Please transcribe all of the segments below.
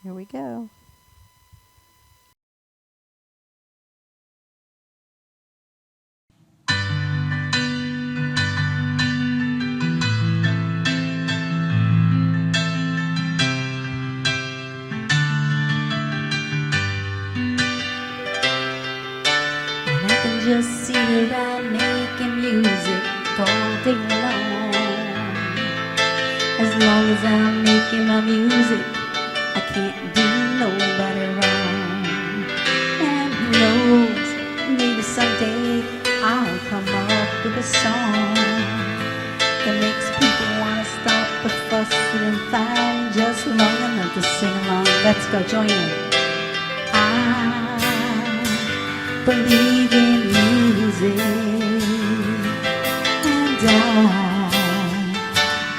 Here we go. And I can just sit around making music all day long. As long as I'm making my music, I can't do nobody wrong. And who knows, maybe someday I'll come up with a song that makes people want to stop the fussing and fighting just long enough to sing along. Let's go, join in. I believe in music, and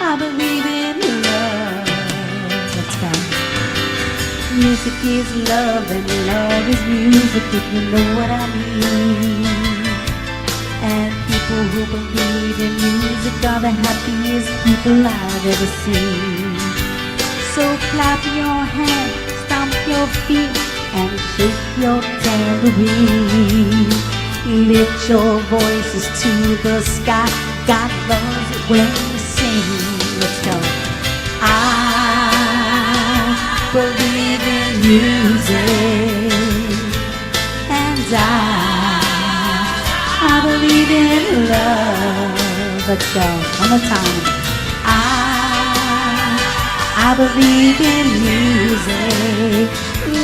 I believe in love. Let's go. Music is love and love is music, if you know what I mean. And people who believe in music are the happiest people I've ever seen. So clap your hands, stomp your feet, and shake your tambourine. Lift your voices to the sky. God loves it when you sing. Let's go. I believe in music, and I believe in love. Let's go. One more time. I believe in music.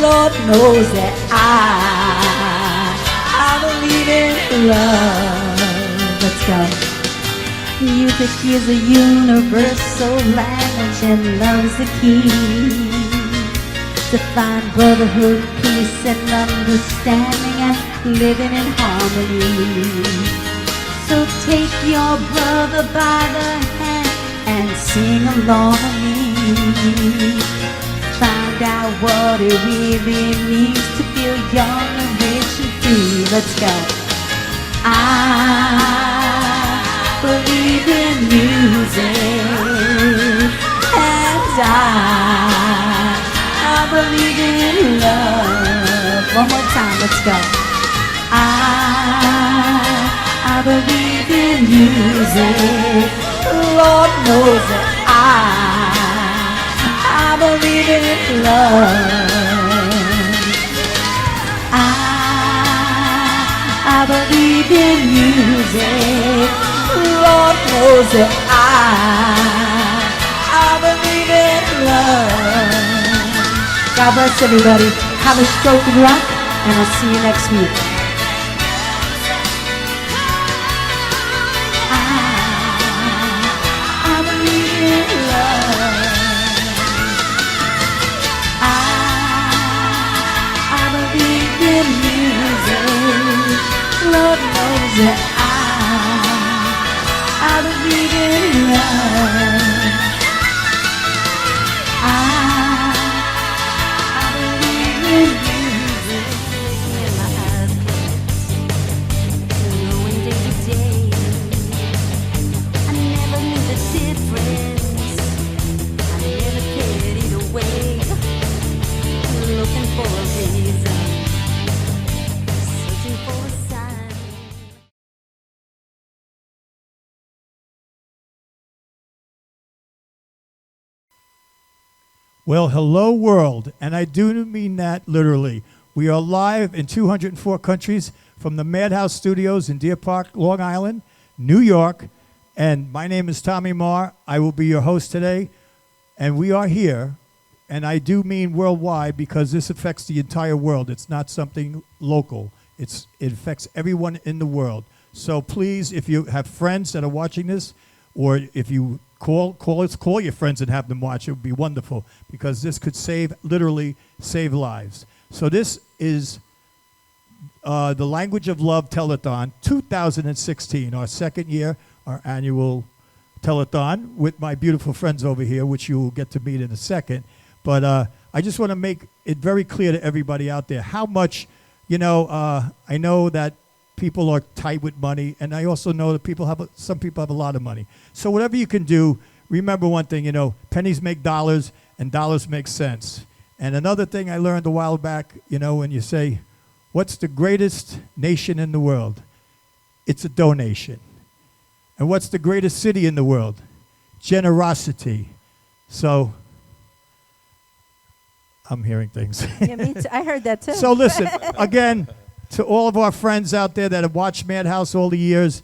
Lord knows that I believe in love. Let's go. Music is a universal language, and love's the key to find brotherhood, peace, and understanding, and living in harmony. So take your brother by the hand and sing along with me. Find out what it really means to feel young and rich and free. Let's go. I believe in music, and I believe in love. One more time, let's go. I believe in music. Lord knows that I believe in love. I believe in music. Lord knows that I believe in love. God bless everybody. Have a stroke and rock, and I'll see you next week. I believe in love. I believe in music. Lord knows that I believe in love. I believe in music. When my eyes closed, knowing day to day, I never knew the difference. I never cared either way. Looking for a reason, searching for a sign. Well, hello world, and I do mean that literally. We are live in 204 countries from the Madhouse Studios in Deer Park, Long Island, New York, and my name is Tommy Marr. I will be your host today, and we are here, and I do mean worldwide because this affects the entire world. It's not something local. It affects everyone in the world. So please, if you have friends that are watching this, or if you call your friends and have them watch, it would be wonderful, because this could literally save lives. So this is the Language of Love Telethon 2016, our second year, our annual telethon with my beautiful friends over here, which you will get to meet in a second. But I just want to make it very clear to everybody out there how much, I know that people are tight with money, and I also know that some people have a lot of money. So whatever you can do, remember one thing, pennies make dollars and dollars make cents. And another thing I learned a while back, when you say, what's the greatest nation in the world? It's a donation. And what's the greatest city in the world? Generosity. So, I'm hearing things. Yeah, me too. I heard that too. So listen, again, to all of our friends out there that have watched Madhouse all the years,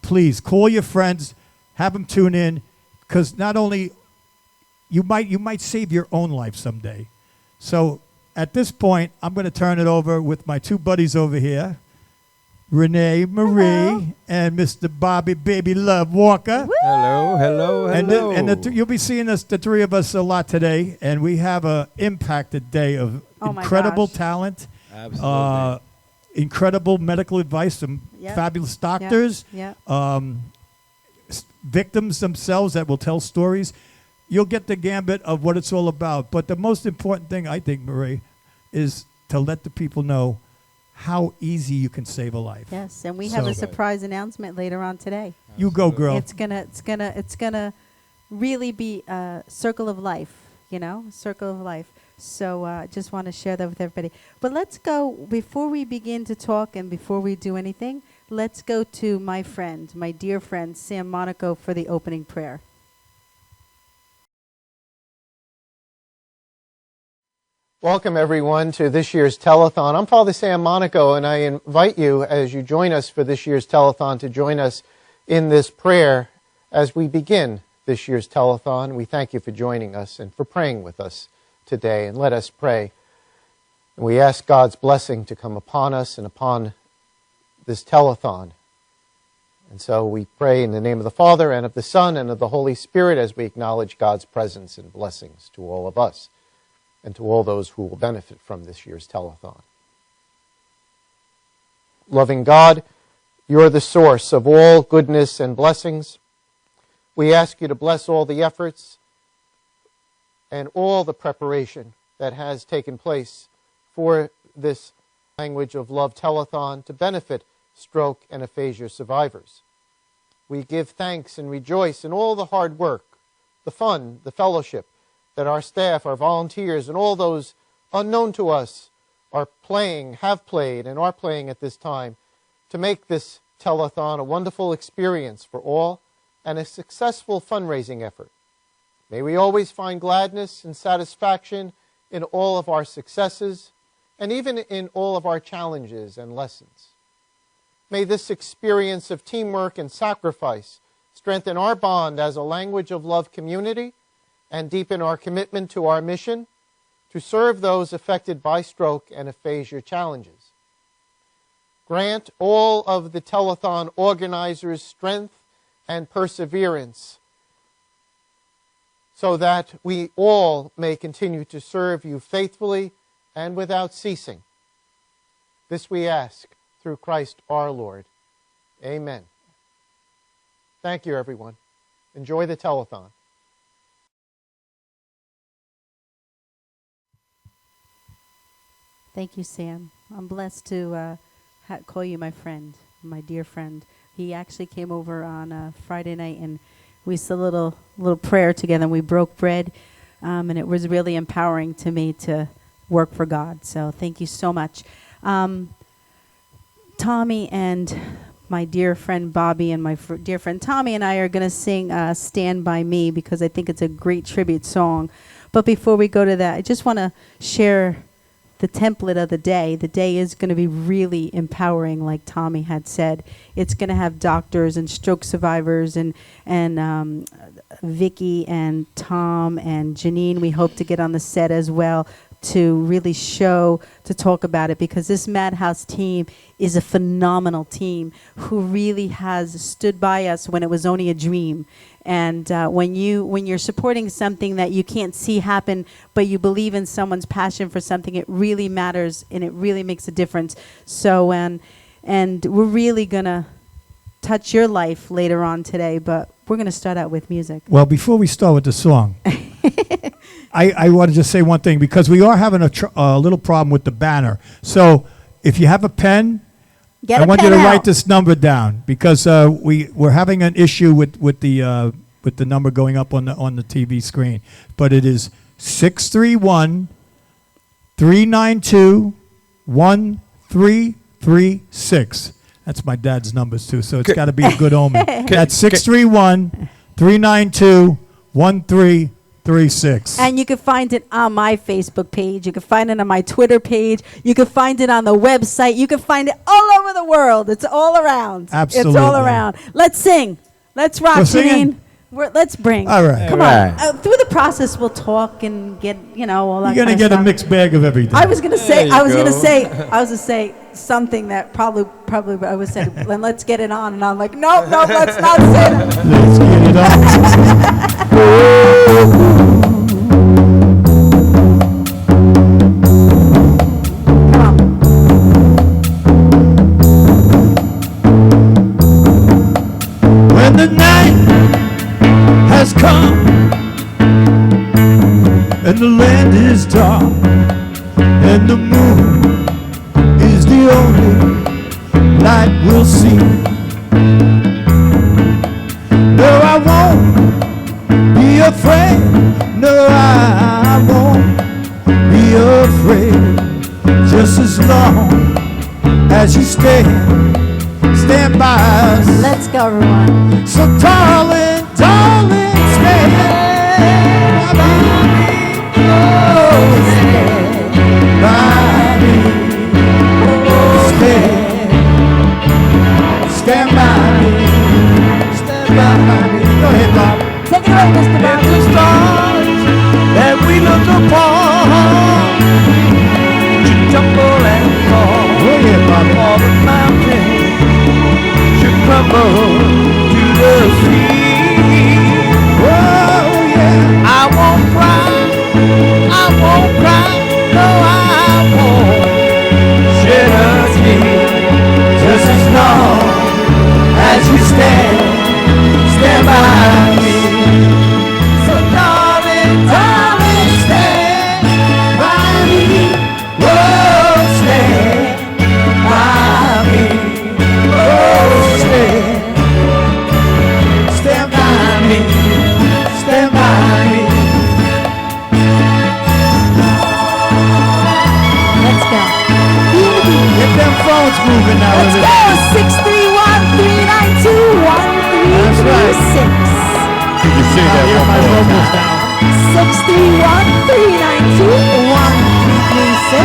please call your friends, have them tune in, because not only you might save your own life someday. So at this point, I'm going to turn it over with my two buddies over here, Renee Marie Hello. and Mr. Bobby Baby Love Walker. Woo! Hello, hello, hello. You'll be seeing us, the three of us, a lot today, and we have a impacted day of Oh my incredible gosh. talent, Absolutely. incredible medical advice from Yep. fabulous doctors, Yep. victims themselves that will tell stories. You'll get the gambit of what it's all about. But the most important thing, I think, Marie, is to let the people know how easy you can save a life. Yes, and we have a So- surprise announcement later on today. You go, girl. It's gonna really be a circle of life, circle of life. So I just want to share that with everybody. But let's go, before we begin to talk and before we do anything, let's go to my friend, my dear friend, Sam Monaco, for the opening prayer. Welcome, everyone, to this year's Telethon. I'm Father Sam Monaco, and I invite you, as you join us for this year's Telethon, to join us in this prayer as we begin this year's Telethon. We thank you for joining us and for praying with us today. And let us pray. And we ask God's blessing to come upon us and upon this Telethon. And so we pray in the name of the Father, and of the Son, and of the Holy Spirit, as we acknowledge God's presence and blessings to all of us, and to all those who will benefit from this year's telethon. Loving God, you're the source of all goodness and blessings. We ask you to bless all the efforts and all the preparation that has taken place for this Language of Love telethon to benefit stroke and aphasia survivors. We give thanks and rejoice in all the hard work, the fun, the fellowship, that our staff, our volunteers, and all those unknown to us are playing, have played, and are playing at this time to make this telethon a wonderful experience for all and a successful fundraising effort. May we always find gladness and satisfaction in all of our successes and even in all of our challenges and lessons. May this experience of teamwork and sacrifice strengthen our bond as a Language of Love community and deepen our commitment to our mission to serve those affected by stroke and aphasia challenges. Grant all of the telethon organizers strength and perseverance so that we all may continue to serve you faithfully and without ceasing. This we ask through Christ our Lord. Amen. Thank you, everyone. Enjoy the telethon. Thank you, Sam. I'm blessed to call you my friend, my dear friend. He actually came over on Friday night, and we said a little prayer together, and we broke bread, and it was really empowering to me to work for God. So thank you so much. Tommy and my dear friend Bobby and my dear friend Tommy and I are going to sing Stand By Me, because I think it's a great tribute song. But before we go to that, I just want to share the template of the day. The day is going to be really empowering, like Tommy had said. It's going to have doctors and stroke survivors and Vicky and Tom and Janine. We hope to get on the set as well to really to talk about it, because this Madhouse team is a phenomenal team who really has stood by us when it was only a dream. And when you're supporting something that you can't see happen, but you believe in someone's passion for something, it really matters and it really makes a difference. So and we're really gonna touch your life later on today, but we're gonna start out with music. Well, before we start with the song, I want to just say one thing, because we are having a little problem with the banner. So if you have a pen, I want you to write this number down, because we're having an issue with the number going up on the TV screen. But it is 631 392 1336. That's my dad's numbers, too, so it's got to be a good omen. That's 631 392 1336. And you can find it on my Facebook page. You can find it on my Twitter page. You can find it on the website. You can find it all over the world. It's all around. Absolutely. It's all around. Let's sing. Let's rock, We're singing? Janine. Let's bring. All right. Come All on. right. Through the process, we'll talk and get, all that You're going to kind of get stuff. a mixed bag of everything. I was gonna say. There you I was go. gonna say. I was gonna say something that probably. I was said. Then let's get it on, and I'm like, no, let's not say that. Let's get it Come on. When the night has come and the land is dark and the moon is the only light we'll see. No, I won't be afraid. No, I won't be afraid. Just as long as you stand by us. Let's go, everyone. So darling, stand by me. Oh, stand by me. Stand by me. Stand by me. Go ahead, Bob. Take it away, Mr. Bob. The stars that we look upon should tumble and fall. Go ahead, Bob. All the mountains should crumble to the sea. Oh, yeah. I won't cry, no, I won't shed a tear. Just as long as you stand by me. So darling, stand by me. Whoa, stand by me. Oh, stand by me. Stand by me. Let's go. Get them phones moving now. Let's go. 631-392-1336. Could you sing that one My more vocals time? down. 631-392-1336.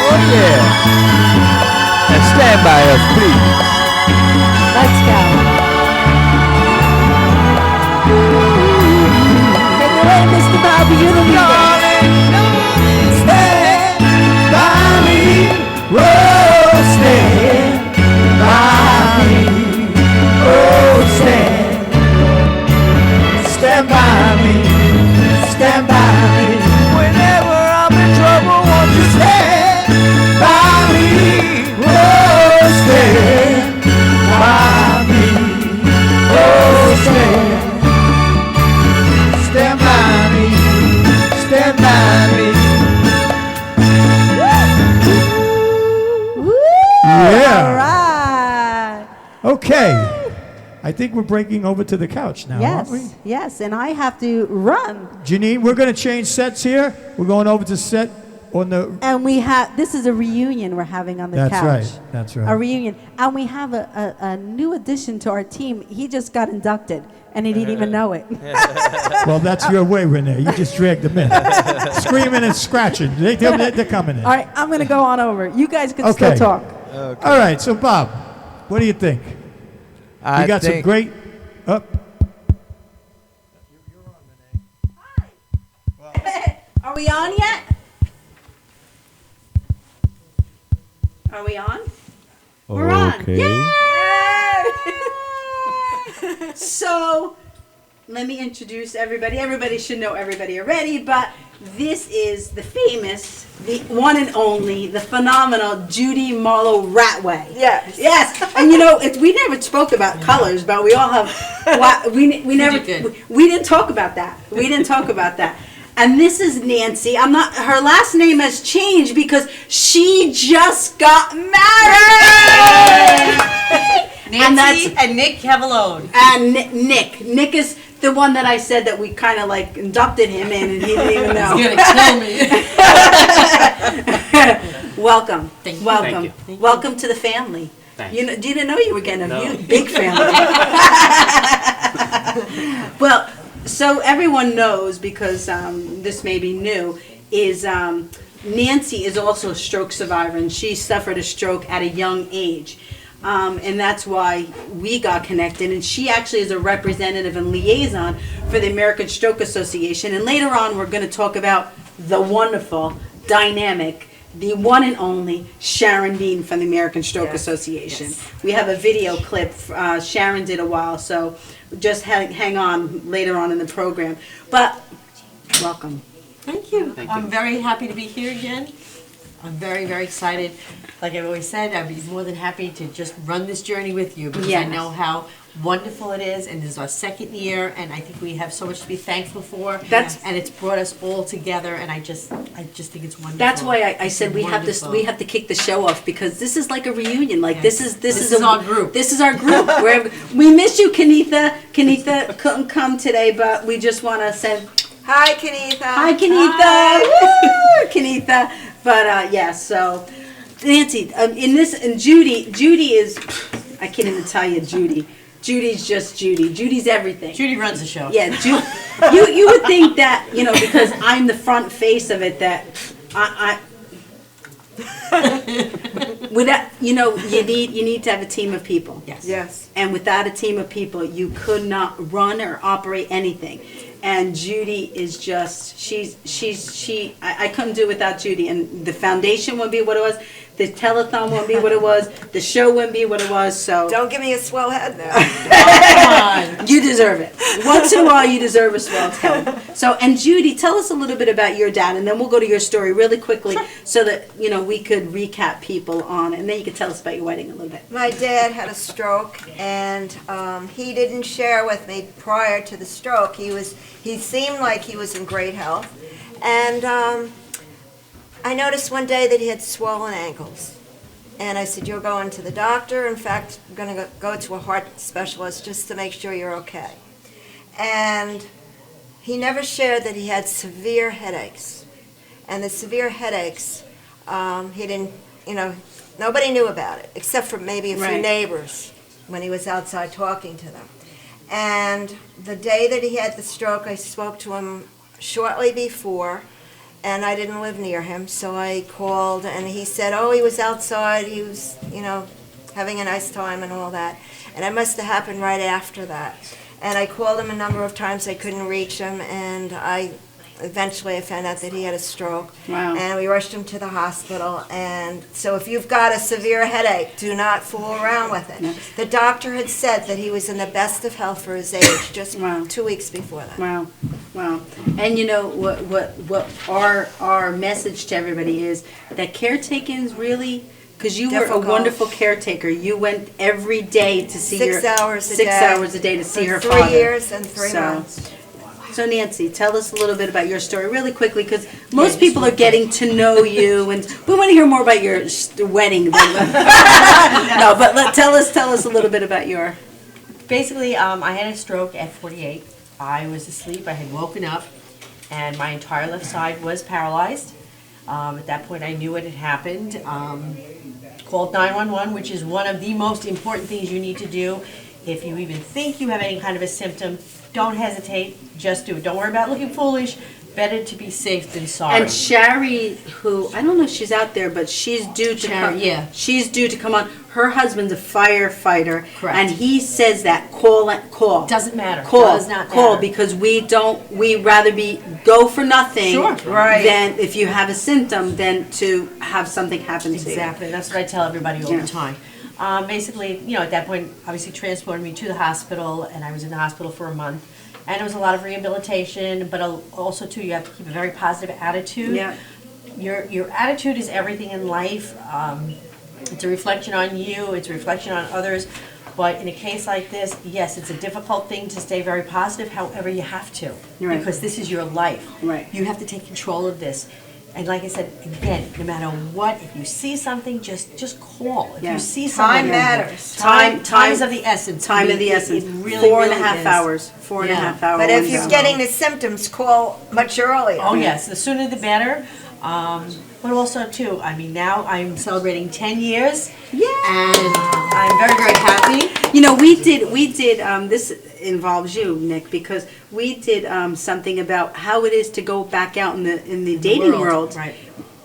Oh yeah. And stand by us, please. Let's go. Take it away, Mr. Bobby. You're the leader. Stand by me. Whoa, stand by me. Oh, stand by me. Stand by me. Whenever I'm in trouble, won't you stand by me? Oh, stand by me. Oh, stand by me. Stand by me. Yeah. All right. Okay. I think we're breaking over to the couch now, aren't we? Yes, and I have to run. Janine, we're going to change sets here. We're going over to set on the... And we have, this is a reunion we're having on the That's couch. right. That's right. A reunion. And we have a new addition to our team. He just got inducted, and he didn't even know it. Well, that's your way, Renee. You just dragged them in. Screaming and scratching. They're coming in. All right, I'm going to go on over. You guys can Okay. still talk. All right, so Bob, what do you think? I We got some think great... Up. Are we on yet? Are we on? We're on. Okay. Yay! So, let me introduce everybody. Everybody should know everybody already, but this is the famous, the one and only, the phenomenal Judy Marlowe Ratway. Yes. Yes, and we never spoke about colors, but we all have. We never. We didn't talk about that. We didn't talk about that. And this is Nancy. I'm not. Her last name has changed because she just got married. Nancy and Nick Cavallone. And Nick is The one that I said that we kind of like inducted him in, and he didn't even know. He's gonna kill me. Welcome, Thank you. welcome, Thank you. welcome to the family. Thanks. You didn't know you were getting a No. big family. Well, so everyone knows, because this may be new, is Nancy is also a stroke survivor, and she suffered a stroke at a young age. And that's why we got connected. And she actually is a representative and liaison for the American Stroke Association. And later on, we're going to talk about the wonderful, dynamic, the one and only Sharon Dean from the American Stroke Association. Yes. We have a video clip Sharon did a while, so just hang on later on in the program. But welcome. Thank you. Thank I'm you. very happy to be here again. I'm very, very excited. Like I've always said, I'd be more than happy to just run this journey with you, because I Yes. know how wonderful it is, and this is our second year, and I think we have so much to be thankful for. That's- and it's brought us all together, and I just think it's wonderful. That's why I It's said we have wonderful. to kick the show off, because this is like a reunion. Like Yes. this is is our group. This is our group. We miss you, Kenitha. Kenitha couldn't come today, but we just want to send Hi, Kenitha. hi, Kenitha. Woo, Kenitha. But so Nancy, in this, and Judy is, I can't even tell you, Judy. Judy's just Judy. Judy's everything. Judy runs the show. Yeah, you would think that, because I'm the front face of it, that I without, you need to have a team of people. Yes. Yes. And without a team of people, you could not run or operate anything. And Judy is just, I couldn't do it without Judy. And the foundation wouldn't be what it was. The telethon wouldn't be what it was. The show wouldn't be what it was. So Don't give me a swell head now. Come on. you deserve it. Once in a while, you deserve a swell head. So, and Judy, tell us a little bit about your dad, and then we'll go to your story really quickly, so that we could recap people on, and then you could tell us about your wedding a little bit. My dad had a stroke, and he didn't share with me prior to the stroke. He seemed like he was in great health, and I noticed one day that he had swollen ankles. And I said, "You're going to the doctor. In fact, I'm going to go to a heart specialist just to make sure you're okay." And he never shared that he had severe headaches. And the severe headaches, he didn't, nobody knew about it, except for maybe a few Right. neighbors when he was outside talking to them. And the day that he had the stroke, I spoke to him shortly before, and I didn't live near him, so I called, and he said, he was outside, he was, having a nice time and all that. And it must have happened right after that. And I called him a number of times, I couldn't reach him, and eventually I found out that he had a stroke. Wow. And we rushed him to the hospital. And so if you've got a severe headache, do not fool around with it. No. The doctor had said that he was in the best of health for his age just Wow. 2 weeks before that. Wow. And what our message to everybody is that caretaking is really, because you were Difficult. a wonderful caretaker. You went every day to see 6 hours a day. 6 hours a day to see For her 3 father. years and 3 So- months. So Nancy, tell us a little bit about your story really quickly, because most just people are real getting to know you, and we want to hear more about your wedding. No, but tell us a little bit about your. Basically, I had a stroke at 48. I was asleep. I had woken up, and my entire left side was paralyzed. At that point, I knew what had happened. Called 911, which is one of the most important things you need to do. If you even think you have any kind of a symptom, don't hesitate. Just do it. Don't worry about looking foolish. Better to be safe than sorry. And Shari, who I don't know if she's out there, but she's due to Shari, come. yeah. She's due to come on. Her husband's a firefighter, Correct. and he says that call. Doesn't matter. Call, Does not call, matter. because we rather go for nothing, Sure. Right. than if you have a symptom, than to have something happen to you. Exactly. That's what I tell everybody all Yeah. the time. Basically, at that point, obviously transported me to the hospital, and I was in the hospital for a month. And it was a lot of rehabilitation, but also, too, you have to keep a very positive attitude. Yeah. Your attitude is everything in life. It's a reflection on you. It's a reflection on others. But in a case like this, yes, it's a difficult thing to stay very positive. However, you have to, Right. because this is your life. Right. You have to take control of this. And like I said, again, no matter what, if you see something, just call. If Yeah. you see Time something. matters. Time is of the essence. I Time mean, of the it- essence. It really, 4.5 really is. hours. 4.5 hours. But if window. you're getting the symptoms, call much earlier. Oh, yes, the sooner the better. But also too, I mean, now I'm celebrating 10 years. Yeah. And I'm very, very happy. You know, we did, this involves you, Nick, because we did something about how it is to go back out in the dating world. Right.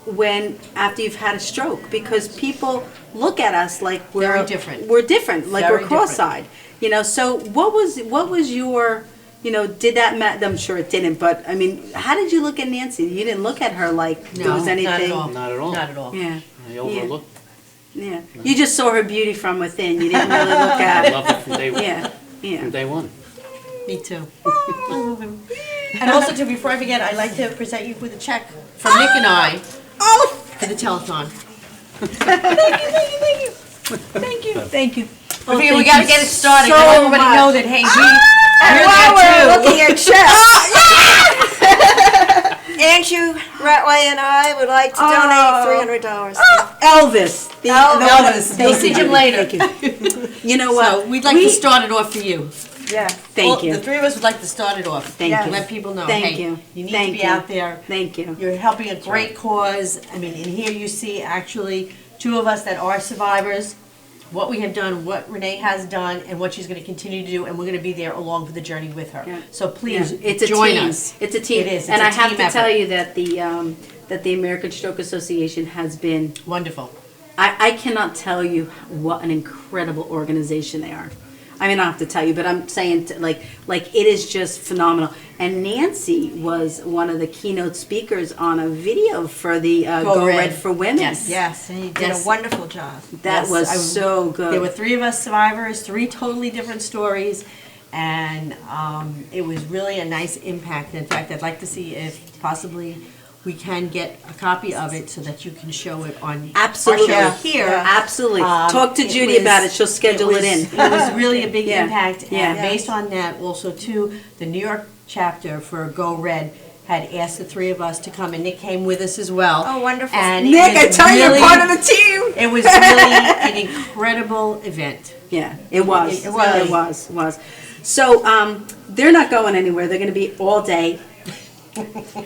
When, after you've had a stroke, because people look at us like we're Very different. We're different, like Very we're cross-eyed. You know, so what was your, you know, did that matter? I'm sure it didn't, but I mean, how did you look at Nancy? You didn't look at her like there was anything. Not at all. Not at all. Not at all. Yeah. I overlooked. Yeah. You just saw her beauty from within. You didn't really look I at. loved it from day one. Yeah. Yeah. From day one. Me too. I love him. And also too, before I forget, I'd like to present you with a check from Nick and I for the telethon. Thank you. I figure we gotta get it started, so let everybody much. know that, hey, And we're while we're there too. looking at chefs, Andrew Ratway and I would like to donate $300. Elvis. Elvis, you'll see him later. You know what? So we'd like to start it off for you. Yeah. Thank you. The three of us would like to start it off. Thank To you. let people know, Thank hey, you. you need Thank to be you. out there. Thank you. You're helping a great cause. I mean, and here you see actually two of us that are survivors, what we have done, what Renee has done, and what she's going to continue to do, and we're going to be there along for the journey with her. Yeah. So please, Yeah, it's a join team. us. It's a team. It is. It's and a I have team to effort. tell you that the American Stroke Association has been. Wonderful. I cannot tell you what an incredible organization they are. I mean, I don't have to tell you, but I'm saying like it is just phenomenal. And Nancy was one of the keynote speakers on a video for the Go Red for Women. Yes. Yes, and you did Yes. a wonderful job. That Yes, was I- so good. There were three of us survivors, three totally different stories, and it was really a nice impact. In fact, I'd like to see if possibly we can get a copy of it so that you can show it on Absolutely. our show here. Absolutely. Um, Talk to it Judy was- about it. She'll schedule it in. It was really a big Yeah. impact, Yeah. and based on that, also too, the New York chapter for Go Red had asked the three of us to come, and Nick came with us as well. Oh, wonderful. And it Nick, I was tell you, you're really- part of the team. It was really an incredible event. Yeah, it was. It was. It was. It was. So they're not going anywhere. They're going to be all day.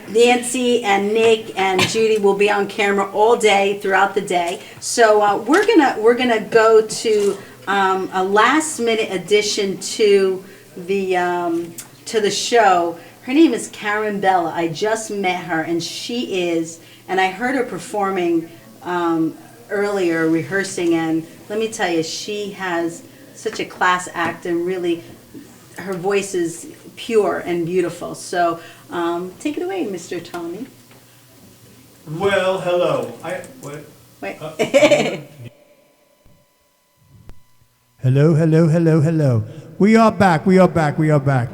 Nancy and Nick and Judy will be on camera all day throughout the day. So we're gonna go to a last minute addition to the show. Her name is Karen Bella. I just met her, and she is, and I heard her performing earlier, rehearsing, and let me tell you, she has such a class act, and really, her voice is pure and beautiful. So take it away, Mr. Tommy. Well, hello. Wait. Hello, hello, hello, hello. We are back. We are back. We are back.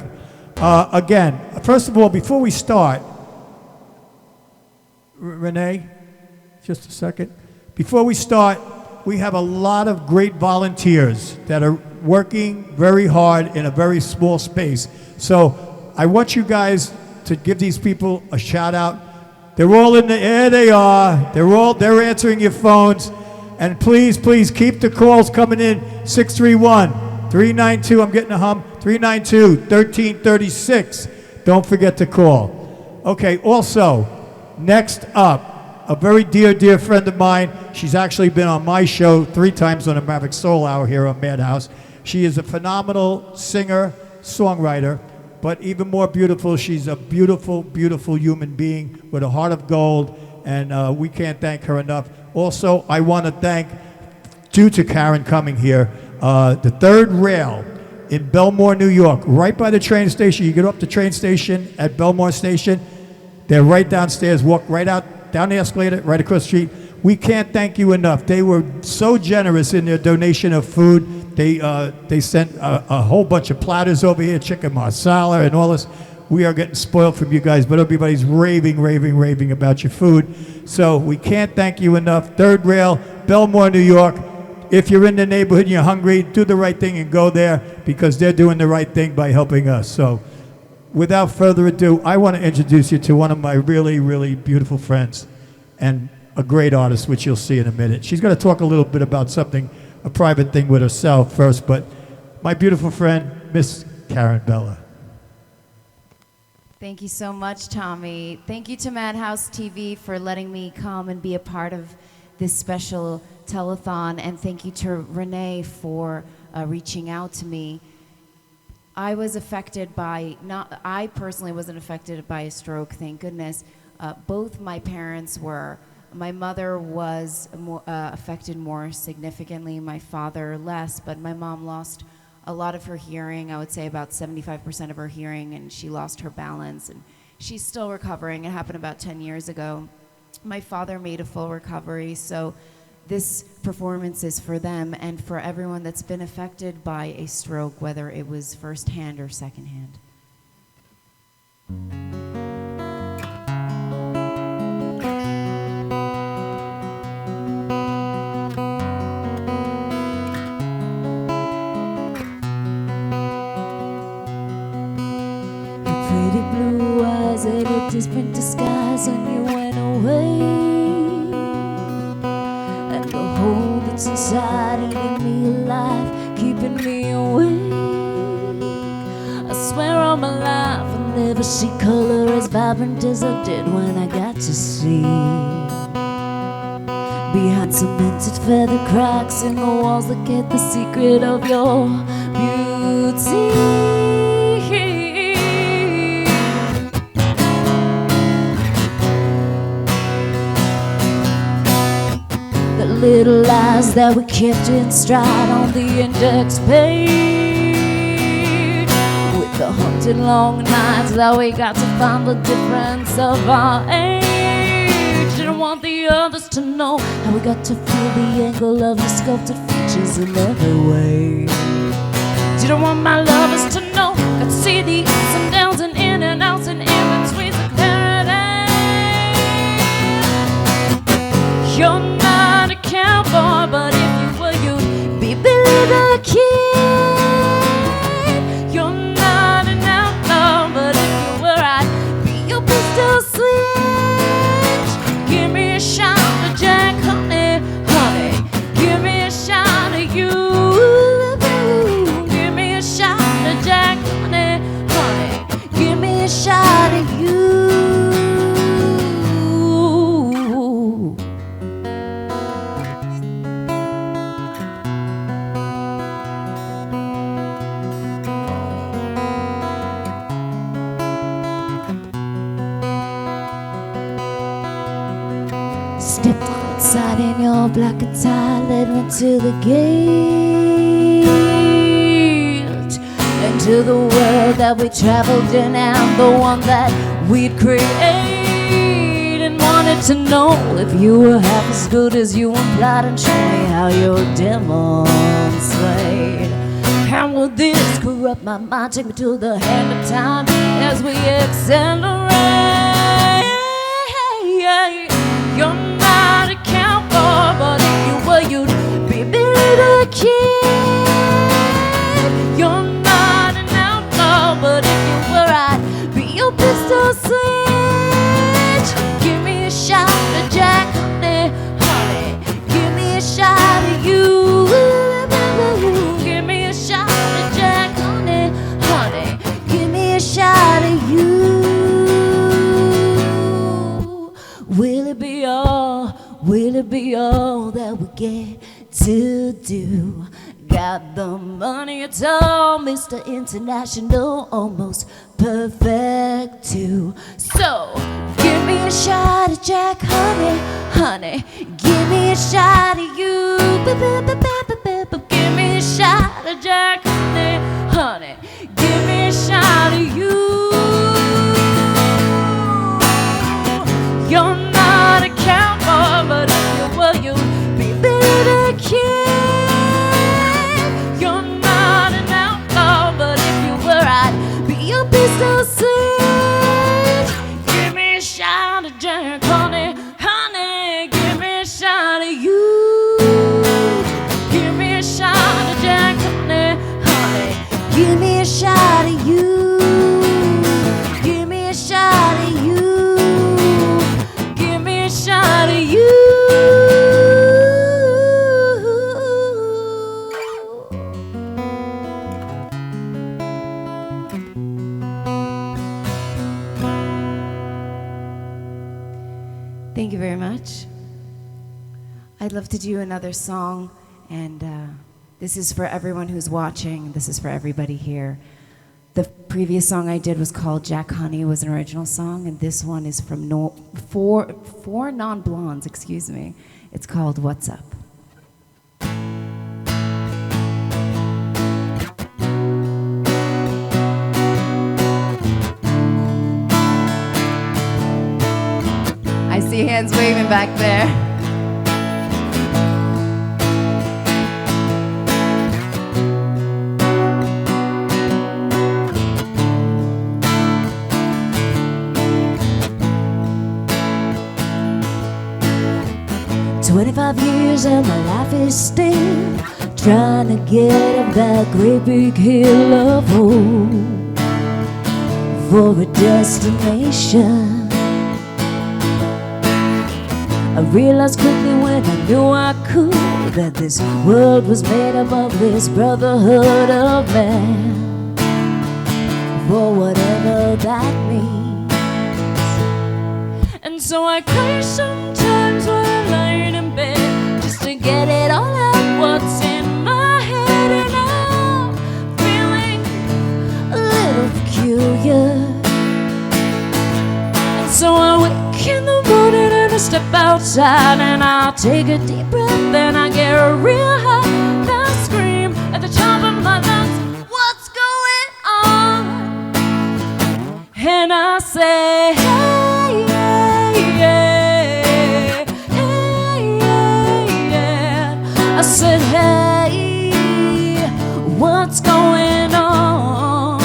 Again, first of all, before we start, Renee, just a second. Before we start, we have a lot of great volunteers that are working very hard in a very small space. So I want you guys to give these people a shout out. They're all in the air. They are. They're answering your phones. And please, please keep the calls coming in. 631-392. I'm getting a hum. 392-1336. Don't forget to call. Okay. Also, next up, a very dear, dear friend of mine. She's actually been on my show 3 times on the Maverick Soul Hour here on Madhouse. She is a phenomenal singer, songwriter, but even more beautiful, she's a beautiful, beautiful human being with a heart of gold, and we can't thank her enough. Also, I want to thank, due to Karen coming here, the Third Rail in Belmore, New York, right by the train station. You get up the train station at Belmore Station, they're right downstairs, walk right out, down the escalator, right across the street. We can't thank you enough. They were so generous in their donation of food. They sent a whole bunch of platters over here, chicken marsala and all this. We are getting spoiled from you guys, but everybody's raving, raving, raving about your food. So we can't thank you enough. Third Rail, Belmore, New York. If you're in the neighborhood and you're hungry, do the right thing and go there, because they're doing the right thing by helping us. So without further ado, I want to introduce you to one of my really, really beautiful friends. and a great artist, which you'll see in a minute. She's going to talk a little bit about something, a private thing with herself first, but my beautiful friend, Miss Karen Bella. Thank you so much, Tommy. Thank you to Madhouse TV for letting me come and be a part of this special telethon, and thank you to Renee for reaching out to me. I was affected by, I personally wasn't affected by a stroke, thank goodness. Both my parents were. My mother was affected more significantly, my father less, but my mom lost a lot of her hearing, I would say about 75% of her hearing, and she lost her balance, and she's still recovering. It happened about 10 years ago. My father made a full recovery, so this performance is for them and for everyone that's been affected by a stroke, whether it was firsthand or secondhand. Your pretty blue eyes had a different disguise when you went away. That's inside eating me alive, keeping me awake. I swear all my life I'll never see color as vibrant as I did when I got to see. Behind cemented feather cracks in the walls that get the secret of your beauty. Little lies that we kept in stride on the index page, with the haunted long nights that we got to find the difference of our age. Didn't want the others to know how we got to feel the angle of your sculpted features in every way. Didn't want my lovers to know, got to see the ups and downs and in and outs and in-betweens of clarity. You're not a cowboy, but if you were, you'd be Billy the Kid. You're not an outlaw, but if you were, I'd be your pistol switch. Give me a shot of Jack, honey, honey. Give me a shot of you. Give me a shot of Jack, honey, honey. Give me a shot of you. Stepped outside in your black and tie, led me to the gate, into the world that we traveled in and the one that we'd create. And wanted to know if you were half as good as you implied, and show me how your demons played. How will this corrupt my mind? Take me to the hand of time as we accelerate. You're not a cowboy, but if you were, you'd be Billy the Kid. You're not an outlaw, but if you were, I'd be your pistol switch. Give me a shot of Jack, honey, honey. Give me a shot of you. Give me a shot of Jack, honey, honey. Give me a shot of you. Will it be all that we get to do? Got the money at all, Mr. International, almost perfect too. So, give me a shot of Jack, honey, honey. Give me a shot of you. Give me a shot of Jack, honey, honey. Give me a shot of you. You're not a cowboy, but if you were, you'd be Billy the Kid. You're not an outlaw, but if you were, I'd be your pistol switch. Give me a shot of Jack, honey, honey. Give me a shot of you. Give me a shot of Jack, honey, honey. Give me a shot of you. Give me a shot of you. Give me a shot of Thank you very much. I'd love to do another song, and this is for everyone who's watching. This is for everybody here. The previous song I did was called Jack Honey, was an original song, and this one is from four non-blondes, excuse me. It's called What's Up. I see hands waving back there. 25 years and my life is still trying to get up that great big hill of hope for a destination. I realized quickly when I knew I could that this world was made up of this brotherhood of man, for whatever that means. And so I cry sometimes when I'm lying in bed just to get it all out what's in my head, and I'm feeling a little peculiar. And so I wake in the morning and I step outside and I'll take a deep breath and I get real high and I scream at the top of my lungs, what's going on? And I say, hey, yeah, yeah, hey, yeah, yeah. I said, hey, what's going on?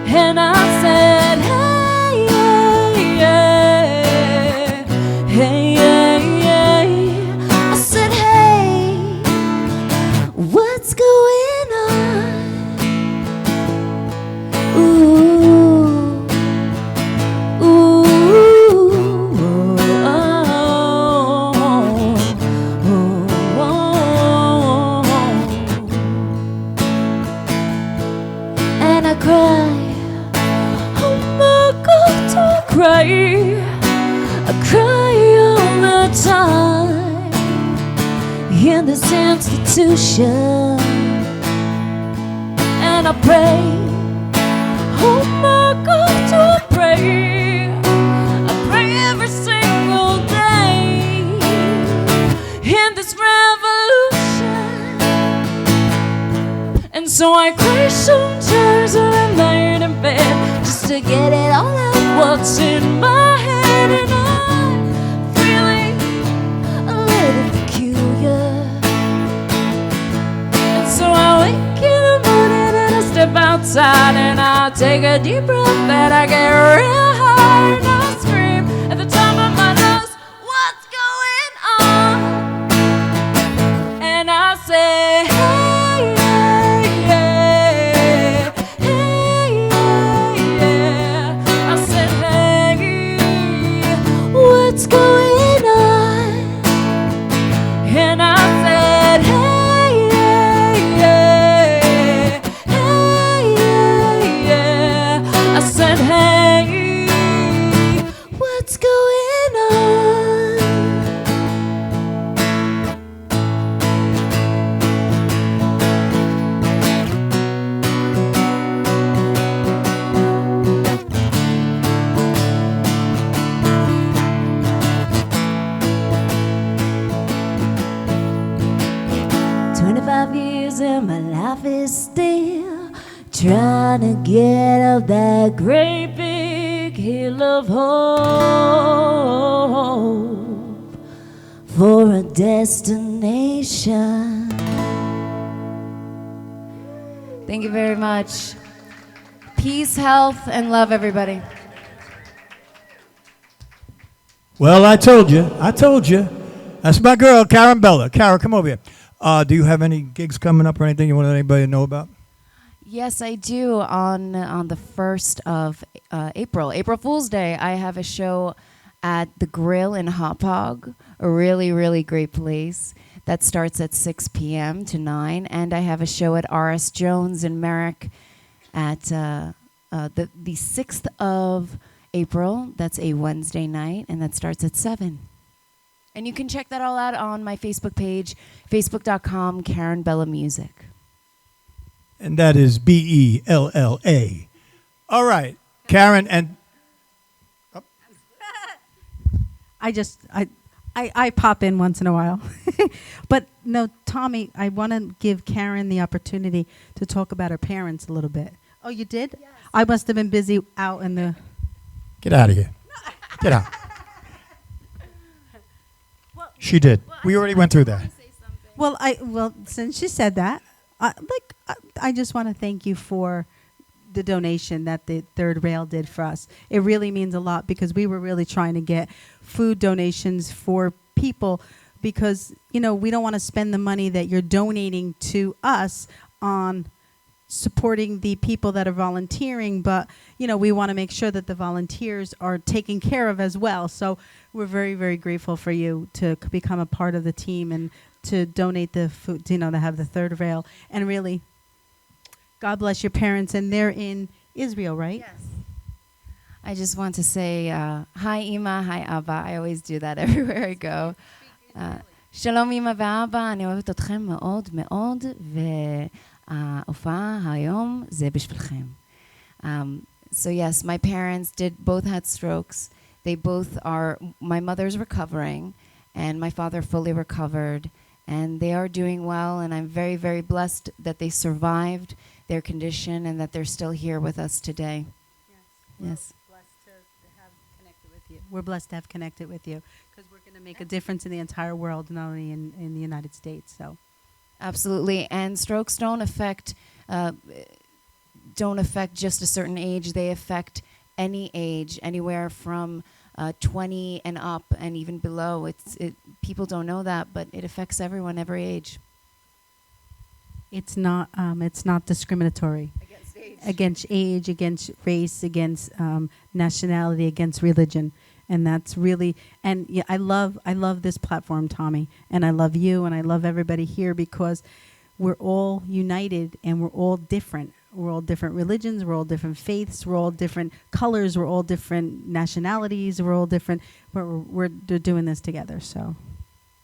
And I said, hey, yeah, yeah, hey, yeah, yeah. I said, hey, what's going on? Ooh, ooh, oh, oh, oh. And I cry, oh my God, I cry. I cry all the time in this institution. And I pray, oh my God, I pray. I pray every single day in this revolution. And so I cry sometimes when I'm lying in bed just to get it all out what's in my head, and I'm feeling a little peculiar. And so I wake in the morning and I step outside and I take a deep breath and I get real high and I scream at the top of my lungs, what's going on? And I say, hey, yeah, yeah, hey, yeah, yeah. I said, hey, what's going on? And I said, hey, yeah, yeah, hey, yeah, yeah. I said, hey, what's going on? "25 years and my life is still trying to get up that great big hill of hope for a destination." Thank you very much. Peace, health, and love, everybody. Well, I told you. That's my girl, Karen Bella. Karen, come over here. Do you have any gigs coming up or anything you want anybody to know about? Yes, I do. On the 1st of April, April Fool's Day, I have a show at the Grill in Hauppauge, a really, really great place. That starts at 6 p.m. to 9. And I have a show at R.S. Jones in Merrick at the 6th of April. That's a Wednesday night, and that starts at 7. And you can check that all out on my Facebook page, facebook.com, Karen Bella Music. And that is Bella. All right, Karen, and I pop in once in a while. But no, Tommy, I want to give Karen the opportunity to talk about her parents a little bit. Oh, you did? Yes. I must have been busy out in the... get out of here. Get out. She did. We already went through that. Well, since she said that, I just want to thank you for the donation that the Third Rail did for us. It really means a lot because we were really trying to get food donations for people because, we don't want to spend the money that you're donating to us on supporting the people that are volunteering, but we want to make sure that the volunteers are taken care of as well. So we're very, very grateful for you to become a part of the team and to donate the food, to have the Third Rail. And really, God bless your parents, and they're in Israel, right? Yes. I just want to say hi Ima, hi Abba. I always do that everywhere I go. שלום אמא ואבא, אני אוהבת אתכם מאוד מאוד, וההופעה היום זה בשבילכם. So yes, my parents both had strokes. They both are, my mother's recovering, and my father fully recovered, and they are doing well, and I'm very, very blessed that they survived their condition and that they're still here with us today. Yes. We're blessed to have connected with you because we're going to make a difference in the entire world, not only in the United States. So, absolutely. And strokes don't affect just a certain age. They affect any age, anywhere from 20 and up, and even below. People don't know that, but it affects everyone, every age. It's not discriminatory against age, against race, against nationality, against religion. And that's really, and yeah, I love this platform, Tommy, and I love you, and I love everybody here because we're all united and we're all different. We're all different religions, we're all different faiths, we're all different colors, we're all different nationalities, we're all different, we're doing this together, so.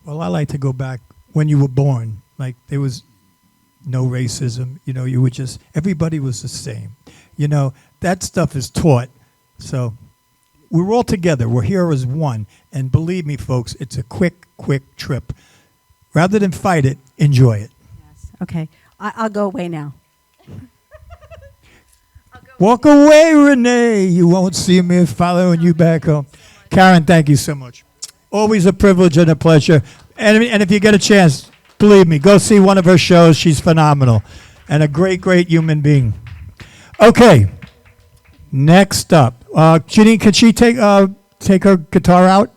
Well, I like to go back when you were born, like there was no racism, you were just, everybody was the same. That stuff is taught, so we're all together. We're here as one. And believe me, folks, it's a quick trip. Rather than fight it, enjoy it. Yes. Okay. I'll go away now. Walk away, Renee. You won't see me following you back home. Karen, thank you so much. Always a privilege and a pleasure. And if you get a chance, believe me, go see one of her shows. She's phenomenal. And a great, great human being. Okay. Next up, Janine, could she take her guitar out?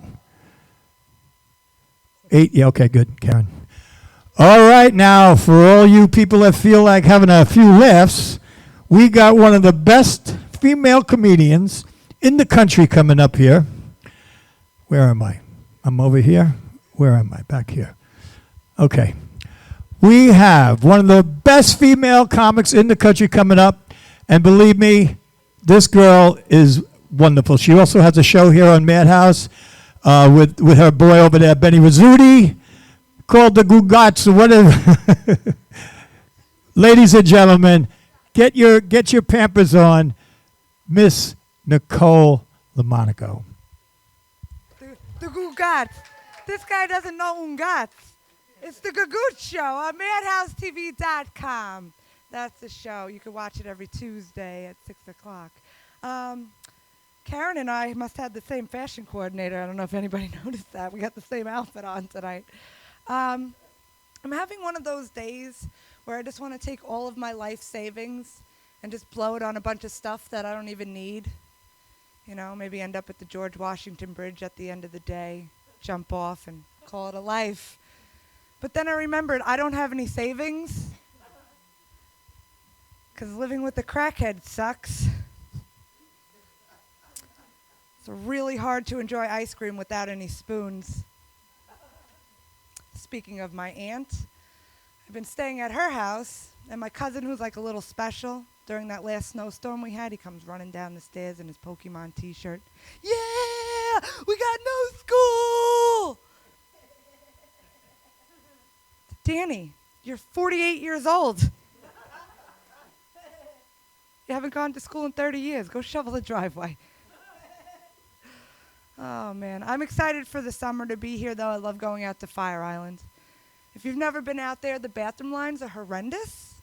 8, yeah, okay, good, Karen. All right, now, for all you people that feel like having a few laughs, we got one of the best female comedians in the country coming up here. Where am I? I'm over here. Where am I? Back here. Okay. We have one of the best female comics in the country coming up, and believe me, this girl is wonderful. She also has a show here on Madhouse with her boy over there, Benny Rizzuti, called The Gugats or whatever. Ladies and gentlemen, get your Pampers on, Miss Nicole LaMonaco. The Gugats. This guy doesn't know Ungats. It's the Gagoot Show on MadhouseTV.com. That's the show. You can watch it every Tuesday at 6 o'clock. Karen and I must have the same fashion coordinator. I don't know if anybody noticed that. We got the same outfit on tonight. I'm having one of those days where I just want to take all of my life savings and just blow it on a bunch of stuff that I don't even need. Maybe end up at the George Washington Bridge at the end of the day, jump off and call it a life. But then I remembered I don't have any savings. Because living with a crackhead sucks. It's really hard to enjoy ice cream without any spoons. Speaking of my aunt, I've been staying at her house, And my cousin, who's like a little special, during that last snowstorm we had, he comes running down the stairs in his Pokemon t-shirt. Yeah! We got no school! Danny, you're 48 years old. You haven't gone to school in 30 years. Go shovel the driveway. Oh, man. I'm excited for the summer to be here, though. I love going out to Fire Island. If you've never been out there, the bathroom lines are horrendous.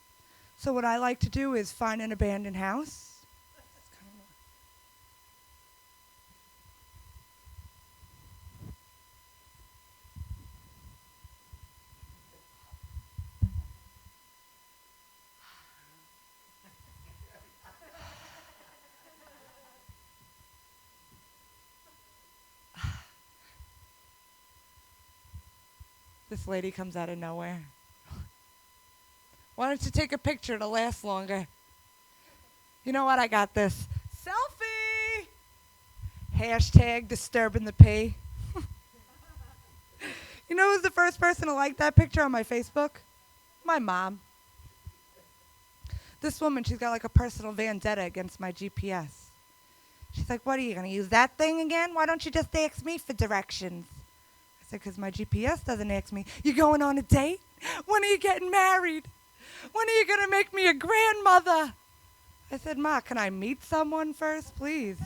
So what I like to do is find an abandoned house. This lady comes out of nowhere. Why don't you take a picture to last longer? You know what? I got this. Selfie! Hashtag disturbing the pee. You know who's the first person to like that picture on my Facebook? My mom. This woman, she's got like a personal vendetta against my GPS. She's like, what are you going to use that thing again? Why don't you just ask me for directions? I said, because my GPS doesn't ask me. You going on a date? When are you getting married? When are you going to make me a grandmother? I said, Ma, can I meet someone first, please?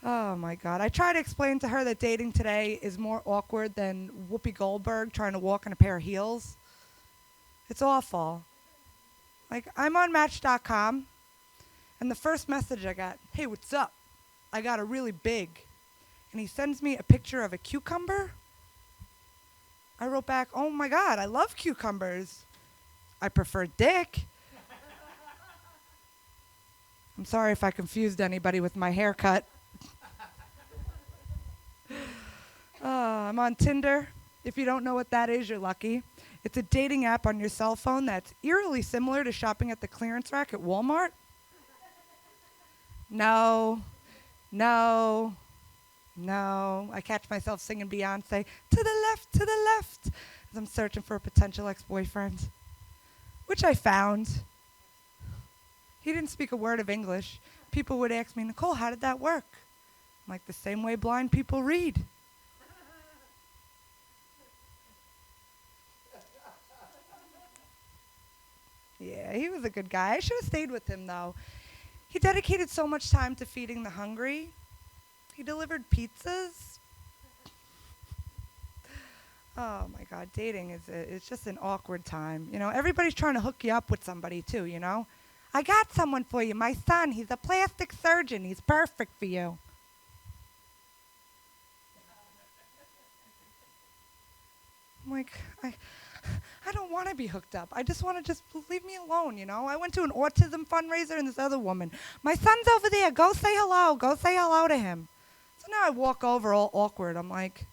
Oh, my God. I try to explain to her that dating today is more awkward than Whoopi Goldberg trying to walk in a pair of heels. It's awful. Like, I'm on Match.com, and the first message I got, hey, what's up? I got a really big. And he sends me a picture of a cucumber. I wrote back, oh my God, I love cucumbers. I prefer dick. I'm sorry if I confused anybody with my haircut. I'm on Tinder. If you don't know what that is, you're lucky. It's a dating app on your cell phone that's eerily similar to shopping at the clearance rack at Walmart. No. I catch myself singing Beyonce, to the left, as I'm searching for a potential ex-boyfriend, which I found. He didn't speak a word of English. People would ask me, Nicole, how did that work? I'm like, the same way blind people read. Yeah, he was a good guy. I should have stayed with him, though. He dedicated so much time to feeding the hungry. He delivered pizzas. Oh my God, dating it's just an awkward time. You know, everybody's trying to hook you up with somebody too, you know. I got someone for you, my son, he's a plastic surgeon, he's perfect for you. I'm like, I don't want to be hooked up. I just want to just leave me alone, you know. I went to an autism fundraiser and this other woman, my son's over there, go say hello to him. So now I walk over all awkward. I'm like,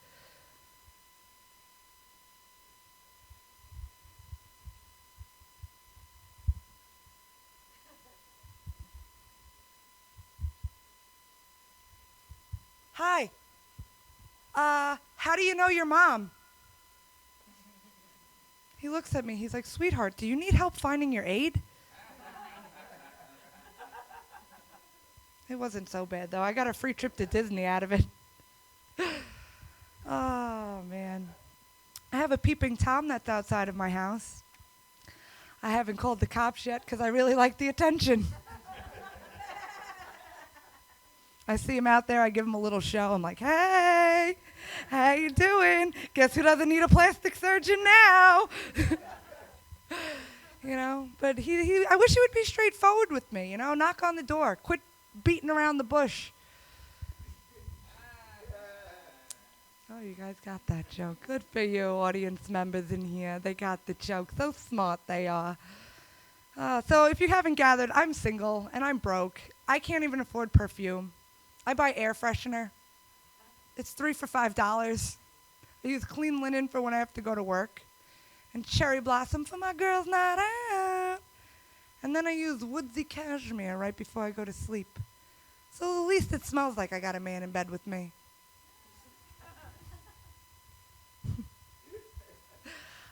hi, how do you know your mom? He looks at me, he's like, sweetheart, do you need help finding your aide? It wasn't so bad, though. I got a free trip to Disney out of it. Oh, man. I have a peeping Tom that's outside of my house. I haven't called the cops yet because I really like the attention. I see him out there, I give him a little show. I'm like, hey, how you doing? Guess who doesn't need a plastic surgeon now? You know, but I wish he would be straightforward with me, you know, knock on the door, quit beating around the bush. Oh, you guys got that joke. Good for you, audience members in here. They got the joke. So smart they are. So if you haven't gathered, I'm single and I'm broke. I can't even afford perfume. I buy air freshener. It's 3 for $5. I use clean linen for when I have to go to work. And cherry blossom for my girls' night out. And then I use woodsy cashmere right before I go to sleep. So at least it smells like I got a man in bed with me.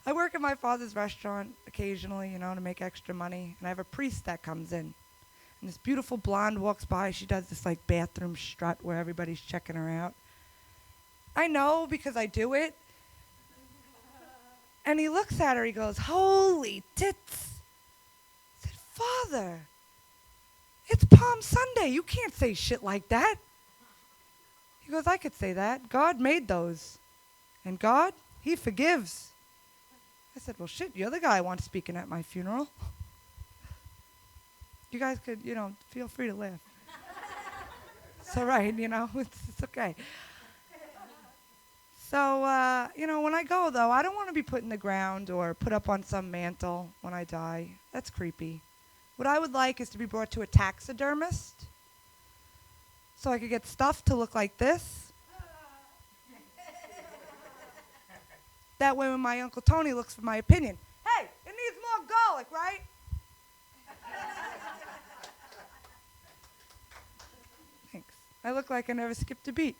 I work at my father's restaurant occasionally, to make extra money. And I have a priest that comes in. And this beautiful blonde walks by. She does this like bathroom strut where everybody's checking her out. I know because I do it. And he looks at her, he goes, "Holy tits." I said, "Father, it's Palm Sunday. You can't say shit like that." He goes, "I could say that. God made those. And God, he forgives." I said, "Well, shit, you're the guy I want speaking at my funeral." You guys could, feel free to laugh. It's all right, it's okay. So, when I go, though, I don't want to be put in the ground or put up on some mantle when I die. That's creepy. What I would like is to be brought to a taxidermist so I could get stuff to look like this. That way when my Uncle Tony looks for my opinion, "Hey, it needs more garlic, right?" Thanks. I look like I never skipped a beat.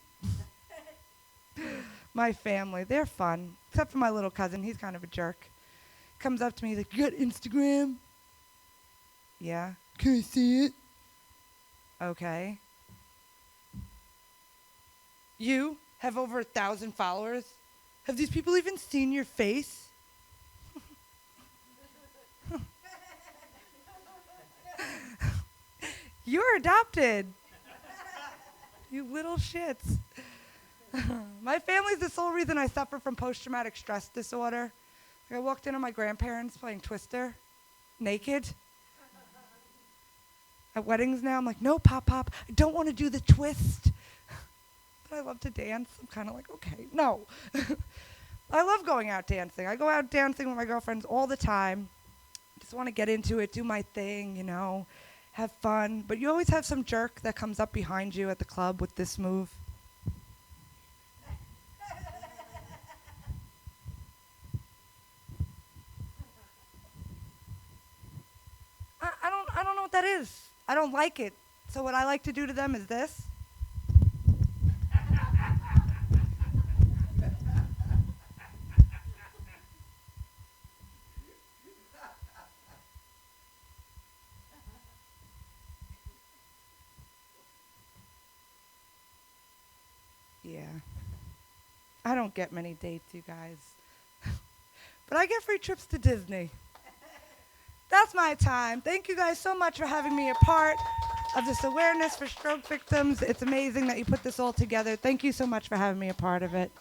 My family, they're fun. Except for my little cousin, he's kind of a jerk. Comes up to me, he's like, "You got Instagram?" "Yeah." "Can I see it?" "Okay." "You have over 1,000 followers? Have these people even seen your face?" "You're adopted. You little shits." My family's the sole reason I suffer from post-traumatic stress disorder. I walked in on my grandparents playing Twister, naked. At weddings now, I'm like, "No, Pop, I don't want to do the twist." But I love to dance. I'm kind of like, okay, no. I love going out dancing. I go out dancing with my girlfriends all the time. Just want to get into it, do my thing, have fun. But you always have some jerk that comes up behind you at the club with this move. I don't know what that is. I don't like it. So what I like to do to them is this. Yeah. I don't get many dates, you guys. But I get free trips to Disney. That's my time. Thank you guys so much for having me a part of this awareness for stroke victims. It's amazing that you put this all together. Thank you so much for having me a part of it.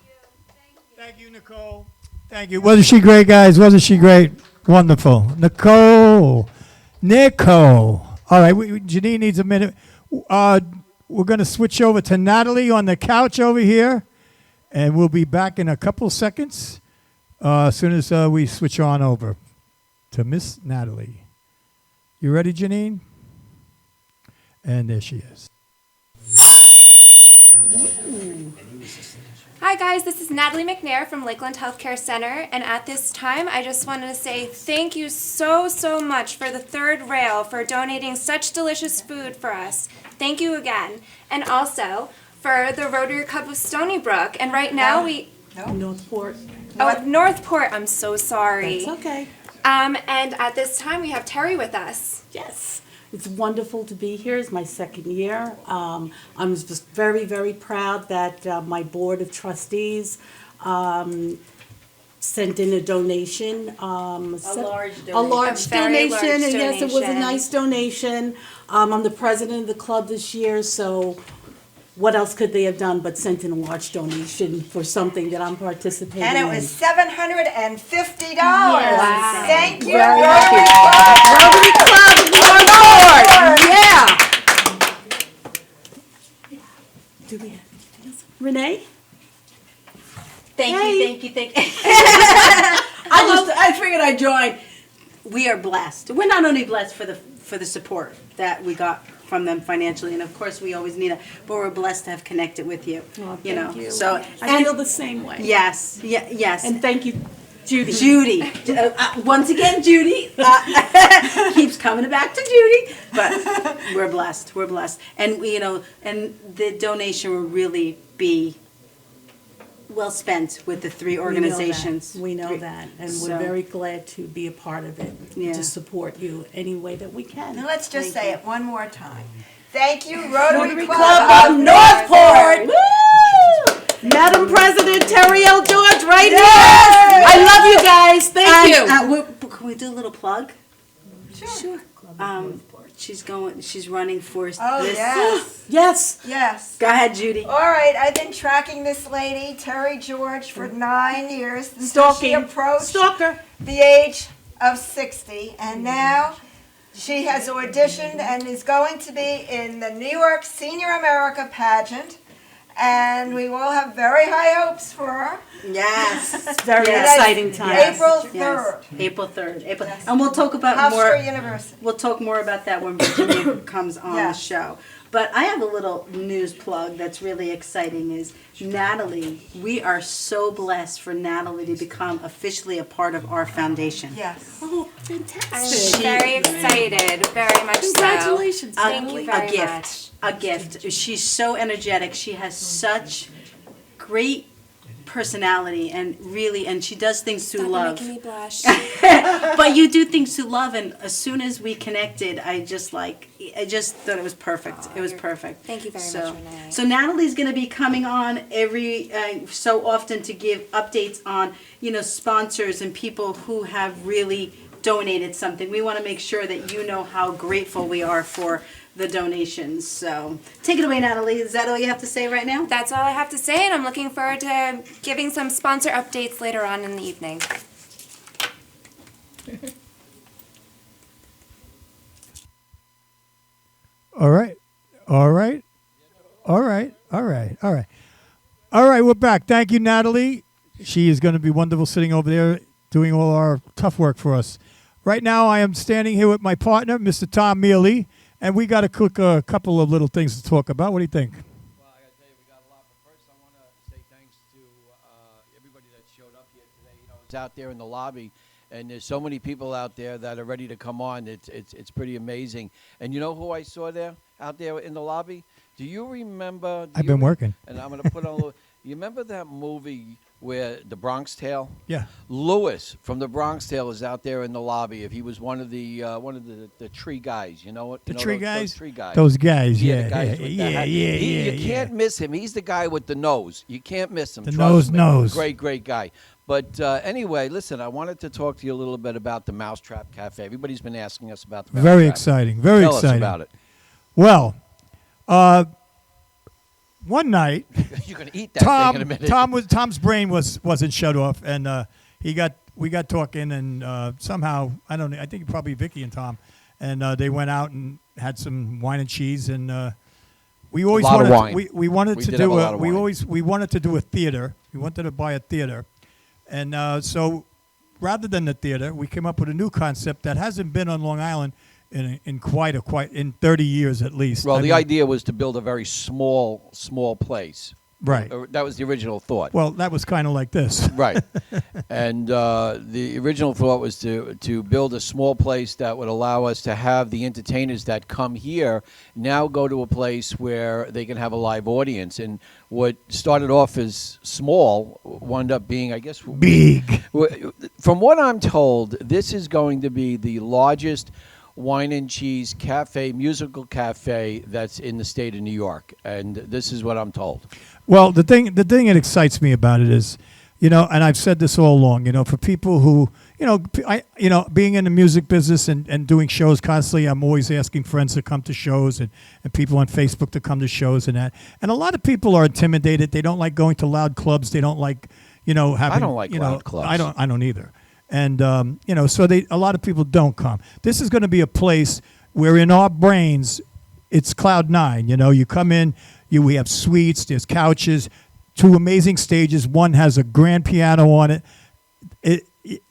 Thank you, Nicole. Thank you. Wasn't she great, guys? Wasn't she great? Wonderful. Nicole. All right, Janine needs a minute. We're going to switch over to Natalie on the couch over here, and we'll be back in a couple seconds as soon as we switch on over to Miss Natalie. You ready, Janine? And there she is. Hi guys, this is Natalie McNair from Lakeland Healthcare Center, and at this time I just wanted to say thank you so much for the Third Rail for donating such delicious food for us. Thank you again. And also for the Rotary Club of Stony Brook, and right now Northport. Northport, I'm so sorry. That's okay. And at this time we have Terry with us. Yes, it's wonderful to be here. It's my second year. I'm just very, very proud that my board of trustees sent in a donation. A large donation. And yes, it was a nice donation. I'm the president of the club this year, so what else could they have done but sent in a large donation for something that I'm participating in? And it was $750. Wow. Thank you, Very Rotary Club. Rotary Club, you're on board. Yeah. Do we have anything else? Renee? Thank you. I figured I'd join. We are blessed. We're not only blessed for the support that we got from them financially, and of course we always need it, but we're blessed to have connected with you. Oh, thank you. So I feel the same way. Yes, yes. And thank you, Judy. Once again, Judy keeps coming back to Judy, but we're blessed. And and the donation will really be well spent with the three We know that. organizations. We know that, and So- we're very glad to be a part of it, Yeah. to support you any way that we can. Now let's just Thank say you. it one more time. Thank you, Rotary Club Club of Northport! Woo! Madam President Terry L. George, right Yes! here! I love you guys, thank you! Can we do a little plug? Sure. She's running for Oh, this. yes. Yes, Yes. Go ahead, Judy. All right, I've been tracking this lady, Terry George, for 9 years until she stalking, approached stalker. the age of 60, and now she has auditioned and is going to be in the New York Senior America pageant, and we will have very high hopes for her. Yes. Very Yes. exciting time. April 3rd. Yes. April 3rd. And we'll talk about Hofstra more. University. We'll talk more about that when Virginia comes on the Yes. show. But I have a little news plug that's really exciting is Natalie, we are so blessed for Natalie to become officially a part of our foundation. Yes. Oh, I'm fantastic. very excited, very much Congratulations. so. Thank you very much. A gift. She's so energetic. She has such great personality and she does things through Stop love. making me blush. But you do things to love, and as soon as we connected, I just thought it was perfect. It was perfect. Thank you very so, much, Renee. So Natalie's going to be coming on every so often to give updates on sponsors and people who have really donated something. We want to make sure that you know how grateful we are for the donations. So take it away, Natalie. Is that all you have to say right now? That's all I have to say, and I'm looking forward to giving some sponsor updates later on in the evening. All right. All right. All right. All right. All right. All right. We're back. Thank you, Natalie. She is going to be wonderful sitting over there doing all our tough work for us. Right now, I am standing here with my partner, Mr. Tom Mealy, and we got to cook a couple of little things to talk about. What do you think? Well, I got to tell you, we got a lot. But first, I want to say thanks to everybody that showed up here today. It's out there in the lobby, and there's so many people out there that are ready to come on. It's pretty amazing. And you know who I saw there out there in the lobby? Do you remember? I've been working. And I'm going to put on a little. You remember that movie where The Bronx Tale? Yeah. Lewis from The Bronx Tale is out there in the lobby. If he was one of the tree guys, you know what? The you know tree those guys? tree guys. Those guys, yeah. The guys with the hat. You yeah. can't miss him. He's the guy with the nose. You can't miss him. The Trust me. nose. Great guy. But anyway, listen, I wanted to talk to you a little bit about the Mousetrap Cafe. Everybody's been asking us about the Mousetrap. Very exciting. Very Tell exciting. us about it. Well, one night, You're going to eat that thing in a minute. Tom's brain wasn't shut off, and we got talking, and somehow I don't know. I think probably Vicky and Tom, and they went out and had some wine and cheese, and we always lot of wanted wine. we wanted We to did have do a lot of we wine. always we wanted to do a theater. We wanted to buy a theater, and so rather than the theater, we came up with a new concept that hasn't been on Long Island in 30 years at least. Well, I the mean, idea was to build a very small place. right. That was the original thought. Well, that was kind of like this. Right. And the original thought was to build a small place that would allow us to have the entertainers that come here now go to a place where they can have a live audience. And what started off as small wound up being, I guess, Big. From what I'm told, this is going to be the largest wine and cheese cafe, musical cafe that's in the state of New York. And this is what I'm told. Well, the thing that excites me about it is, and I've said this all along, for people who, being in the music business and doing shows constantly, I'm always asking friends to come to shows and people on Facebook to come to shows and that. And a lot of people are intimidated. They don't like going to loud clubs. They don't like, having. I don't like loud clubs. I don't either. And so a lot of people don't come. This is going to be a place where in our brains, it's cloud nine. You come in. We have suites, there's couches, 2 amazing stages. One has a grand piano on it.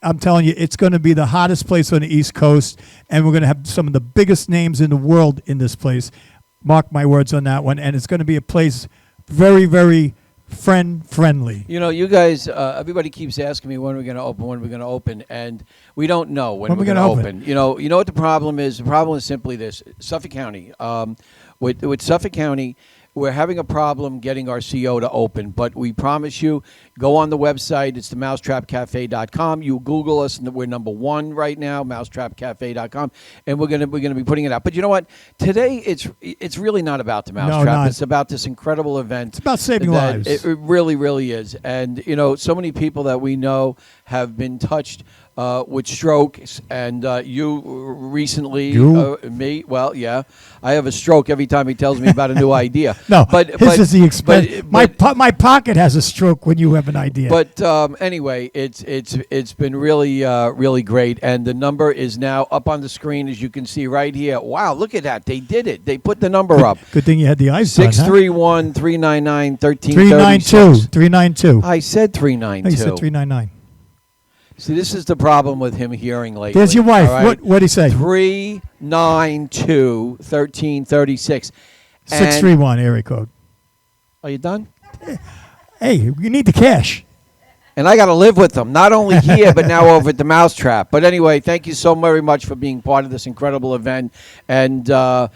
I'm telling you, it's going to be the hottest place on the East Coast, and we're going to have some of the biggest names in the world in this place. Mark my words on that one. And it's going to be a place very, very friendly. You guys, everybody keeps asking me when we're going to open, and we don't know when we're going to open. You know what the problem is? The problem is simply this. Suffolk County, with Suffolk County, we're having a problem getting our CO to open, but we promise you, go on the website. It's the mousetrapcafe.com. You Google us, and we're number one right now, mousetrapcafe.com, and we're gonna be putting it out. But you know what? Today, it's really not about the Mousetrap. not. It's about this incredible event. It's about saving that lives. It really, really is. And, so many people that we know have been touched with strokes, and you recently, me, well, yeah, I have a stroke every time he tells me about a new idea. No, but his is the expense. My pocket has a stroke when you have an idea. But anyway, it's been really really great, and the number is now up on the screen, as you can see right here. Wow, look at that! They did it. They put the number up. Good thing you had the eyes done, 631-399-1336. 392. 392. I said 392. No, you said 399. See, this is the problem with him hearing lately. There's your wife. all right? What did he say? 392-1336. 631 area code. Are you done? Hey, you need the cash. And I got to live with them, not only here, but now over at the Mousetrap. But anyway, thank you so very much for being part of this incredible event. And I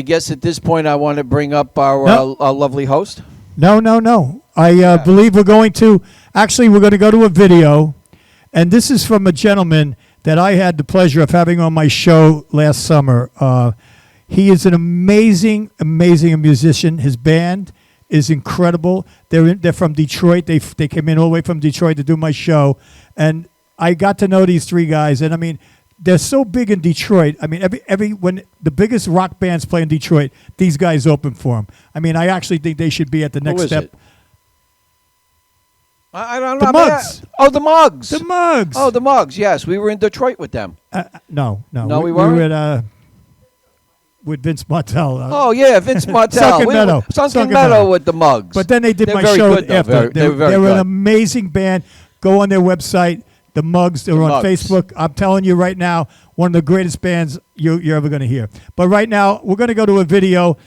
guess at this point, I want to bring up our lovely host. No. I believe we're going to go to a video. And this is from a gentleman that I had the pleasure of having on my show last summer. He is an amazing musician. His band is incredible. They're from Detroit. They came in all the way from Detroit to do my show. And I got to know these three guys. And, I mean, they're so big in Detroit. I mean, when the biggest rock bands play in Detroit, these guys open for them. I mean, I actually think they should be at the next step. It? I don't know. The Mugs. Oh, the Mugs. The Mugs. Oh, the Mugs. Yes, we were in Detroit with them. No. We weren't? We were with Vince Martell. Oh, yeah, Vince Martell. Sunken Meadow with the Mugs. But then they did my very show good, after. They were very they were good. an amazing band. Go on their website, The Mugs. They're on Facebook. I'm telling you right now, one of the greatest bands you're ever going to hear. But right now, we're going to go to a video.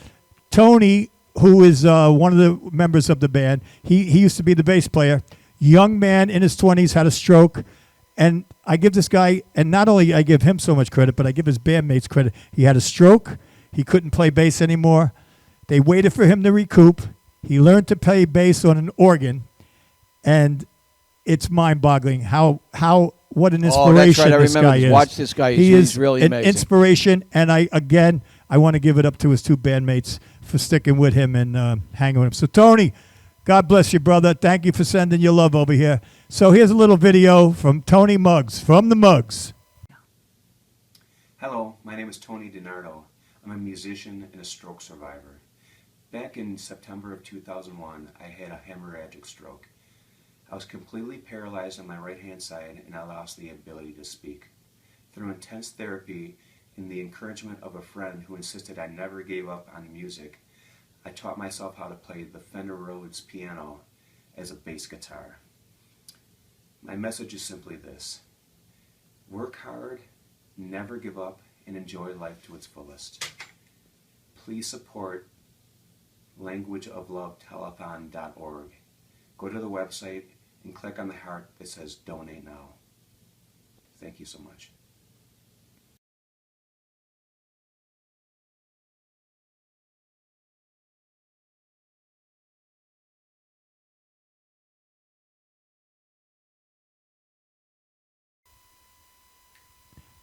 Tony, who is one of the members of the band, he used to be the bass player. Young man in his 20s, had a stroke. And I give this guy, and not only I give him so much credit, but I give his bandmates credit. He had a stroke. He couldn't play bass anymore. They waited for him to recoup. He learned to play bass on an organ. And it's mind-boggling what an inspiration that's right. I this remember guy is. Watch this guy. He's really an amazing. Inspiration. And I want to give it up to his two bandmates for sticking with him and hanging with him. So, Tony, God bless you, brother. Thank you for sending your love over here. So here's a little video from Tony Muggs, from the Mugs. Hello, my name is Tony DiNardo. I'm a musician and a stroke survivor. Back in September of 2001, I had a hemorrhagic stroke. I was completely paralyzed on my right-hand side, and I lost the ability to speak. Through intense therapy and the encouragement of a friend who insisted I never gave up on music, I taught myself how to play the Fender Rhodes piano as a bass guitar. My message is simply this: work hard, never give up, and enjoy life to its fullest. Please support languageoflovetelethon.org. Go to the website and click on the heart that says Donate Now. Thank you so much.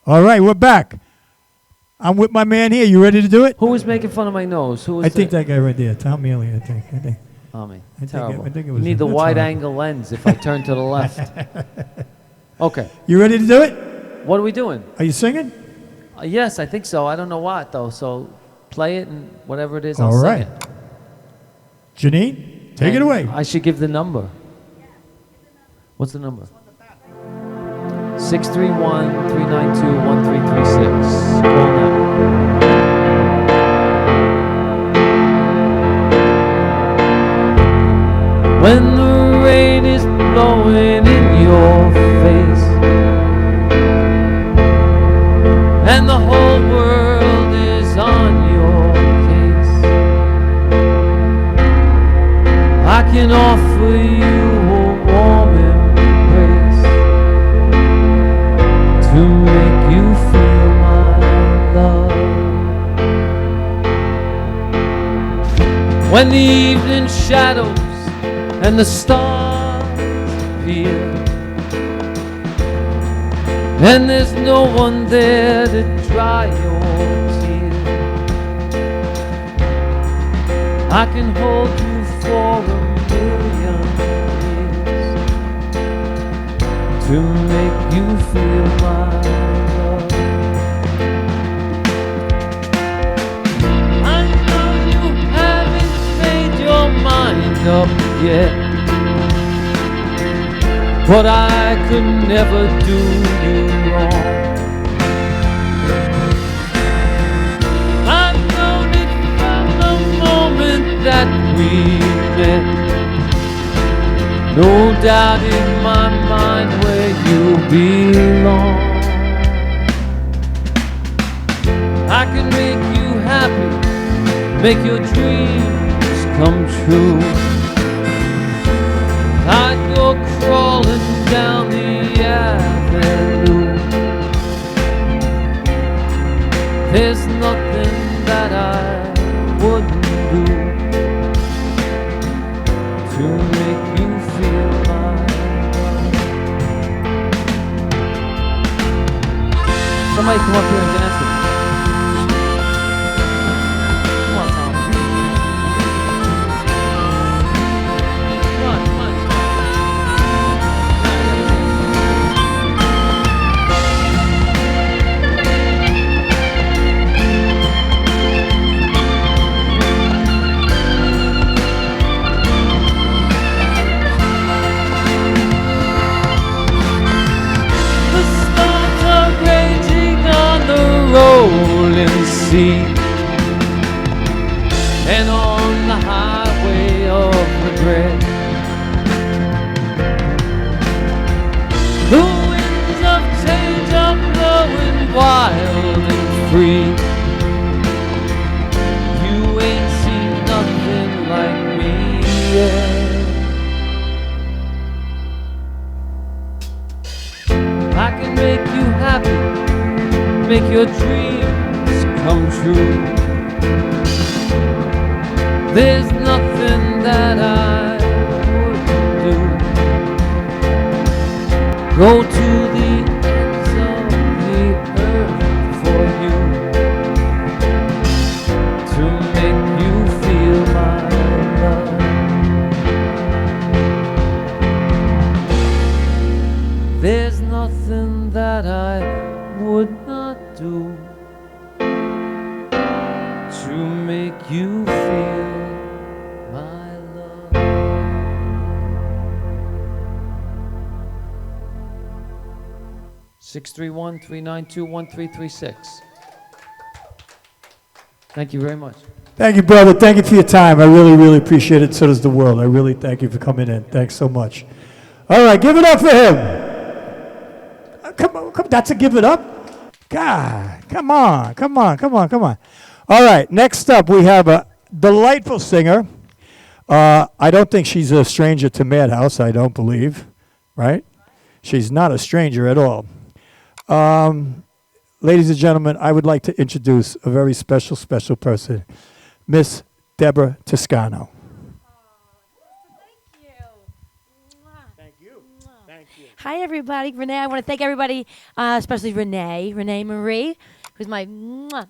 All right, we're back. I'm with my man here. You ready to do it? Who was making fun of my nose? Who was I think that guy right there, Tom Mealy, I think. Oh, me. I think Terrible. it You was need the that's wide all right. angle lens if I turn to the left. Okay. You ready to do it? What are we doing? Are you singing? Yes, I think so. I don't know what, though. So play it, and whatever it is, All I'll right. sing it. Janine, take it And away. I should give the number. What's the number? 631-392-1336. Call now. When the rain is blowing in your face and the whole world is on your case, I can offer you a warm embrace to make you feel my love. and the evening shadows and the stars appear, and there's no one there to dry your tears. I can hold you for 1,000,000 years to make you feel my love. I know you haven't made your mind up yet, but I could never do you wrong. I've known it from the moment that we met. No doubt in my mind where you belong. I can make you happy, make your dreams come true. I'd go crawling down the avenue. There's nothing that I wouldn't do to make you feel my love. Somebody come up here and dance with me. Come on, Tom. Come on, come on. The storms are raging on the rolling sea, and on the highway of regret. The winds of change are blowing wild and free. You ain't seen nothing like me yet. I can make you happy, make your dreams come true. There's nothing that I wouldn't do. Go to the ends of the earth for you to make you feel my love. There's nothing that I would not do to make you feel my love. Six 631-392-1336. Thank you very much. Thank you, brother. Thank you for your time. I really, really appreciate it. So does the world. I really thank you for coming in. Thanks so much. All right, give it up for him. Come on, that's a give it up? God, come on. All right, next up we have a delightful singer. I don't think she's a stranger to Madhouse, I don't believe, right? She's not a stranger at all. Ladies and gentlemen, I would like to introduce a very special, special person, Miss Deborah Toscano. Hi, everybody. Renee, I want to thank everybody, especially Renee Marie, who's my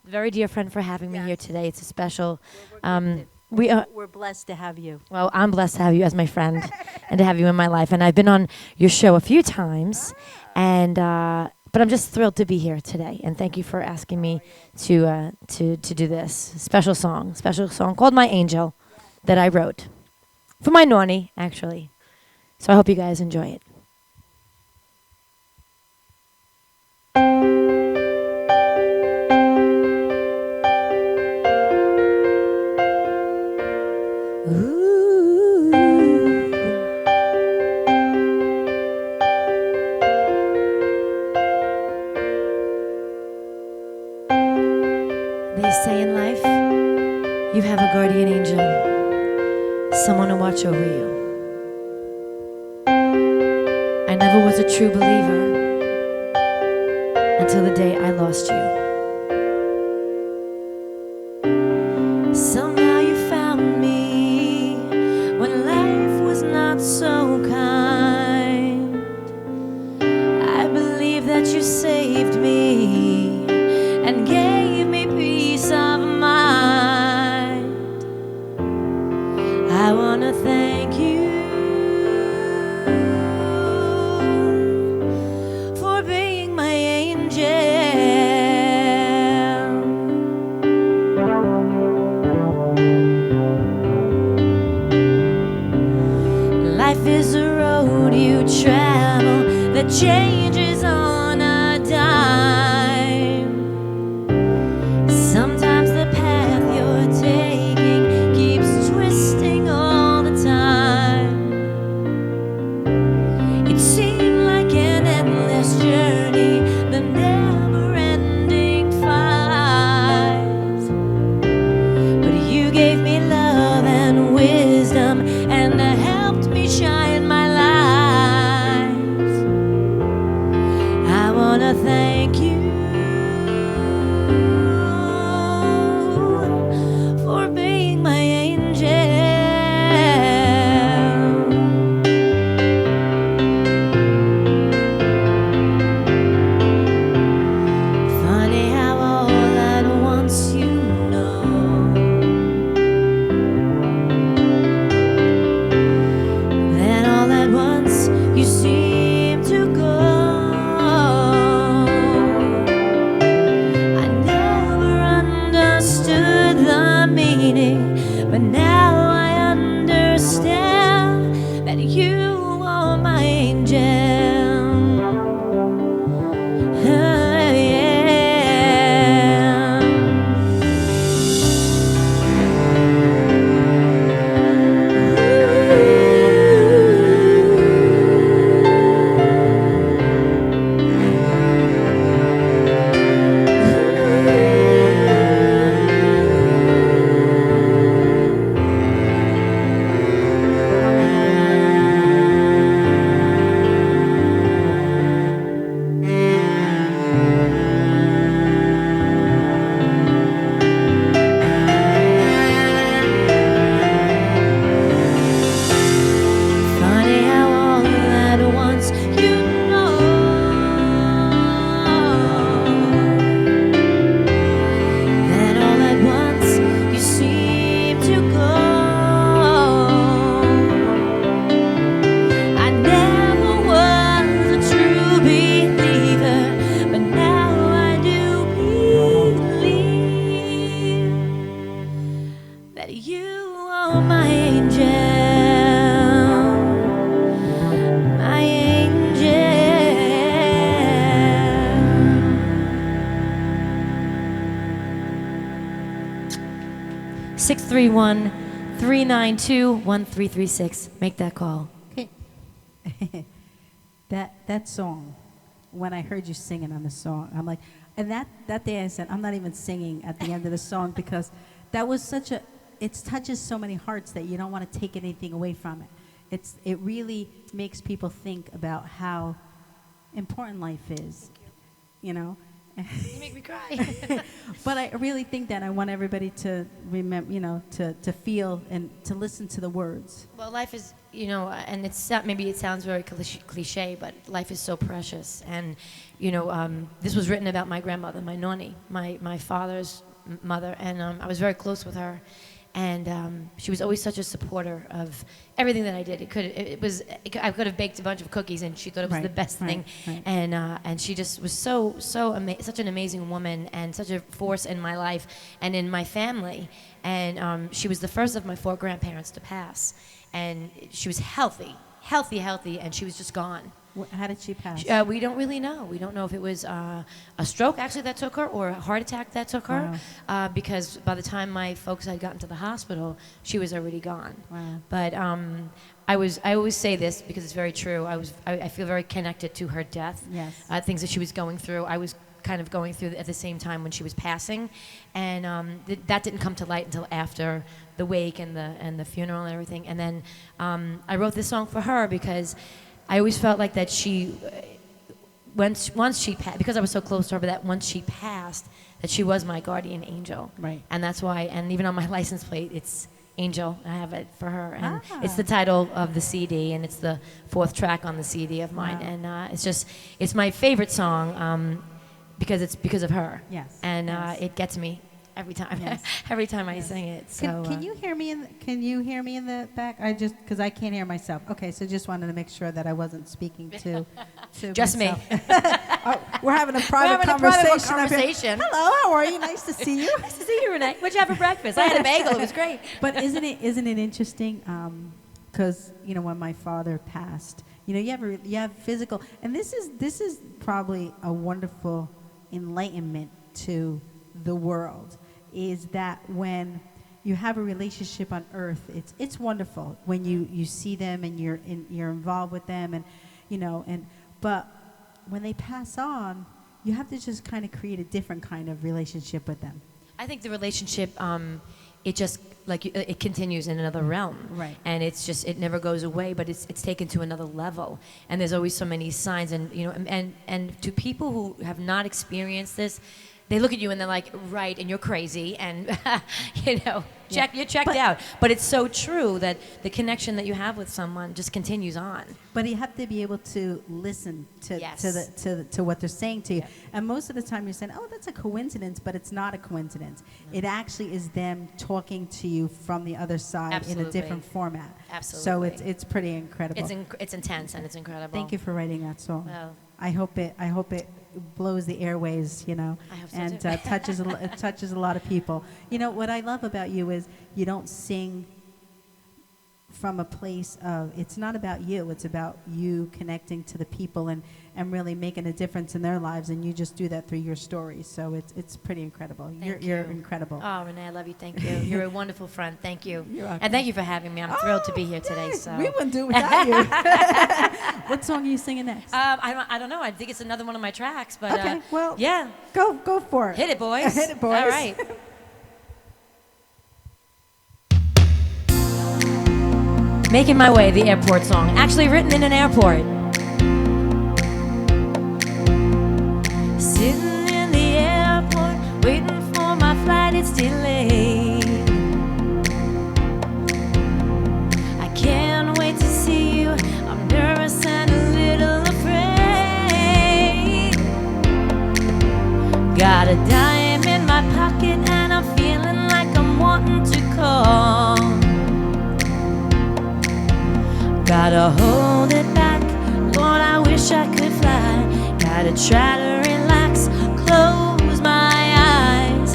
very dear friend, for having me here today. It's a special. We're blessed to have you. Well, I'm blessed to have you as my friend and to have you in my life. And I've been on your show a few times, and but I'm just thrilled to be here today. And thank you for asking me to do this special song called "My Angel" that I wrote for my Nonny, actually. So I hope you guys enjoy it. They say in life, you have a guardian angel, someone to watch over you. I never was a true believer until the day I lost you. Somehow you found me Life is a road you travel that changes on a dime. Sometimes the path you're taking keeps twisting all the time. It seemed like an endless journey, the never-ending fight. But you gave me love and wisdom and helped me shine my light. I wanna thank you for being my angel. Funny how all at once you know then all at once you seem to go. I never understood the meaning, but now I understand that you are my angel. Funny how all at once you know then all at once you seem to go. I never was a true believer, but now I do believe that you are my angel. My angel. 631-392-1336. Make that call. Okay. that song, when I heard you singing on the song, I'm like, and that day I said, I'm not even singing at the end of the song because that was such a, it touches so many hearts that you don't want to take anything away from it. It really makes people think about how important life is, you know. You make me cry. But I really think that I want everybody to remember, you know, to feel and to listen to the words. Well, life is, you know, and it's maybe it sounds very cliche, but life is so precious. And, you know, this was written about my grandmother, my nonni, my father's mother, and I was very close with her. And she was always such a supporter of everything that I did. I could have baked a bunch of cookies, and she thought it was the best thing. Right. And she just was such an amazing woman and such a force in my life and in my family. And she was the first of my 4 grandparents to pass. And she was healthy, and she was just gone. How did she pass? We don't really know. We don't know if it was a stroke actually that took her or a heart attack that took her, because by the time my folks had gotten to the hospital, she was already gone. Wow. But I always say this because it's very true. I feel very connected to her death. Yes. Things that she was going through. I was kind of going through at the same time when she was passing, and that didn't come to light until after the wake and the funeral and everything. And then I wrote this song for her because I always felt like that she, once she passed, because I was so close to her, but that once she passed, that she was my guardian angel. Right. And that's why, and even on my license plate, it's Angel. I have it for her, and it's the title of the CD, and it's the 4th track on the CD of mine. Wow. And it's my favorite song because it's because of her. Yes. And yes. it gets me every time. Yes. Every time I sing it. So Can you hear me in the back? Because I can't hear myself. Okay, so just wanted to make sure that I wasn't speaking to just myself. me. We're having a private conversation. conversation. Hello, how are you? Nice to see you. Nice to see you, Renee. What'd you have for breakfast? I had a bagel. It was great. But isn't it interesting because when my father passed, you have physical, and this is probably a wonderful enlightenment to the world, is that when you have a relationship on earth, it's wonderful when you see them and you're involved with them, and but when they pass on, you have to just kind of create a different kind of relationship with them. I think the relationship, it just it continues in another realm, right? And it never goes away, but it's taken to another level. And there's always so many signs, and and to people who have not experienced this, they look at you and they're like, right, and you're crazy, and you're checked out. But it's so true that the connection that you have with someone just continues on. But you have to be able to listen to what they're saying to you. And most of the time you're saying, oh, that's a coincidence, but it's not a coincidence. No. It actually is them talking to you from the other side. Absolutely. In a different format. Absolutely. So it's pretty incredible. It's intense and it's incredible. Thank you for writing that song. Well, I hope it blows the airways, I hope so and too. touches a lot of people. What I love about you is you don't sing from a place of, it's not about you, it's about you connecting to the people and really making a difference in their lives, and you just do that through your stories. So it's pretty incredible. You're incredible. Oh, Renee, I love you. Thank you. You're a wonderful friend. Thank you. You're welcome. And thank you for having me. I'm thrilled to be here today. So we wouldn't do it without you. What song are you singing next? I don't know. I think it's another one of my tracks, but okay. Well, yeah. Go for it. Hit it, boys. Hit it, boys. All right. Making My Way, the airport song. Actually written in an airport. Sitting in the airport, waiting for my flight, it's delayed. I can't wait to see you, I'm nervous and a little afraid. Got a dime in my pocket and I'm feeling like I'm wanting to call. Gotta hold it back, Lord, I wish I could fly. Gotta try to relax, close my eyes.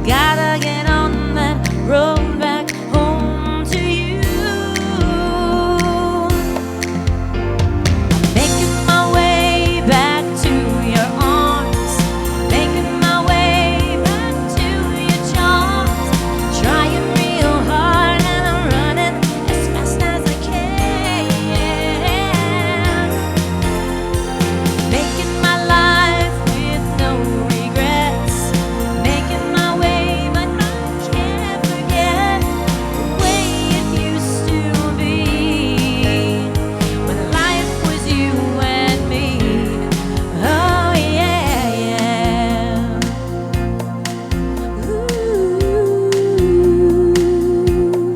Gotta get on that road back home to you. Making my way back to your arms, making my way back to your charms. Trying real hard and I'm running as fast as I can. Making my life with no regrets, making my way, but I can't forget the way it used to be when life was you and me. Oh yeah, yeah. Ooh.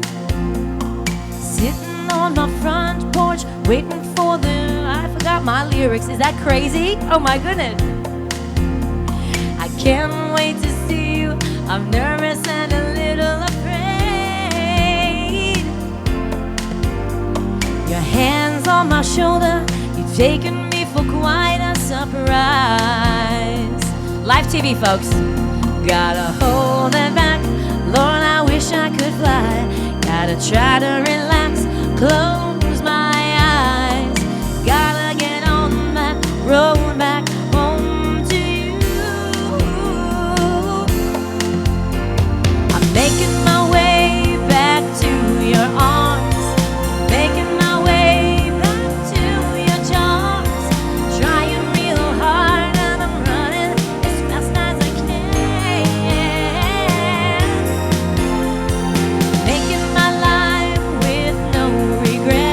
Sitting on my front porch, waiting for I forgot my lyrics. Is that crazy? Oh my goodness. I can't wait to see you. I'm nervous and a little afraid. Your hands on my shoulder, you've taken me for quite a surprise. Live TV, folks. Gotta hold it back, Lord, I wish I could fly. Gotta try to relax, close my eyes. Gotta get on that road back home to you. I'm making my way back to your arms, making my way back to your charms. Trying real hard and I'm running as fast as I can. Making my life with no regret.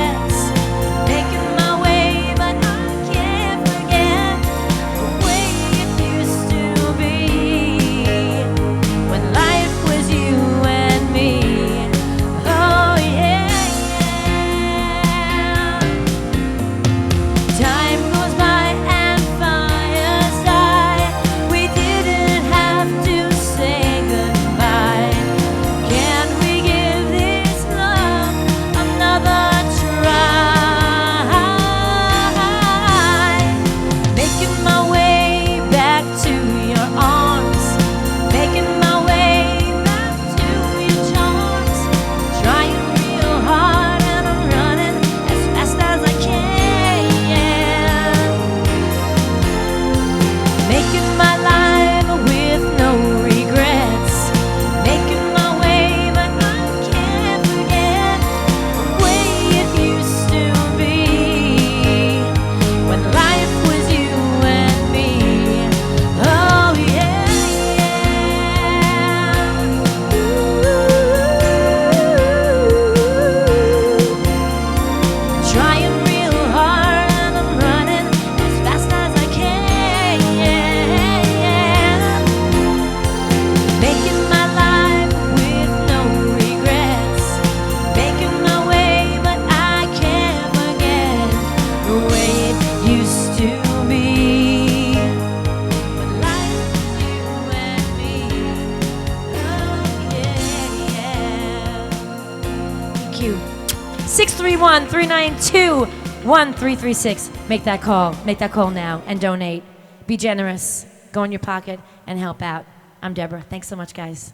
631-392-1336. Make that call. Make that call now and donate. Be generous. Go in your pocket and help out. I'm Deborah. Thanks so much, guys.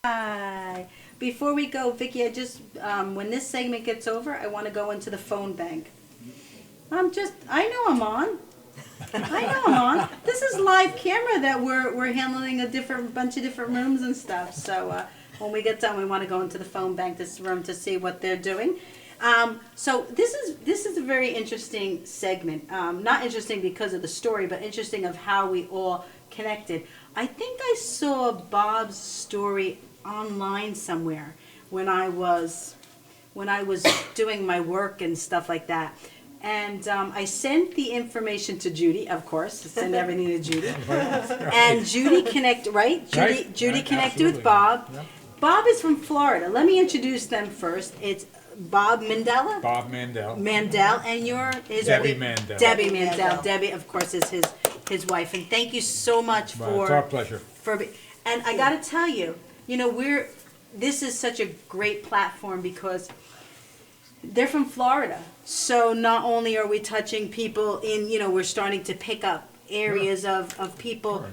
Hi. Before we go, Vicki, I just when this segment gets over, I want to go into the phone bank. I know I'm on. This is live camera that we're handling a bunch of different rooms and stuff. So when we get done, we want to go into the phone bank, this room, to see what they're doing. So this is a very interesting segment. Not interesting because of the story, but interesting of how we all connected. I think I saw Bob's story online somewhere when I was doing my work and stuff like that. And I sent the information to Judy, of course. Send everything to Judy. And Judy connected with Bob. Yep. Bob is from Florida. Let me introduce them first. It's Bob Mandela. Bob Mandel. Mandel, and Debbie Mandel. Debbie Mandel. Debbie, of course, is his wife. And thank you so much for. It's our pleasure. And I got to tell you, this is such a great platform because they're from Florida. So not only are we touching people we're starting to pick up areas of people,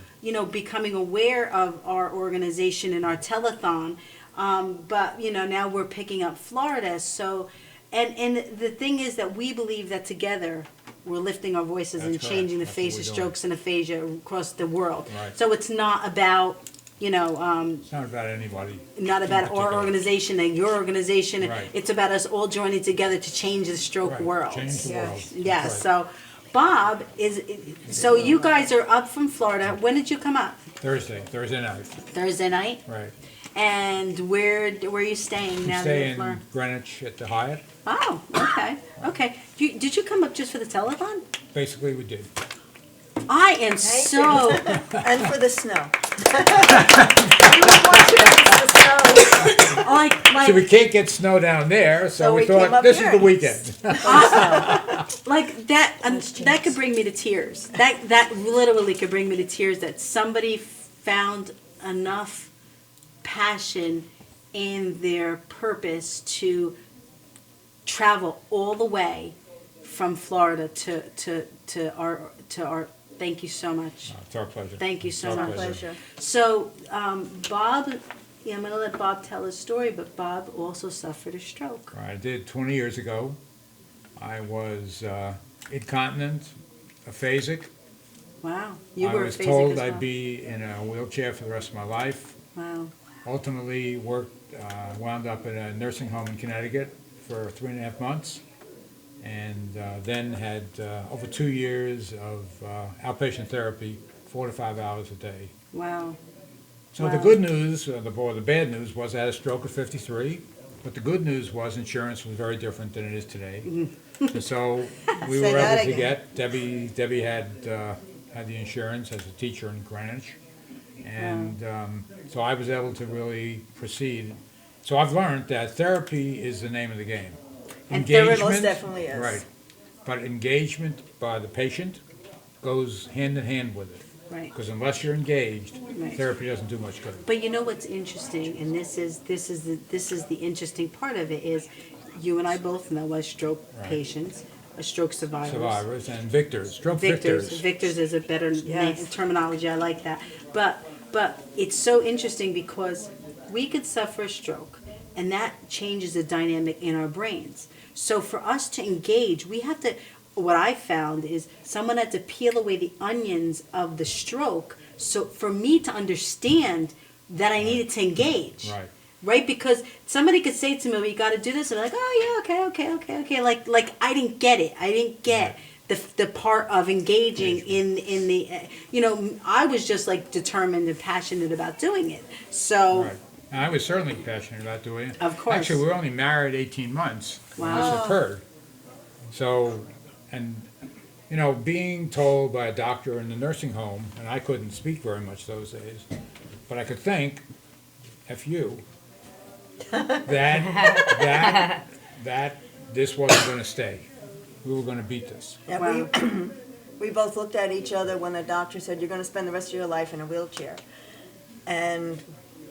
becoming aware of our organization and our telethon. But, now we're picking up Florida. So, and the thing is that we believe that together we're lifting our voices and changing the face of strokes and aphasia across the world. Right. So it's not about, it's not about anybody. not about our organization and your organization. Right. It's about us all joining together to change the stroke world. Change the world. Yes. Right. So Bob so you guys are up from Florida. When did you come up? Thursday night. Thursday night? Right. And where are you staying now? Stay that you're in in Florida? Greenwich at the Hyatt. Oh, okay. Okay. Did you come up just for the telethon? Basically, we did. I am so. And for the snow. So we can't get snow down there, so we came thought up this here. is the weekend. Like that. That could bring me to tears. That literally could bring me to tears. That somebody found enough passion in their purpose to travel all the way from Florida to our. Thank you so much. It's our pleasure. Thank you so It's our much. pleasure. So, Bob, I'm going to let Bob tell his story, but Bob also suffered a stroke. I did 20 years ago. I was incontinent, aphasic. Wow. You I were was aphasic told as well. I'd be in a wheelchair for the rest of my life. Wow. Ultimately wound up in a nursing home in Connecticut for 3.5 months. And then had over 2 years of outpatient therapy, 4 to 5 hours a day. Wow. So the good news, the bad news was I had a stroke at 53, but the good news was insurance was very different than it is today. And so we Say were that able to again. get, Debbie had the insurance as a teacher in Greenwich. And so I was able to really proceed. So I've learned that therapy is the name of the game. And therapy most definitely is. Right. But engagement by the patient goes hand in hand with it. Right. Because unless you're engaged, Right. therapy doesn't do much good. But you know what's interesting, and this is the interesting part of it is, you and I both know as stroke Right. patients, as stroke survivors. Survivors and victors, stroke Victors. victors. Victors is a better terminology. I like that. But it's so interesting because we could suffer a stroke, and that changes the dynamic in our brains. So for us to engage, we have to. What I found is someone had to peel away the onions of the stroke. So for me to understand that I needed to engage. Right. Right, because somebody could say to me, "Well, you got to do this," and I'm like, "Oh yeah, okay." Like I didn't get it. I didn't get the part of engaging in the. I was just like determined and passionate about doing it. So. Right. And I was certainly passionate about doing it. Of course. Actually, we were only married 18 months when Wow. this occurred. So, and being told by a doctor in the nursing home, and I couldn't speak very much those days, but I could think, F you, that this wasn't going to stay. we were going to beat this. Yeah, we both looked at each other when the doctor said, you're going to spend the rest of your life in a wheelchair. And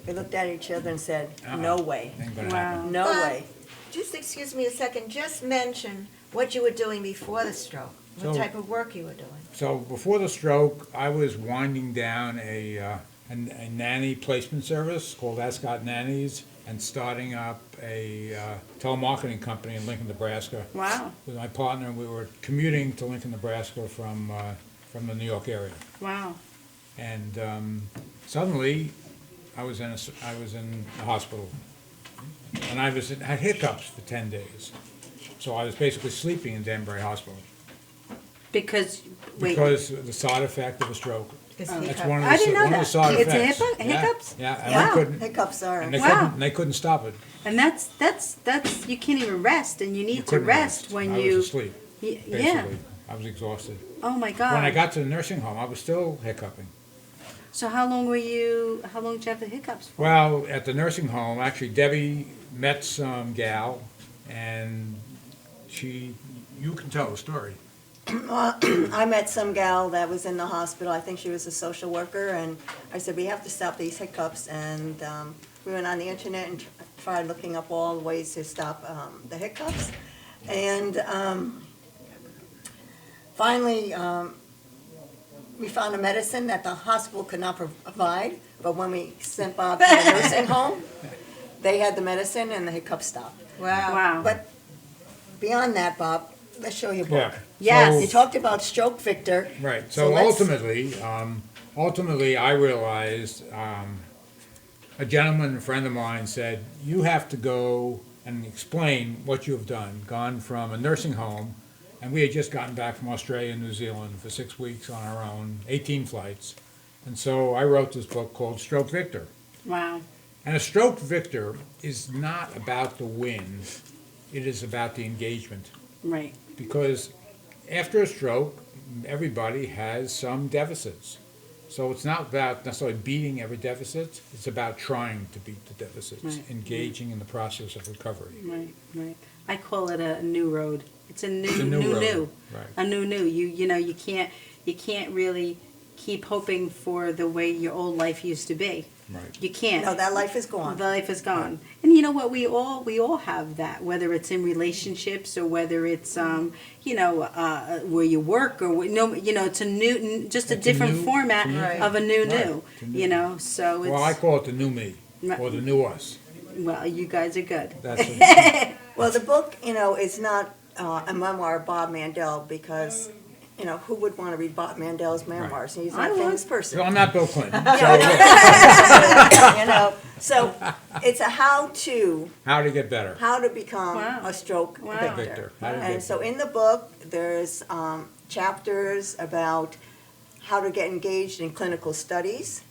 we looked at each other and said, no way. Ain't gonna happen. No way. Just excuse me a second, just mention what you were doing before the stroke, what So- type of work you were doing. So before the stroke, I was winding down a nanny placement service called Ascot Nannies and starting up a telemarketing company in Lincoln, Nebraska. Wow. With my partner, we were commuting to Lincoln, Nebraska from the New York area. Wow. And suddenly, I was in the hospital, and I had hiccups for 10 days. So I was basically sleeping in Danbury Hospital Because, wait. because of the side effect of a stroke. Because That's hiccup- one of I the, didn't know one of the that. side It's a effects. hiccups? Yeah, and Wow. I couldn't. Hiccups are. And they Wow. couldn't. They couldn't stop it. And that's you can't even rest, and you You need to couldn't rest when I you. was asleep. Yeah. Basically, I was exhausted. Oh my God. When I got to the nursing home, I was still hiccuping. So how long did you have the hiccups for? Well, at the nursing home, actually, Debbie met some gal, and you can tell the story. I met some gal that was in the hospital, I think she was a social worker, and I said, we have to stop these hiccups, and we went on the internet and tried looking up all the ways to stop the hiccups, and finally, we found a medicine that the hospital could not provide, but when we sent Bob to the nursing home, they had the medicine and the hiccups stopped. Wow. But beyond that, Bob, let's show your book. Yeah. Yes. You talked about stroke, Victor. Right. So So let's- ultimately, I realized a gentleman, a friend of mine, said, "You have to go and explain what you have done. Gone from a nursing home, and we had just gotten back from Australia and New Zealand for 6 weeks on our own, 18 flights, and so I wrote this book called Stroke Victor. Wow. And a stroke victor is not about the win; it is about the engagement. Right. Because after a stroke, everybody has some deficits. So it's not about necessarily beating every deficit, it's about trying to beat the deficits, Right. engaging in the process of recovery. Right. Right. I call it a new road. It's a new It's a new road. Right. A new. You can't really keep hoping for the way your old life used to be. Right. You can't. No, that life is gone. The life is gone. And you know what? We all have that, whether it's in relationships or whether it's where you work or it's just a It's a different new- format Right. of a new. Right. It's a new- So it's Well, I call it the new me, Right. or the new us. well, you guys are good. That's it. Well, the book, is not a memoir of Bob Mandel because, who would want to read Bob Mandel's memoirs? He's I not a would. famous person. So I'm not Bill Clinton. So it's a how-to, How to get better. how to become Wow. a stroke Wow. victor. Victor. How to And get so better. in the book, there's chapters about how to get engaged in clinical studies,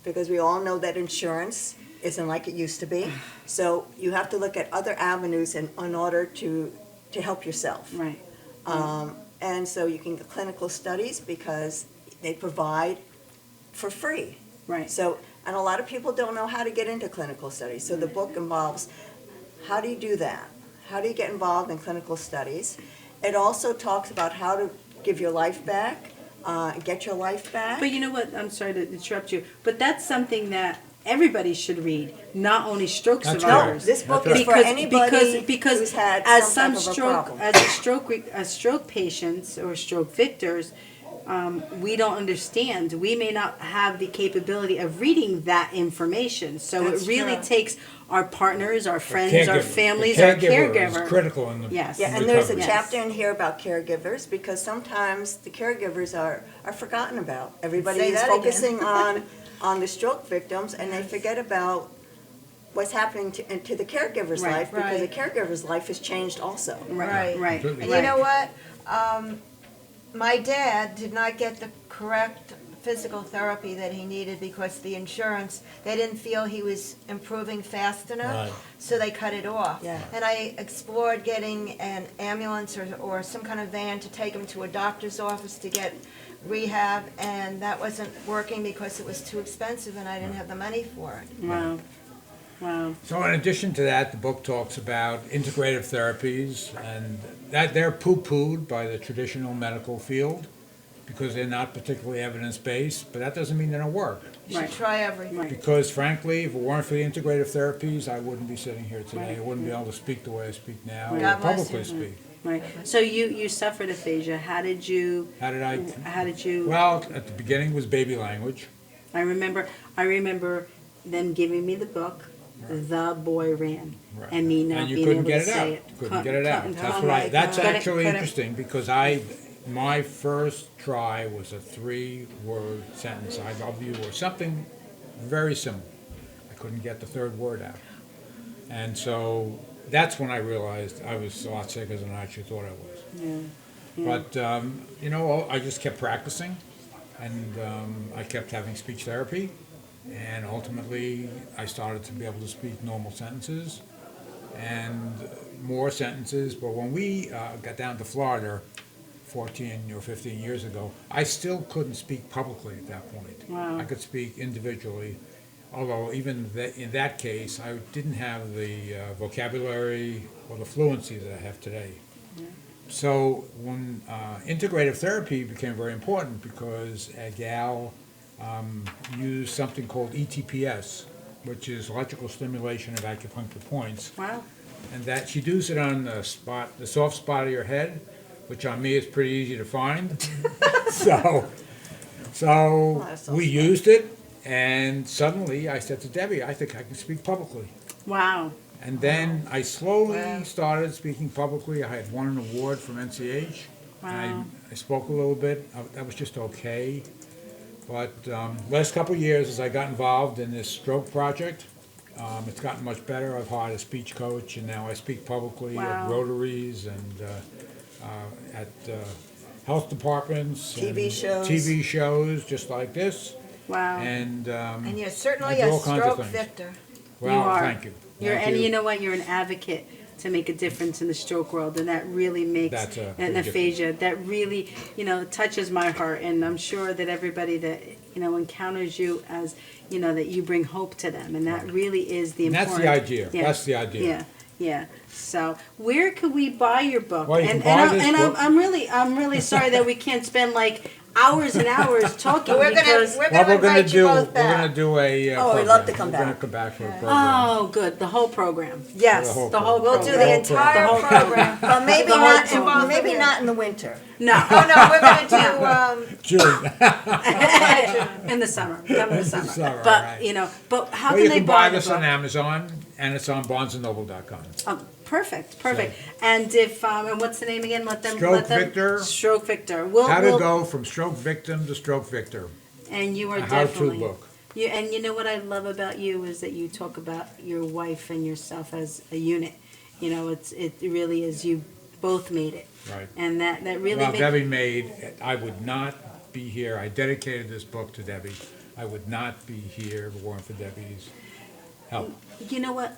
because we all know that insurance isn't like it used to be. So you have to look at other avenues in order to help yourself. Right. And so you can get clinical studies because they provide for free. Right. So, and a lot of people don't know how to get into clinical studies. So the book involves, how do you do that? How do you get involved in clinical studies? It also talks about how to give your life back, get your life back. But you know what? I'm sorry to interrupt you, but that's something that everybody should read, not only stroke That's survivors. correct. This book That's is for right. anybody because who's had as some type of a stroke problem. as stroke patients or stroke victors, we don't understand. We may not have the capability of reading that information. So That's it really true. takes our partners, our friends, our Caregiver. families, The our caregiver is caregiver. critical in the Yes. Yeah, in and there's a recovery. chapter in here about caregivers, because sometimes the caregivers are forgotten about. Everybody Say is that focusing on the stroke victims, and they forget about what's happening to the caregiver's Right. life, because the Right. caregiver's life has changed also. Right. Right. Completely. And you know what? My dad did not get the correct physical therapy that he needed because the insurance, they didn't feel he was improving fast enough, Right. so they cut it off. Yeah. And I explored getting an ambulance or some kind of van to take him to a doctor's office to get rehab, and that wasn't working because it was too expensive and I didn't have the money for it. Wow. Wow. So in addition to that, the book talks about integrative therapies, and that they're poo-pooed by the traditional medical field because they're not particularly evidence-based, but that doesn't mean they don't work. You should try everything. Because frankly, if it weren't for the integrative therapies, I wouldn't be sitting here today. Right. I wouldn't be able to speak the way I speak now, God or bless publicly you. speak. Right. So you suffered aphasia. How did you? How did I? How did you? Well, at the beginning was baby language. I remember them giving me the book, The Boy Ran, and me not And you being couldn't able get to it say out. it. Couldn't get it out. That's actually interesting because my first try was a 3-word sentence, I love you, or something very simple. I couldn't get the third word out. And so that's when I realized I was a lot sicker than I actually thought I was. But, I just kept practicing, and I kept having speech therapy, and ultimately I started to be able to speak normal sentences and more sentences. But when we got down to Florida 14 or 15 years ago, I still couldn't speak publicly at that point. Wow. I could speak individually, although even in that case, I didn't have the vocabulary or the fluency that I have today. So when integrative therapy became very important because a gal used something called ETPS, which is electrical stimulation of acupuncture points. Wow. And that she'd use it on the soft spot of your head, which on me is pretty easy to find. so we used it, and suddenly I said to Debbie, I think I can speak publicly. Wow. And then I slowly started speaking publicly. I had won an award from NCH. Wow. And I spoke a little bit. That was just okay. But last couple of years, as I got involved in this stroke project, it's gotten much better. I've hired a speech coach, and now I speak publicly at Rotaries and at health departments, TV and shows. TV shows, just like this. Wow. And you're I certainly do a all kinds of stroke things. victor. Well, You are. thank you. Thank And you. you know what? You're an advocate to make a difference in the stroke world, and that really makes That's a an big aphasia. That really, touches my heart, and I'm sure that everybody that encounters you as, that you bring hope to them, and that really is the And that's important. the idea. Yeah. That's the idea. Yeah. Yeah. So, where could we buy your book? Well, you and can buy this and book. I'm really sorry that we can't spend like hours and hours talking We're because gonna Well, we're gonna invite you both We're back. gonna do a. Oh, we'd program. love to come We're gonna back. come back for a program. oh, good, the whole program. Yes, The The whole we'll program. do the entire whole program, but maybe The whole not. program. Maybe not in the winter. No. Oh no, we're gonna do. June. In the summer, come in the summer. Summer, But right. But how Well, can you they can buy the this on book? Amazon, and it's on BarnesandNoble.com. Oh, perfect. And if and what's the name again? Stroke Victor. Stroke Victor. How to go from stroke victim to stroke victor. And you are A how-to definitely. book. And you know what I love about you is that you talk about your wife and yourself as a unit. It really is. You both made it. Right. And that really Well, makes. Debbie made. I would not be here. I dedicated this book to Debbie. I would not be here if it weren't for Debbie's help. You know what?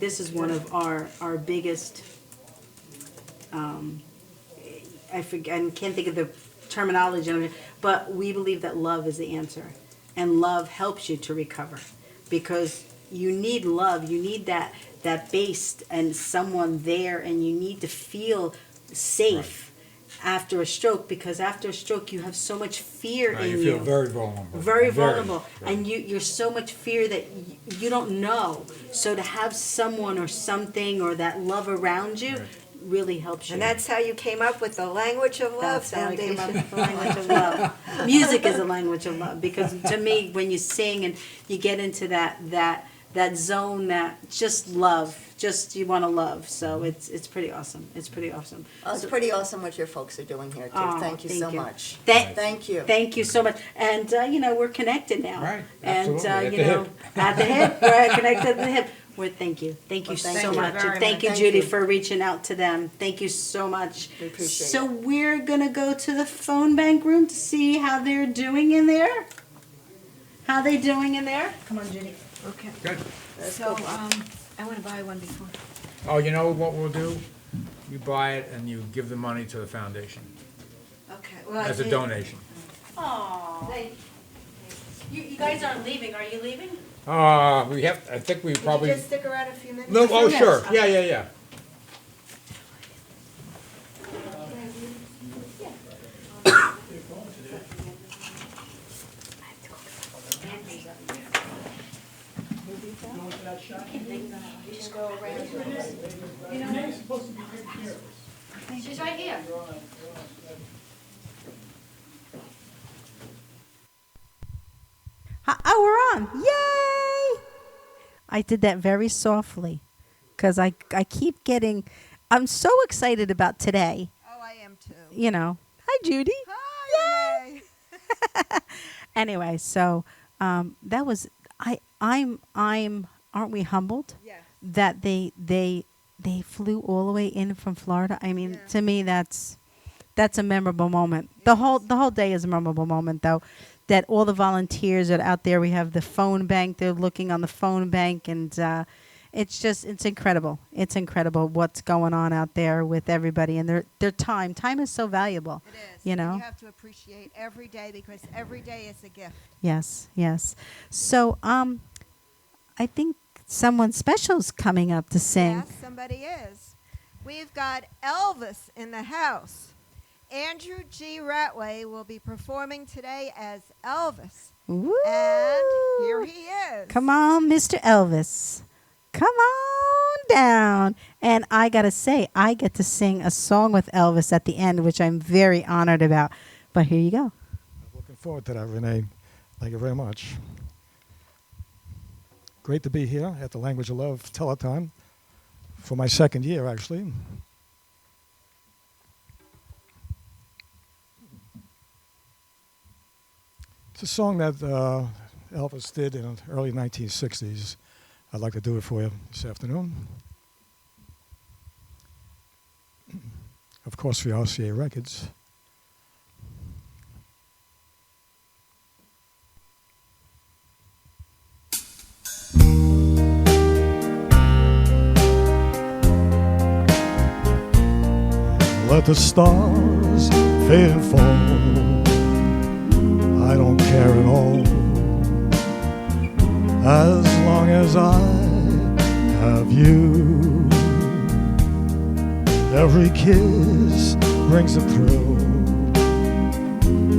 This is one of our biggest. I can't think of the terminology, but we believe that love is the answer, and love helps you to recover, because you need love. You need that base and someone there, and you need to feel safe. After a stroke, because after a stroke you have so much fear in You feel very vulnerable. very vulnerable, and you're so much fear that you don't know. So to have someone or something or that love around you really helps you. And that's how you came up with the Language of Love That's how I came Foundation. up with the language of love. Music is a language of love, because to me, when you sing and you get into that zone, that just love, just you want to love. So it's pretty awesome. It's pretty awesome. Oh, it's pretty awesome what your folks are doing here too. Oh, Thank you so much. Thank you. Thank you so much. And we're connected now. Right, And absolutely. At the hip. at the hip, we're connected at the hip. Thank you. Thank you Well, thank so you much. very And thank much. you, Thank Judy, you. for reaching out to them. Thank you so much. We appreciate So it. we're gonna go to the phone bank room to see how they're doing in there. How they doing in there? Come on, Judy. Okay. Good. So, I want to buy one before. Oh, you know what we'll do? You buy it and you give the money to the foundation Okay. Well, as a donation. Aww. You guys aren't leaving, are you leaving? We have, I think we probably. Could you just stick around a few minutes? No, oh, Yes. sure. Yeah. She's right here. Oh, we're on. Yay! I did that very softly because I keep getting, I'm so excited about today. Oh, I am too. You know. Hi, Judy. Hi, Renee. Anyway, so that was, I'm, aren't we humbled? Yes. That they flew all the way in from Florida. I mean, to me, that's a memorable moment. The whole day is a memorable moment, though. That all the volunteers are out there. We have the phone bank. They're looking on the phone bank, and it's incredible. It's incredible what's going on out there with everybody and their time. Time is so valuable. It is. You know. You have to appreciate every day because every day is a gift. Yes. So I think someone special's coming up to sing. Yes, somebody is. We've got Elvis in the house. Andrew G. Ratway will be performing today as Elvis. Woo! And here he is. Come on, Mr. Elvis. Come on down. And I got to say, I get to sing a song with Elvis at the end, which I'm very honored about. But here you go. Looking forward to that, Renee. Thank you very much. Great to be here at the Language of Love Telethon for my second year, actually. It's a song that Elvis did in the early 1960s. I'd like to do it for you this afternoon. Of course, for RCA Records. Let the stars fade and fall. I don't care at all, as long as I have you. Every kiss brings a thrill,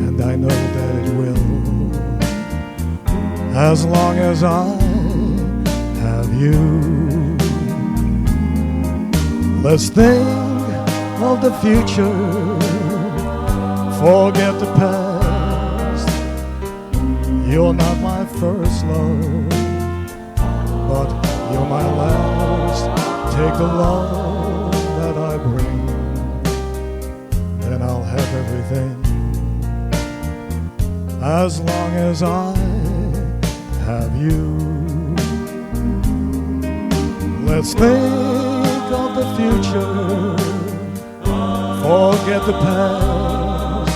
and I know that it will, as long as I have you. Let's think of the future, forget the past. You're not my first love, but you're my last. Take the love that I bring, then I'll have everything, as long as I have you. Let's think of the future, forget the past.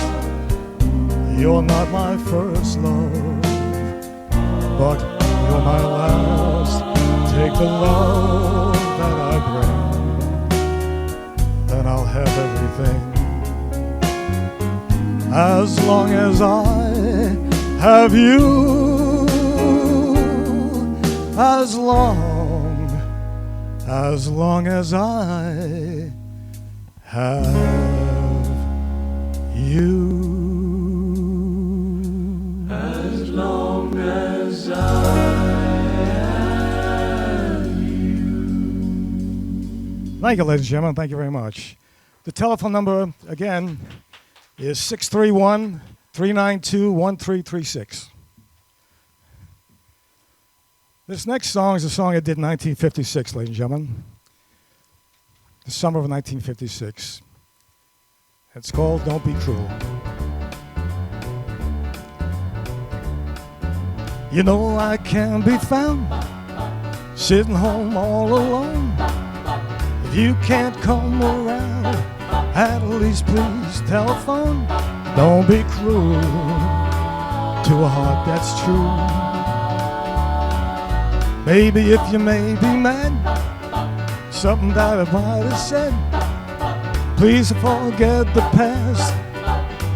You're not my first love, but you're my last. Take the love that I bring, then I'll have everything, as long as I have you. As long as I have you. As long as I have you. Thank you, ladies and gentlemen. Thank you very much. The telephone number, again, is 631-392-1336. This next song is a song I did in 1956, ladies and gentlemen. The summer of 1956. It's called Don't Be Cruel. You know I can't be found sitting home all alone. If you can't come around, at least please telephone. Don't be cruel to a heart that's true. Maybe if you may be mad, something that I might have said, please forget the past.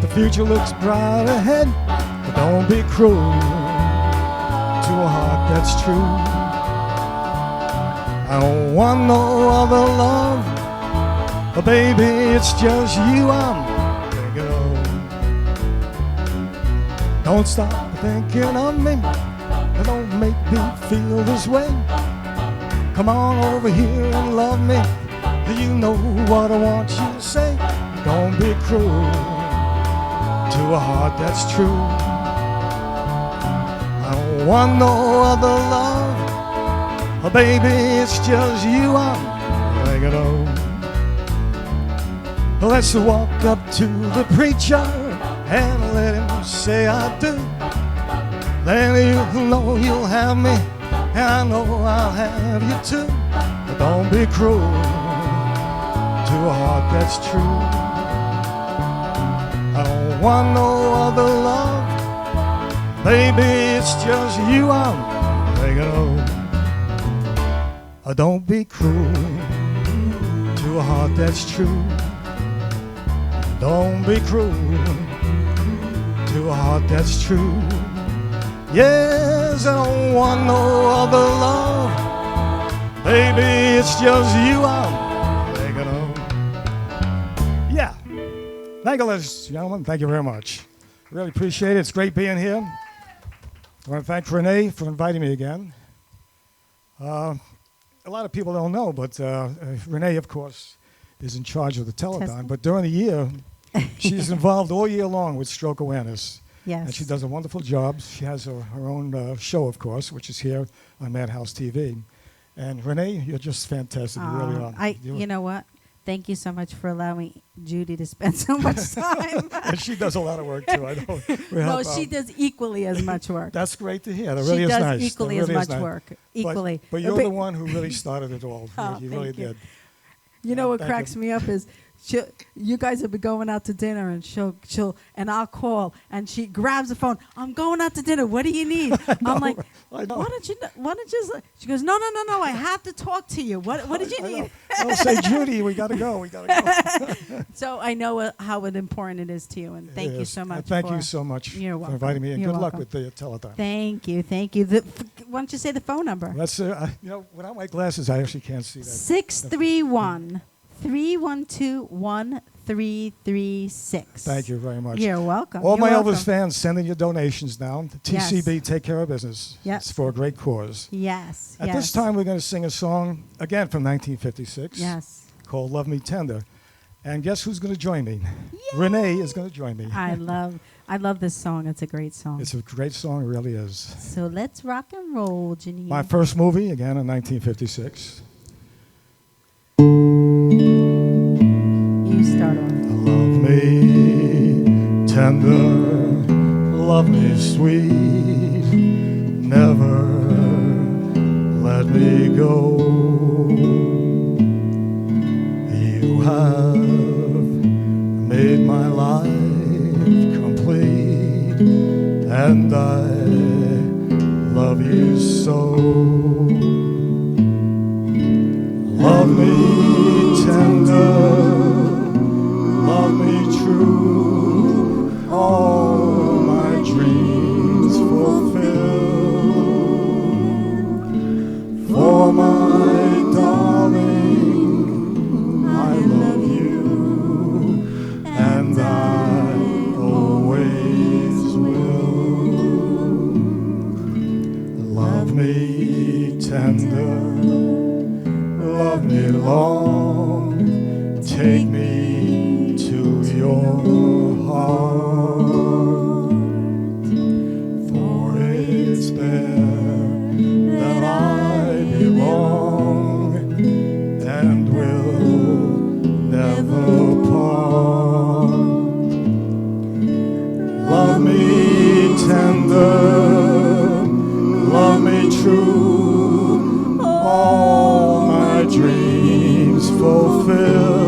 The future looks bright ahead, but don't be cruel to a heart that's true. I don't want no other love, but baby, it's just you I'm thinking of. Don't stop thinking of me, don't make me feel this way. Come on over here and love me, you know what I want you to say. Don't be cruel to a heart that's true. I don't want no other love, oh baby, it's just you I'm thinking of. Let's walk up to the preacher and let him say I do. Then you'll know you'll have me, and I know I'll have you too. But don't be cruel to a heart that's true. I don't want no other love, baby, it's just you I'm thinking of. Don't be cruel to a heart that's true. Don't be cruel to a heart that's true. Yes, I don't want no other love, baby, it's just you I'm thinking of. Yeah. Thank you, ladies and gentlemen. Thank you very much. Really appreciate it. It's great being here. I want to thank Renee for inviting me again. A lot of people don't know, but Renee, of course, is in charge of the telethon. But during the year, she's involved all year long with stroke awareness. Yes. And she does a wonderful job. She has her own show, of course, which is here on Madhouse TV. And Renee, you're just fantastic. You really are. You know what? Thank you so much for allowing Judy to spend so much time. And she does a lot of work, too. I know. No, she does equally as much work. That's great to hear. That really is nice. She does equally as much work. Equally. But you're the one who really started it all. You really did. You know what cracks me up is you guys will be going out to dinner and and I'll call and she grabs the phone. I'm going out to dinner. What do you need? I'm like, why don't you? She goes, no. I have to talk to you. What did you need? I'll say, Judy, we gotta go. So I know how important it is to you, and thank you so much. Thank you so much for inviting me, and good luck with the telethon. Thank you. Why don't you say the phone number? That's without my glasses, I actually can't see that. 631-312-1336. Thank you very much. You're welcome. All my Elvis fans, send in your donations now. Yes. TCB, take care of business. Yep. It's for a great cause. Yes. At this time, we're going to sing a song, again from 1956. Yes. Called Love Me Tender. And guess who's going to join me? Yay! Renee is going to join me. I love this song. It's a great song. It's a great song, it really is. So let's rock and roll, Janine. My first movie, again in 1956. You start on. Love me tender, love me sweet, never let me go. You have made my life complete, and I love you so. Love me tender, love me true, all my dreams fulfill. For my darling, I love you, and I always will. Love me tender, love me long, take me to your heart, for it's there that I belong and will never part. Love me tender, love me true, all my dreams fulfill.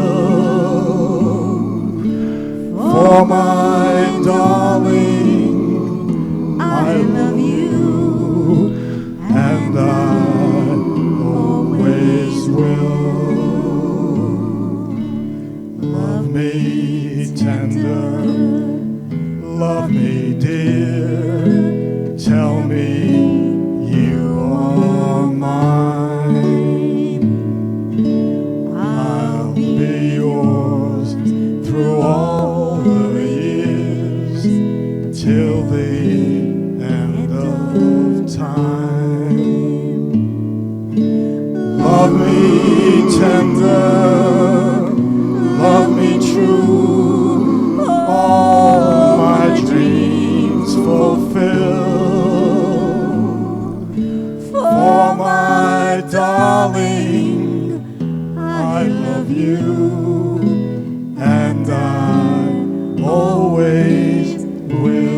For my darling, I love you, and I always will. Love me tender, love me dear, tell me the end of time. Love me tender, love me true, all my dreams fulfill. For my darling, I love you, and I always will.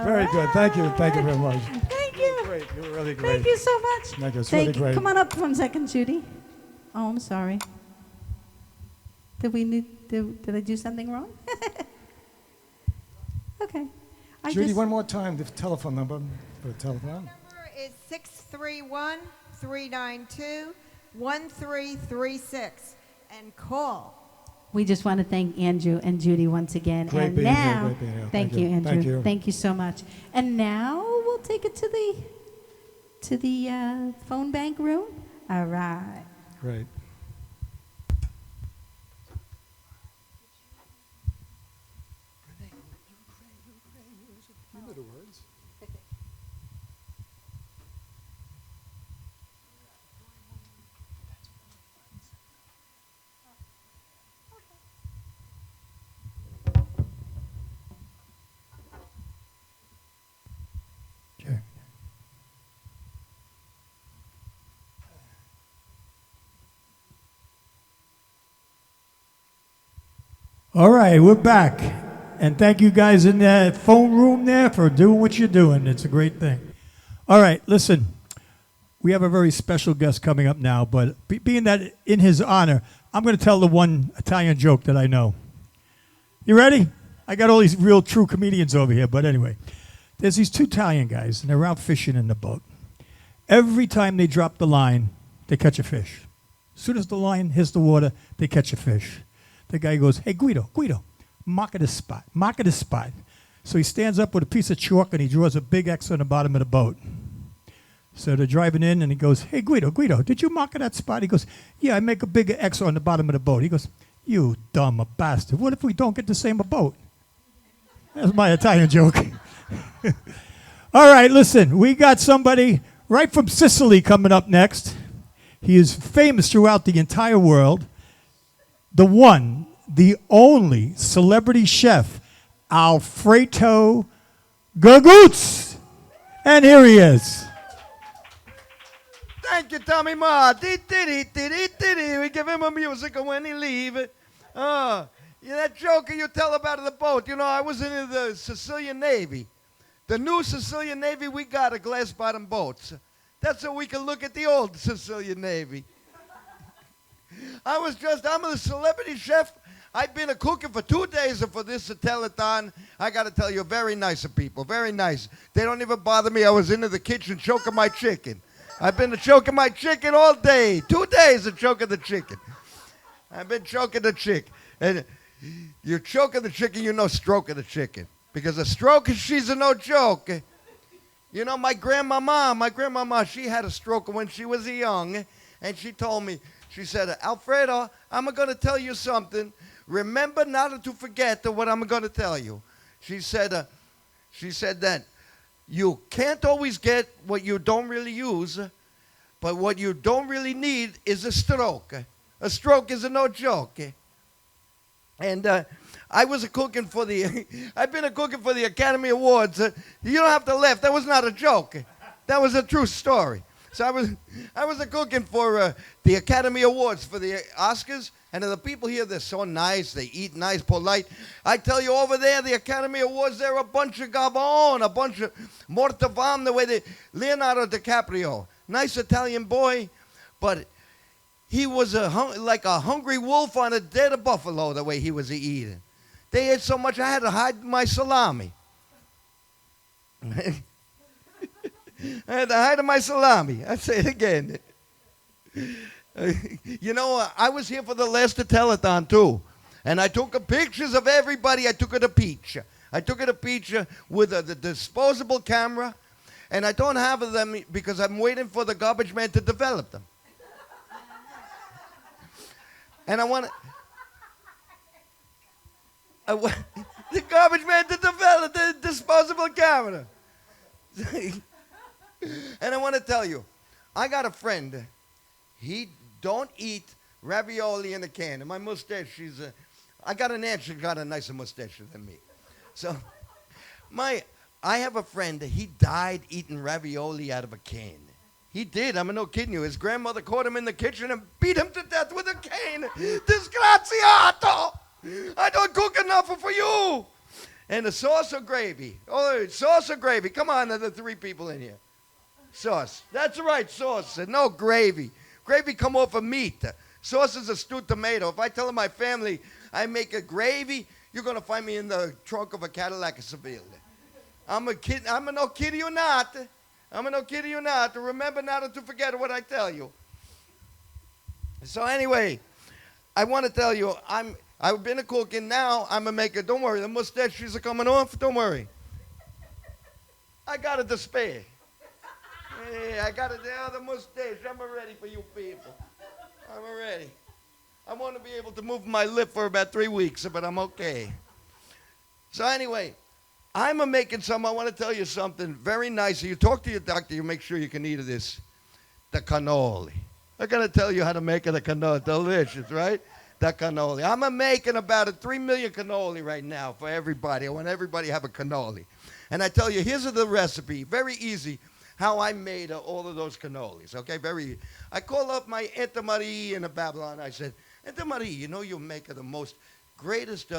Very good. Thank you. Thank you very much. Thank you. Great. You were really great. Thank you so much. Thank you. It's really great. Come on up 1 second, Judy. Oh, I'm sorry. Did I do something wrong? Okay. Judy, one more time, the telephone number for the telephone. Number is 631-392-1336. And call. We just want to thank Andrew and Judy once again. Great and being here, now, great being here. thank Thank you, you. Andrew. Thank you. Thank you so much. And now we'll take it to the phone bank room. All right. Great. You know the words. Okay. All right, we're back. And thank you guys in that phone room there for doing what you're doing. It's a great thing. All right, listen. We have a very special guest coming up now, but being that in his honor, I'm going to tell the one Italian joke that I know. You ready? I got all these real true comedians over here, but anyway. There's these two Italian guys, and they're out fishing in the boat. Every time they drop the line, they catch a fish. As soon as the line hits the water, they catch a fish. The guy goes, "Hey, Guido, mark the spot. So he stands up with a piece of chalk, and he draws a big X on the bottom of the boat. So they're driving in, and he goes, "Hey, Guido, did you mark that spot?" He goes, "Yeah, I make a big X on the bottom of the boat." He goes, "You dumb bastard. What if we don't get the same boat?" That's my Italian joke. All right, listen. We got somebody right from Sicily coming up next. He is famous throughout the entire world. The one, the only celebrity chef, Alfredo Gagutz. And here he is. Thank you, Tommy Ma. We give him a musical when he leave. Yeah, that joke you tell about the boat. You know, I was in the Sicilian Navy. The new Sicilian Navy, we got a glass-bottom boats. That's so we can look at the old Sicilian Navy. I'm a celebrity chef. I've been cooking for 2 days for this telethon. I got to tell you, very nice people, very nice. They don't even bother me. I was into the kitchen choking my chicken. I've been choking my chicken all day. 2 days of choking the chicken. I've been choking the chicken. And you're choking the chicken, you know stroking the chicken. Because a stroke, she's a no joke. You know, my grandmama, she had a stroke when she was young. And she told me, she said, "Alfredo, I'm going to tell you something. Remember not to forget what I'm going to tell you." She said that you can't always get what you don't really use, but what you don't really need is a stroke. A stroke is a no joke. And I was cooking for I've been cooking for the Academy Awards. You don't have to laugh. That was not a joke. That was a true story. So I was cooking for the Academy Awards for the Oscars, and the people here, they're so nice. They eat nice, polite. I tell you, over there, the Academy Awards, they're a bunch of gabon, a bunch of mortavam, the way they... Leonardo DiCaprio, nice Italian boy, but he was like a hungry wolf on a dead buffalo, the way he was eating. They ate so much, I had to hide my salami. I had to hide my salami. I say it again. You know, I was here for the last telethon, too. And I took pictures of everybody. I took it a peach. I took it a peach with the disposable camera. And I don't have them because I'm waiting for the garbage man to develop them. And I want The garbage man to develop the disposable camera. And I want to tell you, I got a friend. He don't eat ravioli in a can. And my mustache, I got an aunt, she got a nicer mustache than me. So, I have a friend, he died eating ravioli out of a can. He did, I'm not kidding you. His grandmother caught him in the kitchen and beat him to death with a cane. Disgraziato! I don't cook enough for you. And the sauce or gravy? Oh, sauce or gravy? Come on, the three people in here. Sauce. That's right, sauce. And no gravy. Gravy come off of meat. Sauce is a stewed tomato. If I tell my family I make a gravy, you're going to find me in the trunk of a Cadillac of Seville. I'm no kidding you not. I'm no kidding you not. Remember not to forget what I tell you. So anyway, I want to tell you, I've been a cook, and now I'm a maker. Don't worry, the mustaches are coming off. Don't worry. I got it to spare. Hey, I got it there, the mustache. I'm ready for you people. I'm ready. I want to be able to move my lip for about 3 weeks, but I'm okay. So anyway, I'm making some. I want to tell you something very nice. You talk to your doctor, you make sure you can eat this. The cannoli. I'm going to tell you how to make it a cannoli. Delicious, right? The cannoli. I'm making about 3 million cannoli right now for everybody. I want everybody to have a cannoli. And I tell you, here's the recipe. Very easy. How I made all of those cannolis, okay? I call up my Aunt Marie in Babylon. I said, Aunt Marie, you know you make the most greatest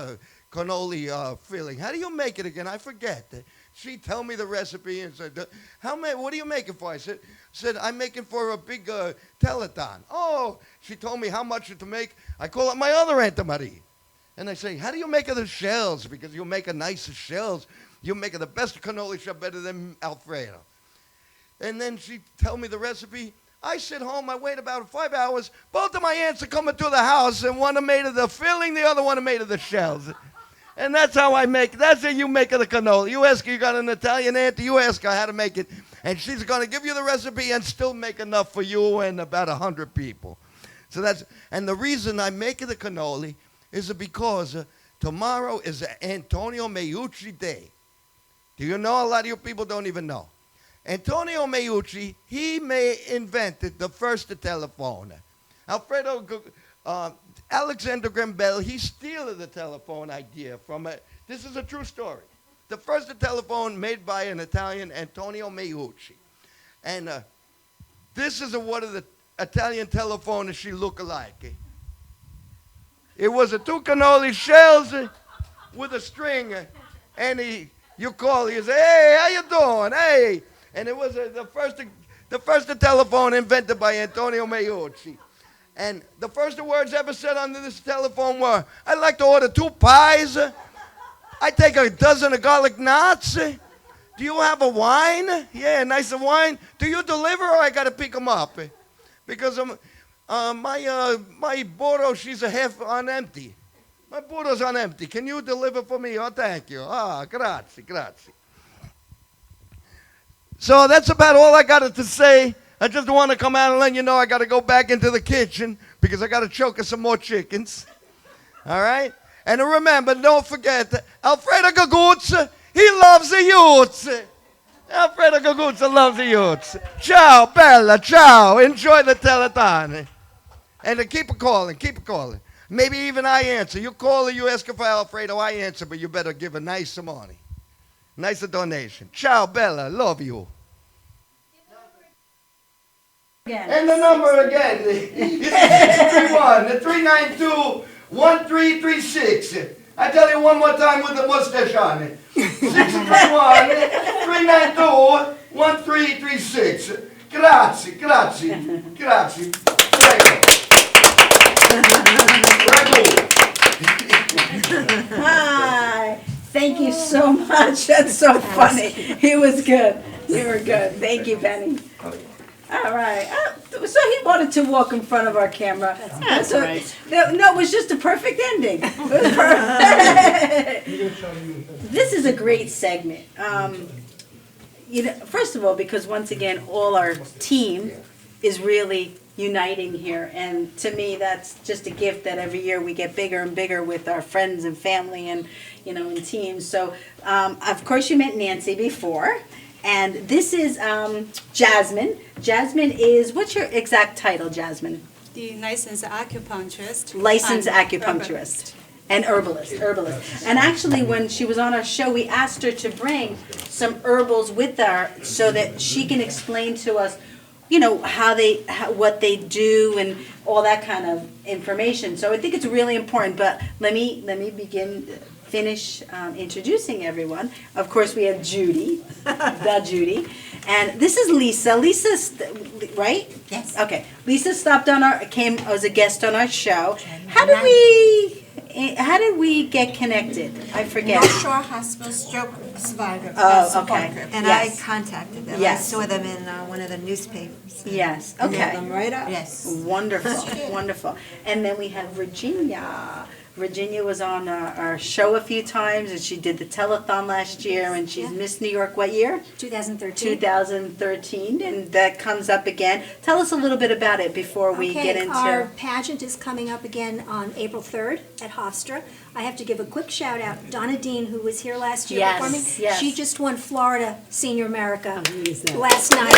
cannoli filling. How do you make it again? I forget. She tell me the recipe and said, what are you making for? I said, I'm making for a big telethon. Oh, she told me how much to make. I call up my other Aunt Marie. And I say, how do you make the shells? Because you make a nice shells. You make the best cannoli shell better than Alfredo. And then she tell me the recipe. I sit home, I wait about 5 hours. Both of my aunts are coming to the house, and one made of the filling, the other one made of the shells. And that's how you make the cannoli. You ask her, you got an Italian aunt, you ask her how to make it, and she's going to give you the recipe and still make enough for you and about 100 people. And the reason I make the cannoli is because tomorrow is Antonio Meucci Day. Do you know? A lot of you people don't even know. Antonio Meucci, he invented the first telephone. Alexander Graham Bell, he stole the telephone idea from this is a true story. The first telephone made by an Italian, Antonio Meucci. And this is what the Italian telephone she look like. It was 2 cannoli shells with a string, and you call, he say, hey, how you doing? Hey. And it was the first telephone invented by Antonio Meucci. And the first words ever said on this telephone were, I'd like to order 2 pies. I take a dozen of garlic knots. Do you have a wine? Yeah, nice wine. Do you deliver or I got to pick them up? Because my burro, she's a half on empty. My burro's on empty. Can you deliver for me? Oh, thank you. Grazie. So that's about all I got to say. I just want to come out and let you know I got to go back into the kitchen because I got to choke some more chickens. All right? And remember, don't forget, Alfredo Gaguzza, he loves the youths. Alfredo Gaguzza loves the youths. Ciao, Bella, ciao. Enjoy the telethon. And keep calling. Maybe even I answer. You call her, you ask her for Alfredo, I answer, but you better give a nice money. Nice donation. Ciao, Bella. Love you. And the number again is 631-392-1336. I tell you one more time with the mustache on it. 631-392-1336. Grazie. Prego. Hi. Thank you so much. That's so funny. He was good. You were good. Thank you, Benny. All right. So he wanted to walk in front of our camera. That's right. No, it was just a perfect ending. It was perfect. This is a great segment. First of all, because once again, all our team is really uniting here. And to me, that's just a gift that every year we get bigger and bigger with our friends and family and, and teams. So, of course, you met Nancy before. And this is Jasmine. Jasmine is, what's your exact title, Jasmine? The licensed acupuncturist. Licensed and acupuncturist. And herbalist. And actually, when she was on our show, we asked her to bring some herbals with her so that she can explain to us, what they do and all that kind of information. So I think it's really important. But let me finish introducing everyone. Of course, we have Judy, the Judy, and this is Lisa. Right? Yes. Okay. Lisa came as a guest on our show. How did we get connected? I forget. North Shore Hospital Stroke Survivor. Oh, okay. And Yes. I contacted them. Yes. I saw them in one of the newspapers. Yes. And Okay. looked them right up. Yes. Wonderful, wonderful. And then we have Virginia. Virginia was on our show a few times, and she did the telethon last year, and she's Miss New York what year? 2013. 2013, and that comes up again. Tell us a little bit about it before we get into... Our pageant is coming up again on April 3rd at Hofstra. I have to give a quick shout out. Donna Dean, who was here last year Yes, performing, yes. she just won Florida Senior America that? last night.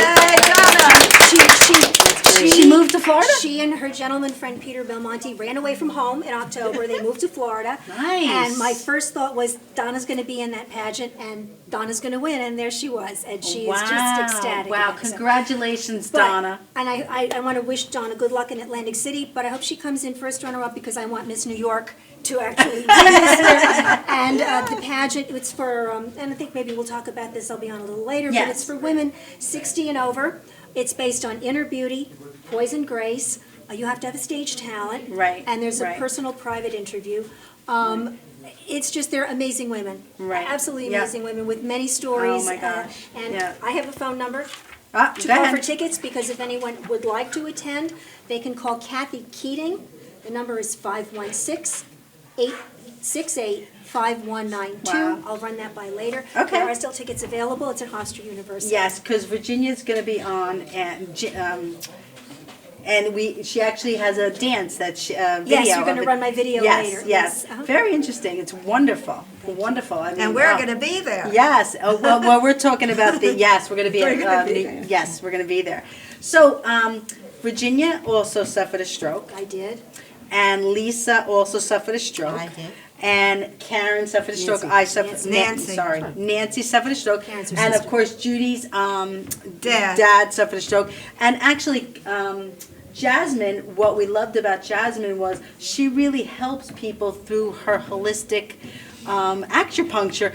She moved to Florida? She and her gentleman friend Peter Belmonte ran away from home in October. They moved to Florida. Nice. And my first thought was Donna's going to be in that pageant and Donna's going to win, and there she was, and she is just ecstatic. Wow, about it. So- congratulations, but- Donna. And I want to wish Donna good luck in Atlantic City, but I hope she comes in first runner-up because I want Miss New York to actually win this year. And the pageant, it's for, and I think maybe we'll talk about this, I'll be on a little later, but Yes. it's for women 60 and over. It's based on inner beauty, poise and grace. You have to have a stage talent. Right, And there's a right. personal private interview. It's just, they're amazing women. Right. Absolutely Yeah. amazing women with many stories. Oh, my gosh. And Yeah. I have a phone number Ah, to go call ahead. for tickets, because if anyone would like to attend, they can call Kathy Keating. The number is 516-868-5192. Wow. I'll run that by later. Okay. There are still tickets available. It's at Hofstra University. Yes, because Virginia's going to be on, and she actually has a dance that video. Yes, you're going of to it. run my video Yes, later. Yes, Uh-huh. Very interesting. It's wonderful, wonderful. I mean, And we're wow. going to be there. Yes. Oh, well, we're talking about we're going to be We're at, gonna be there. yes, we're going to be there. So, Virginia also suffered a stroke. I did. And Lisa also suffered a stroke. I did. And Karen suffered a stroke. Nancy. I suffered. Nancy. Sorry, Nancy suffered a stroke. Karen's her And of sister. course, Judy's dad suffered a stroke. And actually, Jasmine, what we loved about Jasmine was she really helps people through her holistic acupuncture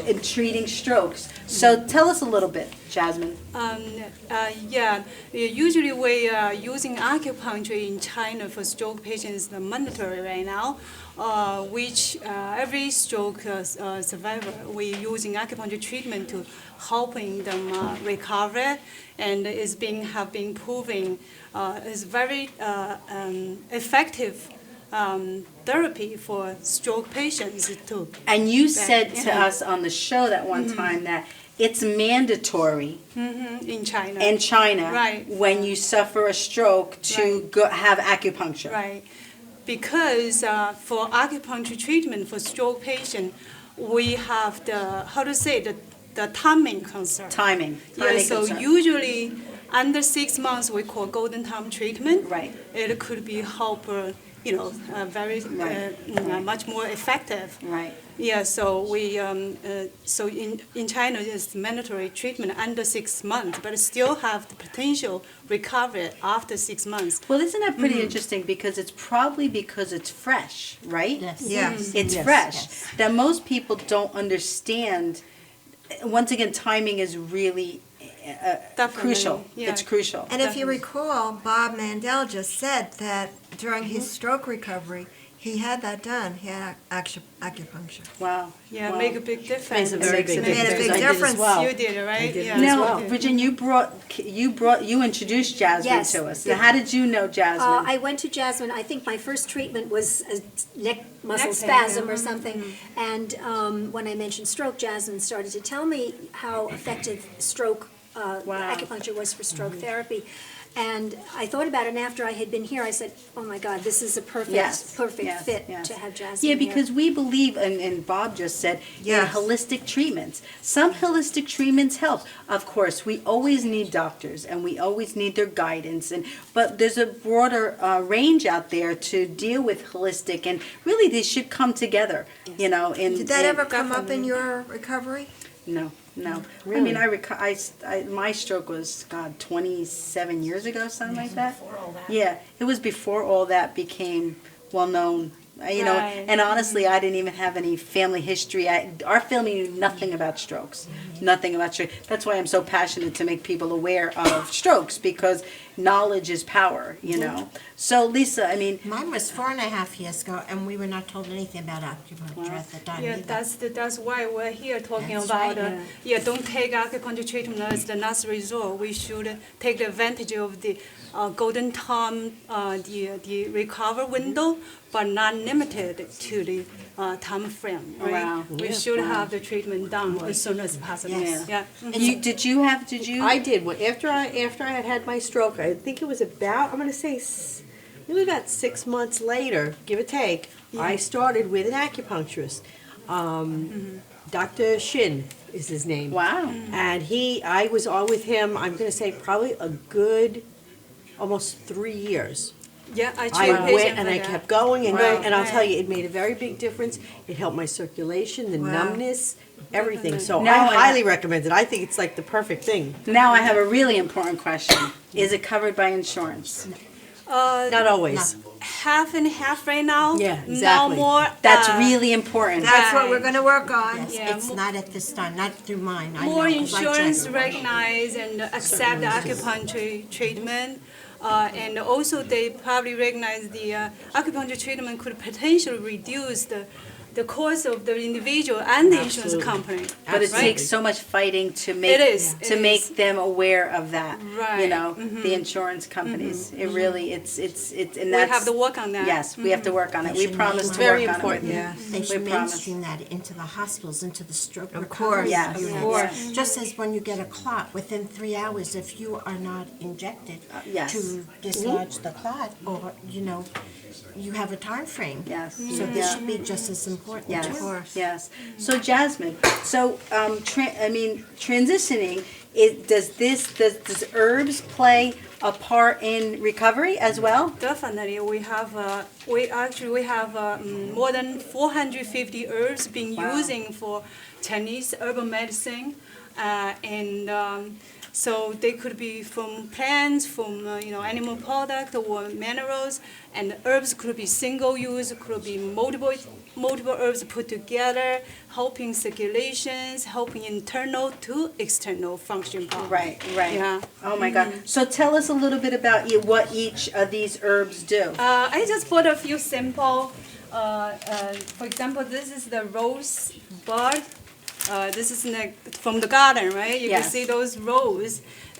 in treating strokes. So tell us a little bit, Jasmine. Usually we are using acupuncture in China for stroke patients mandatory right now, which every stroke survivor, we're using acupuncture treatment to helping them recover, and have been proving is very effective therapy for stroke patients too. And you said to us on the show that one time that it's mandatory in China. in China Right. when you suffer a stroke to go have acupuncture. Right, because for acupuncture treatment for stroke patient, we have the timing concern. Timing Yeah, so concern. usually under 6 months we call golden time treatment. Right. It could be help, very much more effective. Right. Yeah, so we so in China it's mandatory treatment under 6 months, but still have the potential recovery after 6 months. Well, isn't that pretty Mhm. interesting? Because it's probably because it's fresh, right? Yes. Yes. It's Yes, fresh. yes. That most people don't understand. Once again, timing is really crucial. yeah. It's crucial. And if you recall, Bob Mandel just said that during his Mm-hmm. stroke recovery, he had that done. He had acupuncture. Wow. Yeah, Wow. make a big difference. Makes a very big It made a difference. big I did as difference. well. You did, right? Yeah. Now, Virginia, you introduced Jasmine Yes. to us. Now, how did you know Jasmine? I went to Jasmine. I think my first treatment was a neck muscle Neck pain, spasm or yeah. something. And when I mentioned stroke, Jasmine started to tell me how effective stroke acupuncture was for stroke therapy. And I thought about it, and after I had been here, I said, oh my God, this is a perfect fit to have Jasmine Yeah, here. because we believe, and Bob just said, in holistic treatments. Some holistic treatments help. Of course, we always need doctors, and we always need their guidance. But there's a broader range out there to deal with holistic, and really they should come together. You know. Did that ever come up in your recovery? No. I Really? mean, my stroke was, 27 years ago, something like that. Before all that. Yeah, it was before all that became well known. You know, Right. and honestly, I didn't even have any family history. Our family knew nothing about strokes. Nothing about strokes. That's why I'm so passionate to make people aware of strokes, because knowledge is power, you know. So, Lisa, I mean... Mine was 4.5 years ago, and we were not told anything about acupuncture at the time Yeah, either. that's why we're here talking That's about, right, don't take acupuncture treatment as the last resort. We should take advantage of the golden time, the recover window, but not limited to the time frame, right? Wow. We Yeah, should wow. have the treatment done as soon as possible. Yes. Yeah. Did you? I did. Well, after I had my stroke, I think it was about, I'm going to say, maybe about 6 months later, give or take, I started with an acupuncturist. Dr. Shin is his name. Wow. And I was on with him, I'm going to say probably a good almost 3 years. Yeah, I I treat went patients and for I that. kept going and Right, going, and I'll right. tell you, it made a very big difference. It helped my circulation, the Wow. numbness, everything. So Now I I highly recommend it. I think it's like the perfect thing. Now I have a really important question. Is it covered by insurance? Not always. Half and half right now. Yeah, No exactly. more. That's really important. That's what we're going to work on. Yes, Yeah, It's not at this time, not through mine. I More know, 'cause I insurance checked. recognize and accept the acupuncture treatment. And also they probably recognize the acupuncture treatment could potentially reduce the cost of the individual and the insurance company. But it right? takes so much fighting to make It is, to it make is. them aware of that. You Right. know, Mhm. the insurance companies. It really it's and We that's have to work on that. Yes, we have to work on it. They We should promise to mainstream- work on it. Yeah. They We should promise. mainstream that into the hospitals, into the stroke Of recovery course. Yes. units. Of course. Just as when you get a clot, within 3 hours, if you are not injected yes. to dislodge the clot, or, you have a time frame. Yes. So this should be just as important, Yes, too. yes. So Jasmine, transitioning, does herbs play a part in recovery as well? Definitely, we have more than 450 herbs being Wow. using for Chinese herbal medicine, so they could be from plants, from animal product or minerals, and herbs could be single use, could be multiple herbs put together, helping circulations, helping internal to external function. Right. Yeah. Oh my God. So tell us a little bit about what each of these herbs do. I just put a few simple. For example, this is the rose bud. This is from the garden, right? You Yes. can see those rose.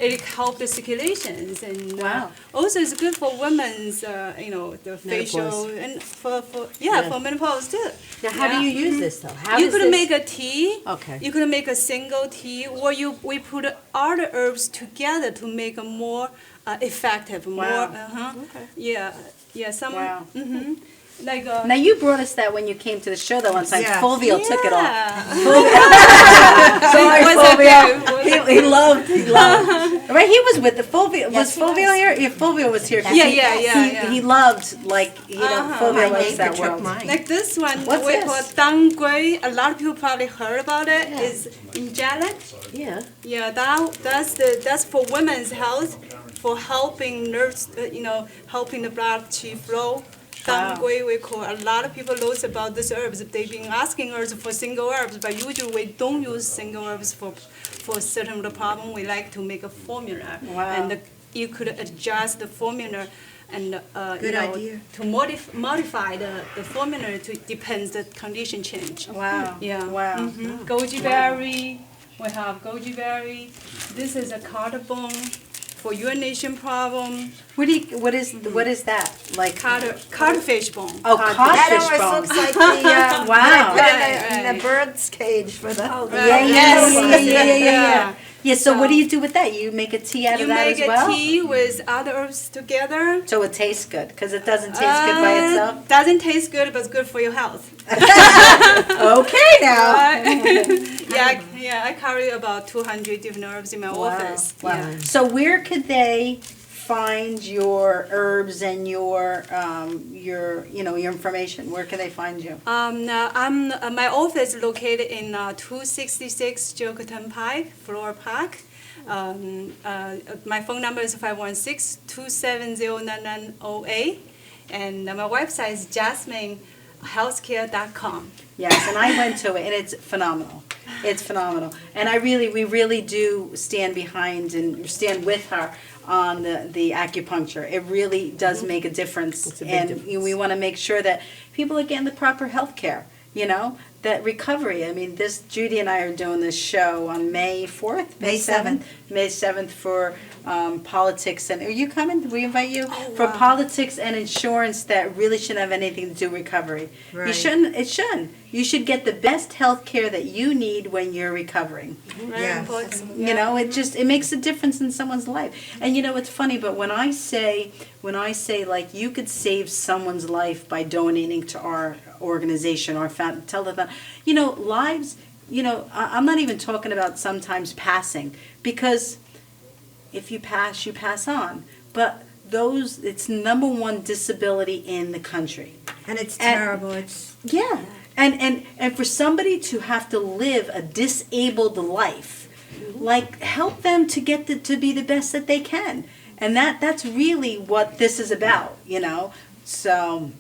It helps the circulations, and Wow. also it's good for women's, the facial Menopause. and for Yeah. for menopause too. Now, how do you use this, though? How you does could this- make a tea. Okay. You could make a single tea, or we put all the herbs together to make a more effective, more. Wow. Okay. Yeah. Some. Wow. Mhm. Like. Now you brought us that when you came to the show that one time. Yeah. Fulvio took it all. Yeah. Sorry, Was Fulvio. okay. He loved. Right, he was with the Fulvio. Was Fulvio here? Yeah, Fulvio was here. Yeah. He loved, Fulvio My likes that world. Like this one, What's we this? call dang gui. A lot of people probably heard about it. It's in gelatin. Yeah. Yeah, that's for women's health, for helping nerves, helping the blood to flow. Dang gui, we call. A lot of people knows about these herbs. They've been asking us for single herbs, but usually we don't use single herbs for certain of the problem. We like to make a formula, Wow. and you could adjust the formula. And Good idea. to modify the formula to depends the condition change. Wow. Yeah. Wow. Mhm. Goji berry. We have goji berry. This is a cardamom for urination problem. What is that? Like codfish bone. Oh, That codfish always bone. looks like the, Wow. what I put Right. in the bird's cage for the. Yeah. Yeah, so what do you do with that? You make a tea out You of that make as well? a tea with other herbs together. So it tastes good, because it doesn't taste good by itself? Doesn't taste good, but it's good for your health. Okay now. Yeah, I carry about 200 different herbs in my office. Wow. Yeah. So where could they find your herbs and your your information? Where can they find you? My office is located in 266 Joker Turnpike, Floral Park. My phone number is 516-270-9908, and my website is jasminehealthcare.com. Yes, and I went to it, and it's phenomenal. It's phenomenal, and we really do stand behind and stand with her on the acupuncture. It really does make a difference, It's a big and difference. we want to make sure that people are getting the proper health care. That recovery. I mean, Judy and I are doing this show on May 4th? May 7th. May 7th for politics. And are you coming? We invite you? For politics and insurance that really shouldn't have anything to do with recovery. Right. It shouldn't. You should get the best health care that you need when you're recovering. Very important. It makes a difference in someone's life. And it's funny, but when I say like you could save someone's life by donating to our organization, our telethon, lives, I'm not even talking about sometimes passing, because if you pass on. But it's number one disability in the country. And it's terrible. Yeah. And for somebody to have to live a disabled life, like, help them to get to be the best that they can. And that's really what this is about, So,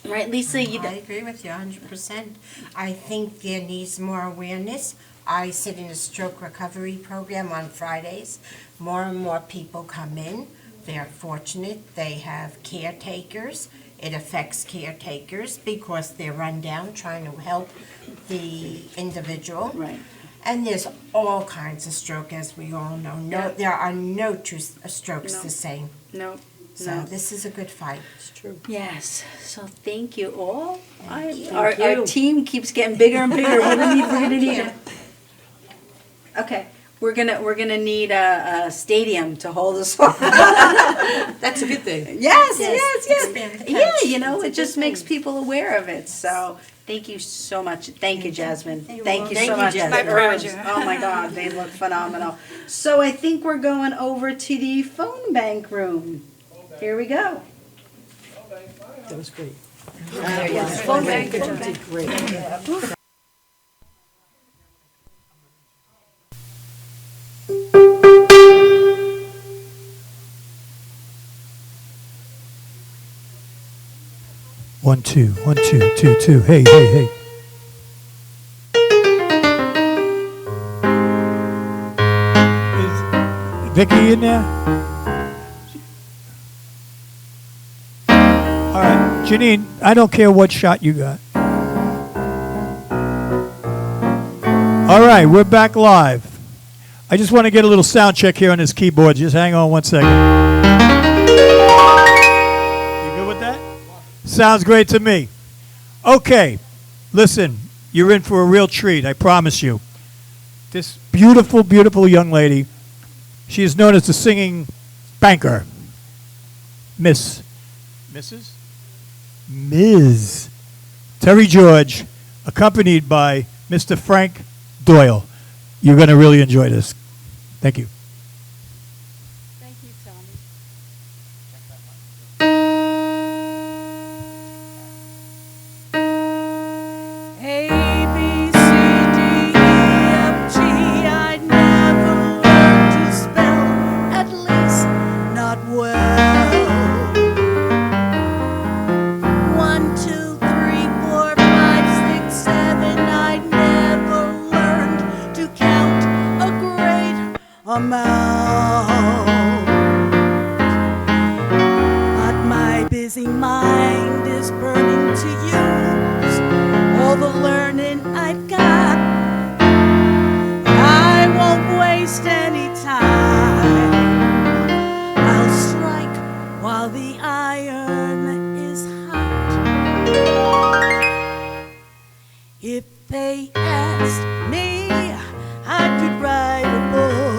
right, Lisa? I agree with you 100%. I think there needs more awareness. I sit in a stroke recovery program on Fridays. More and more people come in. They're fortunate. They have caretakers. It affects caretakers because they're run down trying to help the individual. Right. And there's all kinds of stroke, as we all know. There are no two strokes the same. No. So this is a good fight. It's true. Yes. So thank you all. you. Our team keeps getting bigger and bigger. We're gonna need it. Okay. We're gonna need a stadium to hold us all. That's a good thing. Yes. Expand the Yeah, catch. it just makes people aware of it. So thank you so much. Thank you, Jasmine. Thank you so much. Jasmine. My pleasure. Oh my God, they look phenomenal. So I think we're going over to the phone bank room. Here we go. That was great. Phone bank. You did great. One, two, 2, 2. Hey. Is Vicky in there? All right, Janine, I don't care what shot you got. All right, we're back live. I just want to get a little sound check here on this keyboard. Just hang on 1 second. You good with that? Sounds great to me. Okay, listen, you're in for a real treat, I promise you. This beautiful, beautiful young lady, she is known as the singing banker. Ms. Terry George, accompanied by Mr. Frank Doyle. You're going to really enjoy this. Thank you. Thank you, Tommy. A, B, C, D, E, F, G. I never learned to spell, at least not well. 1, 2, 3, 4, 5, 6, 7. I never learned to count a great amount. But my busy mind is burning to use all the learning I've got. I won't waste any time. I'll strike while the iron is hot. If they asked me, I could write a book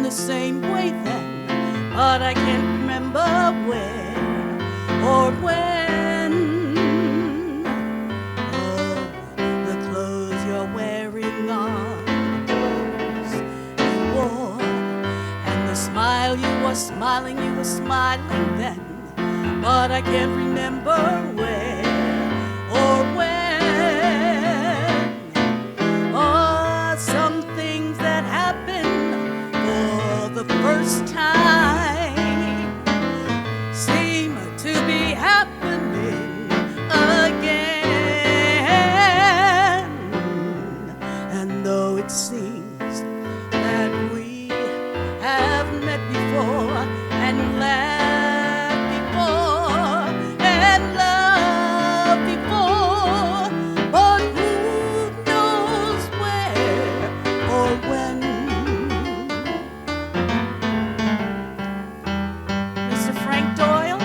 the same way then, but I can't remember where or when. Oh, the clothes you're wearing are the clothes you wore, and the smile you were smiling then, but I can't remember where or when. Oh, some things that happen for the first time seem to be happening again. And though it seems that we have met before and laughed before and loved before, but who knows where or when? Mr. Frank Doyle?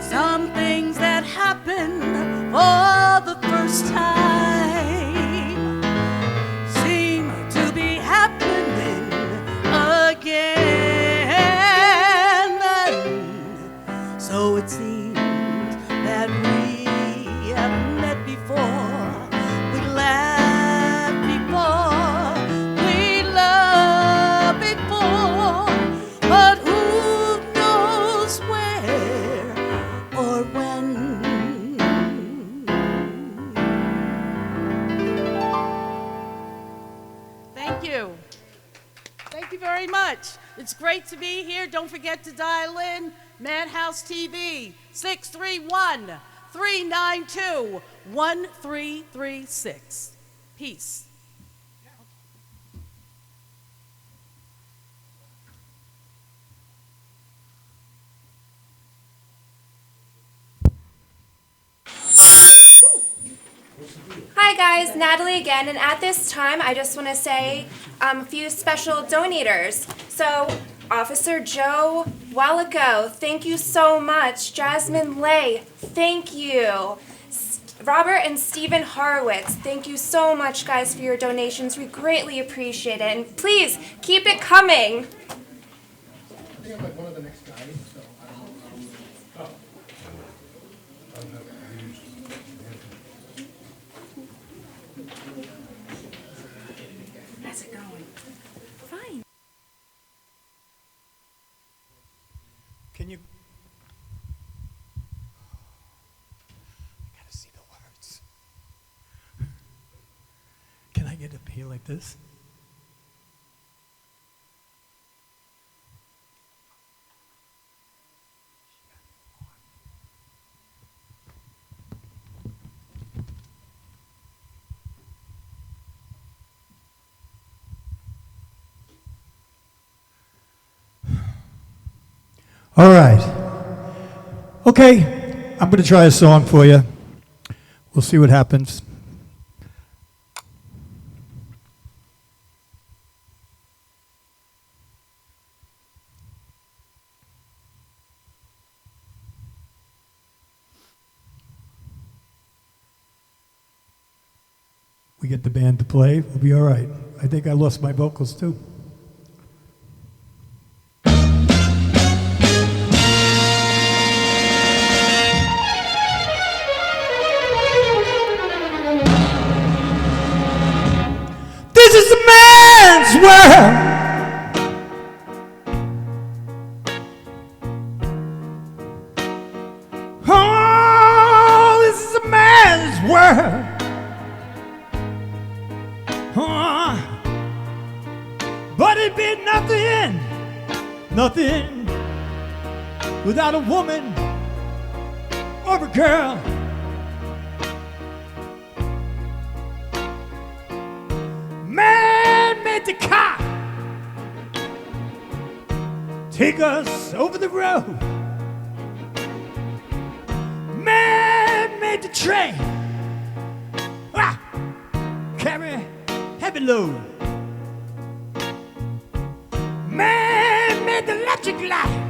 Some things that happen for the first time seem to be happening again. So it seems that we have met before, we laughed before, we loved before, but who knows where or when? Thank you. Thank you very much. It's great to be here. Don't forget to dial in Madhouse TV 631-392-1336. Peace. Hi guys, Natalie again, and at this time I just want to say a few special donators. So, Officer Joe Wallaco, thank you so much. Jasmine Lay, thank you. Robert and Stephen Horowitz, thank you so much guys for your donations. We greatly appreciate it, and please keep it coming. I think I'm like one of the next guys, so I don't know. How's it going? Fine. Can you? I gotta see the words. Can I get up here like this? All right. Okay, I'm going to try a song for you. We'll see what happens. We get the band to play, we'll be all right. I think I lost my vocals too. This is a man's world. Oh, this is a man's world. But it'd be nothing without a woman or a girl. Man made the car take us over the road. train. Ah, carry heavy load. Man made the electric light.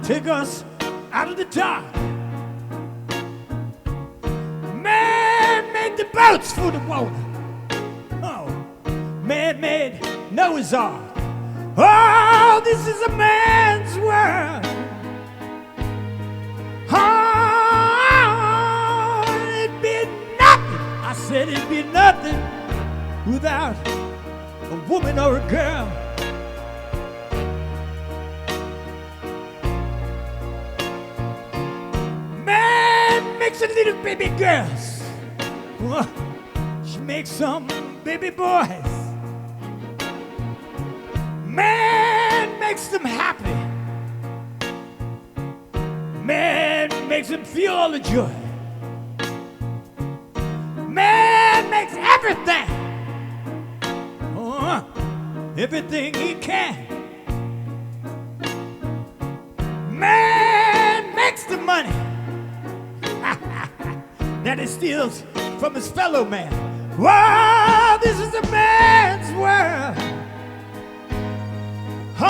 Take us out of the dark. Man made the boats for the water. Oh, man made Noah's Ark. Oh, this is a man's world. Oh, it'd be nothing. I said it'd be nothing without a woman or a girl. Man makes a little baby girls. She makes some baby boys. Man makes them happy. Man makes them feel all the joy. Man makes everything. Everything he can. Man makes the money that he steals from his fellow man. Wow, this is a man's world. Oh,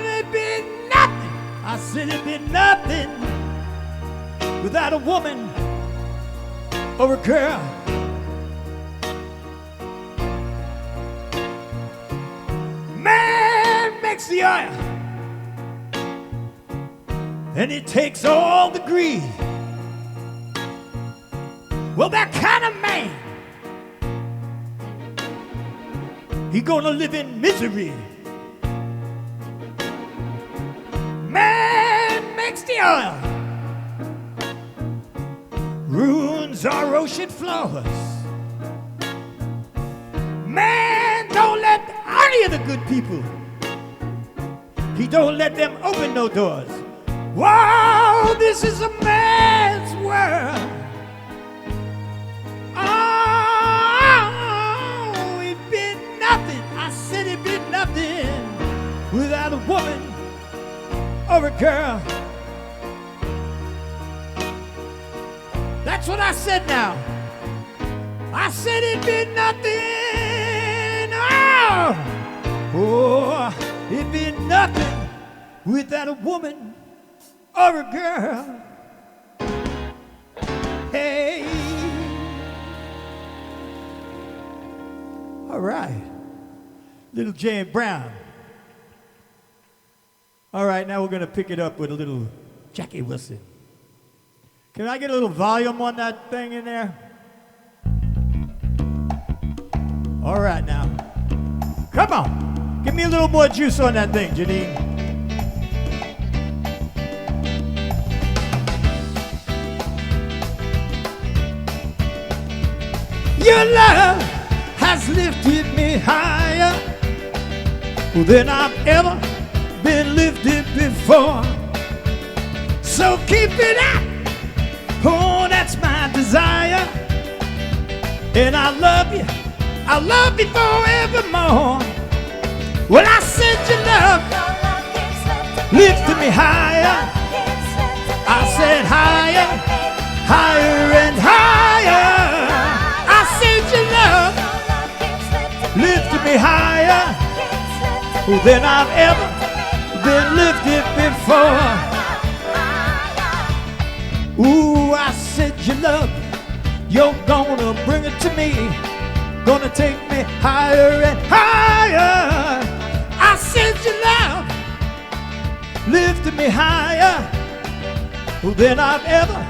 it'd be nothing. I said it'd be nothing without a woman or a girl. Man makes the oil, and he takes all the greed. Well, that kind of man, he gonna live in misery. Man makes the oil, ruins our ocean floors. Man don't let any of the good people, he don't let them open no doors. Wow, this is a man's world. Oh, it'd be nothing. I said it'd be nothing without a woman or a girl. That's what I said now. I said it'd be nothing. Oh, it'd be nothing without a woman or a girl. Hey. All right. Little Jane Brown. All right, now we're going to pick it up with a little Jackie Wilson. Can I get a little volume on that thing in there? All right, now. Come on. Give me a little more juice on that thing, Janine. Your love has lifted me higher than I've ever been lifted before. So keep it up. Oh, that's my desire. And I love you forevermore. Well, I said your love lifted me higher. I said higher, higher and higher. I said your love lifted me higher than I've ever been lifted before. Ooh, I said your love, you're gonna bring it to me, gonna take me higher and higher. I said your love lifted me higher than I've ever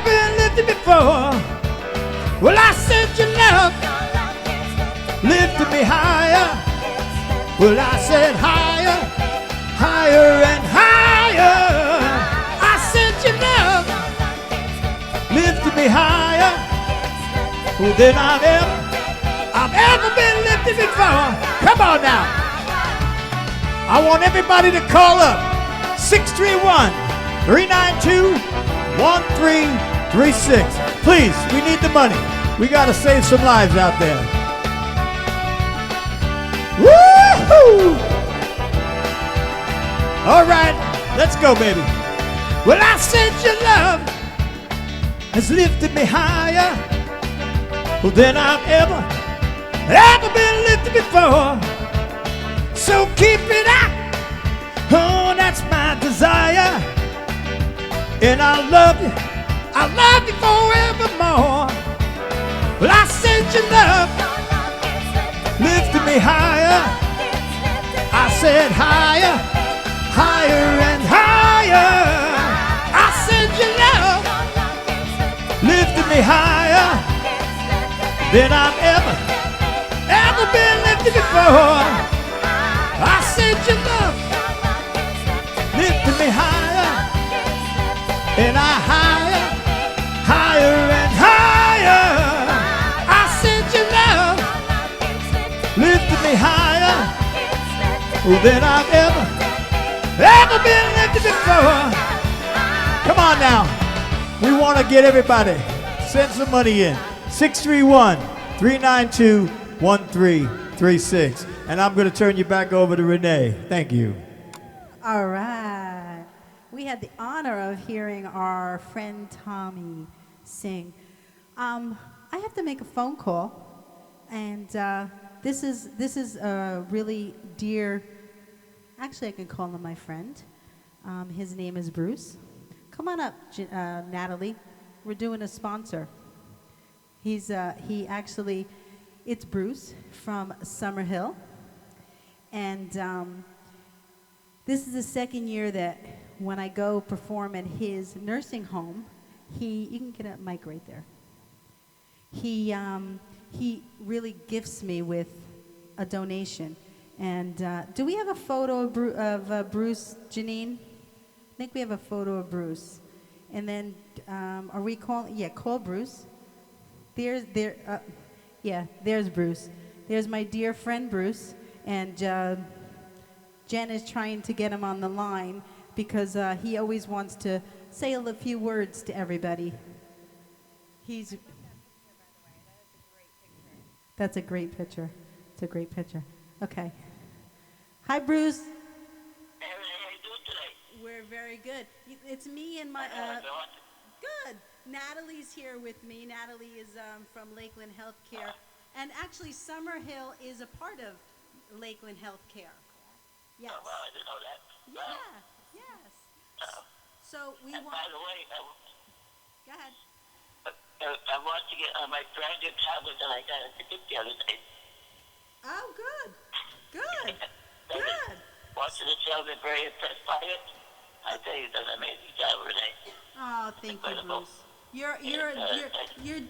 been lifted before. Well, I said your love lifted me higher. Well, I said higher, higher and higher. I said your love lifted me higher than I've ever been lifted before. Come on now. I want everybody to call up 631-392-1336. Please, we need the money. We got to save some lives out there. Woo-hoo! All right. Let's go, baby. Well, I said your love has lifted me higher than I've ever been lifted before. So keep it up. Oh, that's my desire. And I love you forevermore. Well, I said your love lifted me higher. I said higher, higher and higher. I said your love lifted me higher than I've ever been lifted before. I said your love lifted me higher, and I higher, higher and higher. I said your love lifted me higher than I've ever been lifted before. Come on now. We want to get everybody. Send some money in. 631-392-1336. And I'm going to turn you back over to Renee. Thank you. All right. We had the honor of hearing our friend Tommy sing. I have to make a phone call, and this is a really dear. Actually, I can call him my friend. His name is Bruce. Come on up, Natalie. We're doing a sponsor. It's Bruce from Summerhill, and this is the second year that when I go perform at his nursing home, you can get a mic right there. He really gifts me with a donation. And do we have a photo of Bruce, Janine? I think we have a photo of Bruce. And then are we calling? Yeah, call Bruce. There's Bruce. There's my dear friend Bruce, and Jen is trying to get him on the line because he always wants to say a few words to everybody. That's a great picture. It's a great picture. Okay. Hi, Bruce. Hey, how are you doing today? We're very good. It's me and my. Good. Natalie's here with me. Natalie is from Lakeland Healthcare, and actually, Summerhill is a part of Lakeland Healthcare. Yes. Oh, well, I didn't know that. Yeah. Yes. So we want. By the way, Go ahead. I want to get on my brand new tablet that I got at the gift the other day. Oh, good. Good. Good. Watching the show, been very impressed by it. I tell you, does an amazing job, Renee. Oh, thank you, Bruce. You're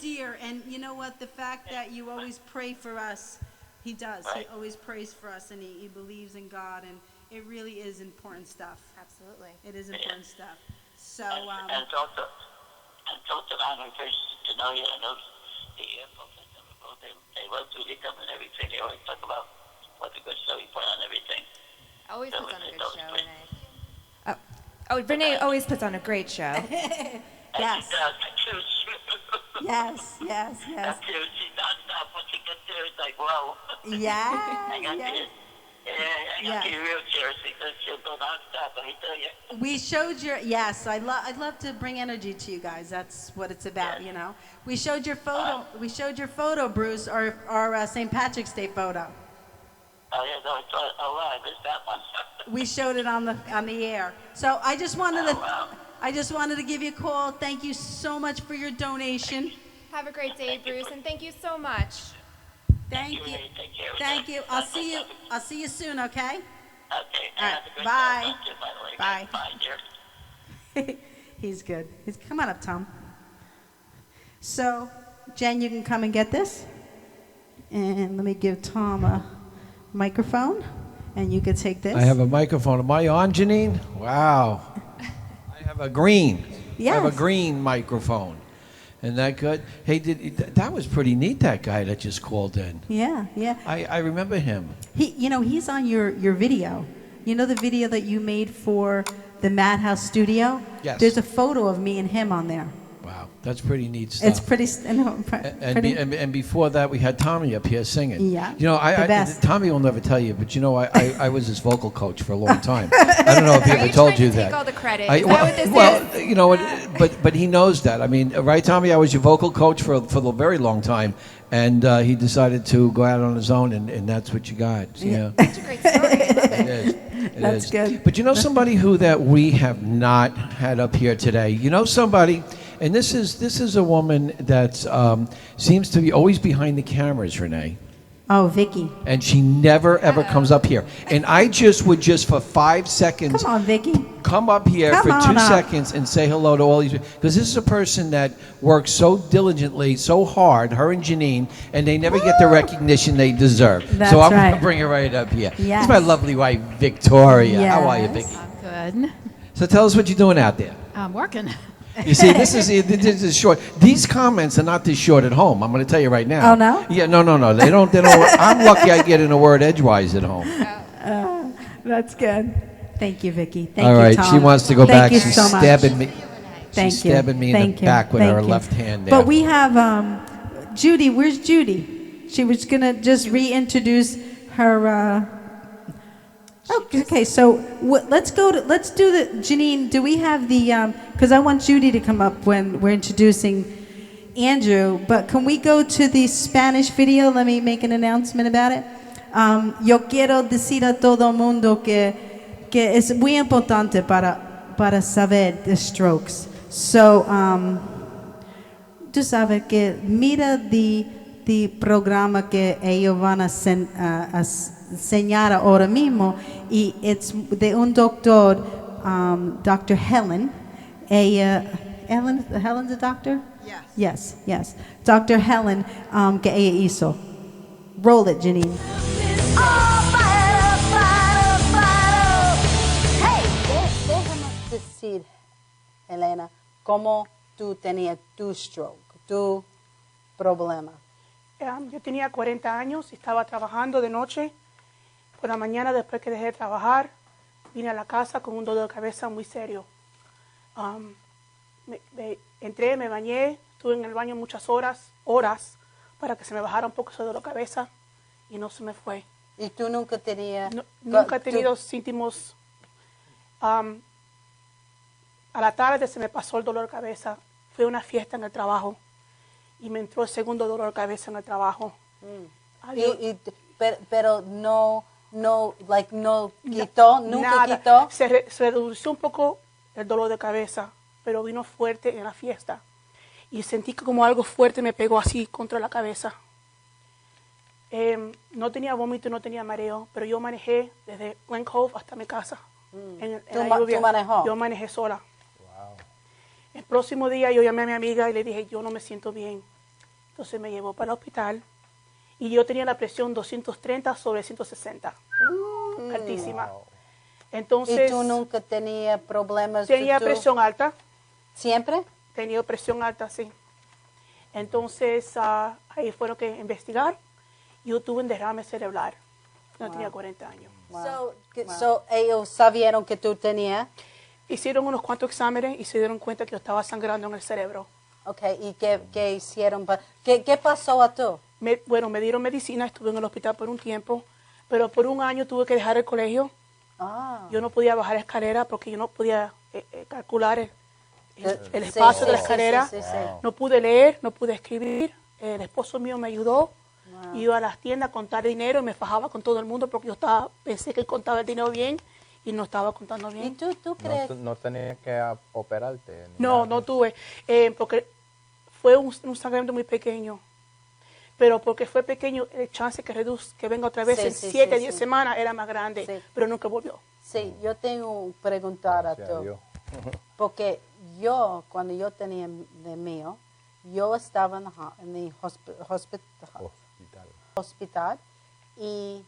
dear, and you know what? The fact that you always pray for us, he does. Right. He always prays for us, and he believes in God, and it really is important stuff. Absolutely, it is important stuff. So, and it's also an honor to know you. I know the folks that come about, they love to come and everything. They always talk about what a good show you put on everything. Always puts on a good show, Renee. Renee always puts on a great show. Yes. Yes. She's nonstop. Once she gets there, it's like, whoa. Yeah. I got to be real seriously because she'll go nonstop, let me tell you. We showed your, yes, I'd love to bring energy to you guys. That's what it's about, you know. We showed your photo, Bruce, our St. Patrick's Day photo. Oh, yeah, no, I missed that one. We showed it on the air. So I just wanted to give you a call. Thank you so much for your donation. Have a great day, Bruce, and thank you so much. Thank you. Thank you. I'll see you soon, okay? Okay. All right. Bye. Bye. Bye, dear. He's good. Come on up, Tom. So, Jen, you can come and get this. And let me give Tom a microphone, and you can take this. I have a microphone. Am I on, Janine? Wow. I have a green. Yes. I have a green microphone. Isn't that good? Hey, that was pretty neat, that guy that just called in. Yeah. I remember him. He's on your video. You know the video that you made for the Madhouse Studio? Yes. There's a photo of me and him on there. Wow. That's pretty neat stuff. It's pretty, And before that, we had Tommy up here singing. Yeah, You know, the best. Tommy will never tell you, but you know, I was his vocal coach for a long time. I don't know if he ever told you that. Take all the credit. I- Is that what this well, is? you know, but he knows that. I mean, right, Tommy? I was your vocal coach for a very long time, and he decided to go out on his own, and that's what you got. Yeah. That's a great story. It is. It That's is. good. But you know somebody who that we have not had up here today. You know somebody, and this is a woman that seems to be always behind the cameras, Renee. Oh, Vicky. And she never ever comes up here. And I would just for 5 seconds. Come on, Vicky. Come up here Come for on 2 up. seconds and say hello to all these, because this is a person that works so diligently, so hard, her and Janine, and they never get the recognition they deserve. That's so I'm going right. to bring her right up here. Yes. This is my lovely wife, Victoria. How are you, Yes. Vicky? Good. So tell us what you're doing out there. I'm working. You see, this is short. These comments are not this short at home. I'm going to tell you right now. Oh, no? Yeah, no. They don't. I'm lucky I get in a word edgewise at home. That's good. Thank you, Vicky. Thank All you, right, Tom. she wants to go Thank back. you She's so much. stabbing me. Thank She's you. stabbing me in Thank the you. back with Thank her you. left hand there. But we have Judy. Where's Judy? She was gonna just reintroduce her. Okay, so let's do the Janine. Do we have the? Because I want Judy to come up when we're introducing Andrew. But can we go to the Spanish video? Let me make an announcement about it. Yo quiero decir a todo mundo que es muy importante para saber de strokes. So, tú sabes que mira the programa que ellos van a enseñar ahora mismo, y it's de un doctor, Dr. Helen. Helen's a doctor? Yes. Dr. Helen, que ella hizo. Roll it, Janine. Déjanos decir, Elena, cómo tú tenías tu stroke, tu problema. Yo tenía 40 años y estaba trabajando de noche. Por la mañana, después que dejé de trabajar, vine a la casa con un dolor de cabeza muy serio. Entré, me bañé, estuve en el baño muchas horas para que se me bajara un poco ese dolor de cabeza y no se me fue. ¿Y tú nunca tenías? Nunca he tenido síntomas. A la tarde se me pasó el dolor de cabeza. Fui a una fiesta en el trabajo y me entró el segundo dolor de cabeza en el trabajo. Pero no quitó, nunca quitó. Se redució un poco el dolor de cabeza, pero vino fuerte en la fiesta. Y sentí que como algo fuerte me pegó así contra la cabeza. No tenía vómito, no tenía mareo, pero yo manejé desde Glen Cove hasta mi casa. En la lluvia. ¿Tú manejó? Yo manejé sola. El próximo día yo llamé a mi amiga y le dije, yo no me siento bien. Entonces me llevó para el hospital y yo tenía la presión 230 sobre 160. Altísima. Entonces, ¿Y tú nunca tenías problemas? Tenía presión alta. ¿Siempre? Tenía presión alta, sí. Entonces, ahí fueron que investigar. Yo tuve un derrame cerebral. No tenía 40 años. So, ellos sabieron que tú tenías. Hicieron unos cuantos exámenes y se dieron cuenta que yo estaba sangrando en el cerebro. Okay, ¿y qué hicieron? ¿Qué pasó a tú? Me dieron medicina, estuve en el hospital por un tiempo, pero por un año tuve que dejar el colegio. Yo no podía bajar la escalera porque yo no podía calcular el espacio de la escalera. No pude leer, no pude escribir. El esposo mío me ayudó. Iba a las tiendas a contar dinero y me fajaba con todo el mundo porque yo pensé que contaba el dinero bien y no estaba contando bien. ¿Y tú crees? No tenías que operarte. No tuve, porque fue un sangramiento muy pequeño. Pero porque fue pequeño, el chance que venga otra vez en 7 a 10 semanas era más grande, pero nunca volvió. Sí, yo tengo que preguntar a tú. Porque cuando yo tenía de mío, yo estaba en el hospital y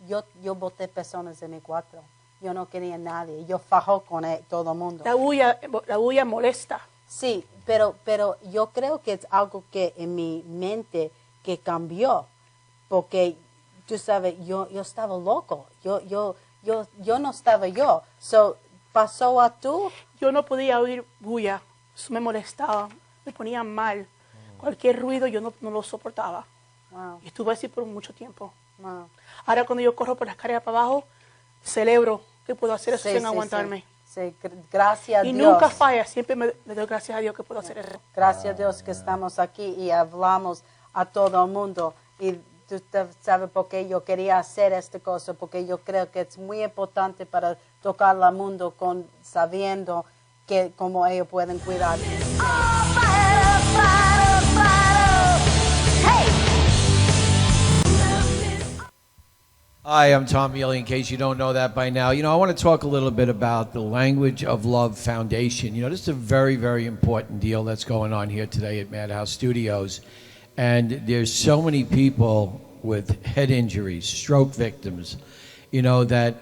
yo boté personas de mi cuarto. Yo no quería a nadie. Yo fajó con todo el mundo. La bulla molesta. Sí, pero yo creo que es algo que en mi mente que cambió. Porque, tú sabes, yo estaba loco. Yo no estaba yo. So, ¿pasó a tú? Yo no podía oír bulla. Eso me molestaba. me ponía mal. Cualquier ruido yo no lo soportaba. Wow. Y estuve así por mucho tiempo. Wow. Ahora cuando yo corro por la escalera para abajo, celebro que puedo hacer eso sin aguantarme. Sí, gracias a Y Dios. nunca falla, siempre le doy gracias a Dios que puedo hacer eso. Gracias a Dios que estamos aquí y hablamos a todo el mundo. Y tú sabes por qué yo quería hacer esta cosa, porque yo creo que es muy importante para tocar al mundo sabiendo que cómo ellos pueden cuidar. Hi, I'm Tom Mealy, in case you don't know that by now. I want to talk a little bit about the Language of Love Foundation. This is a very, very important deal that's going on here today at Madhouse Studios. And there's so many people with head injuries, stroke victims, that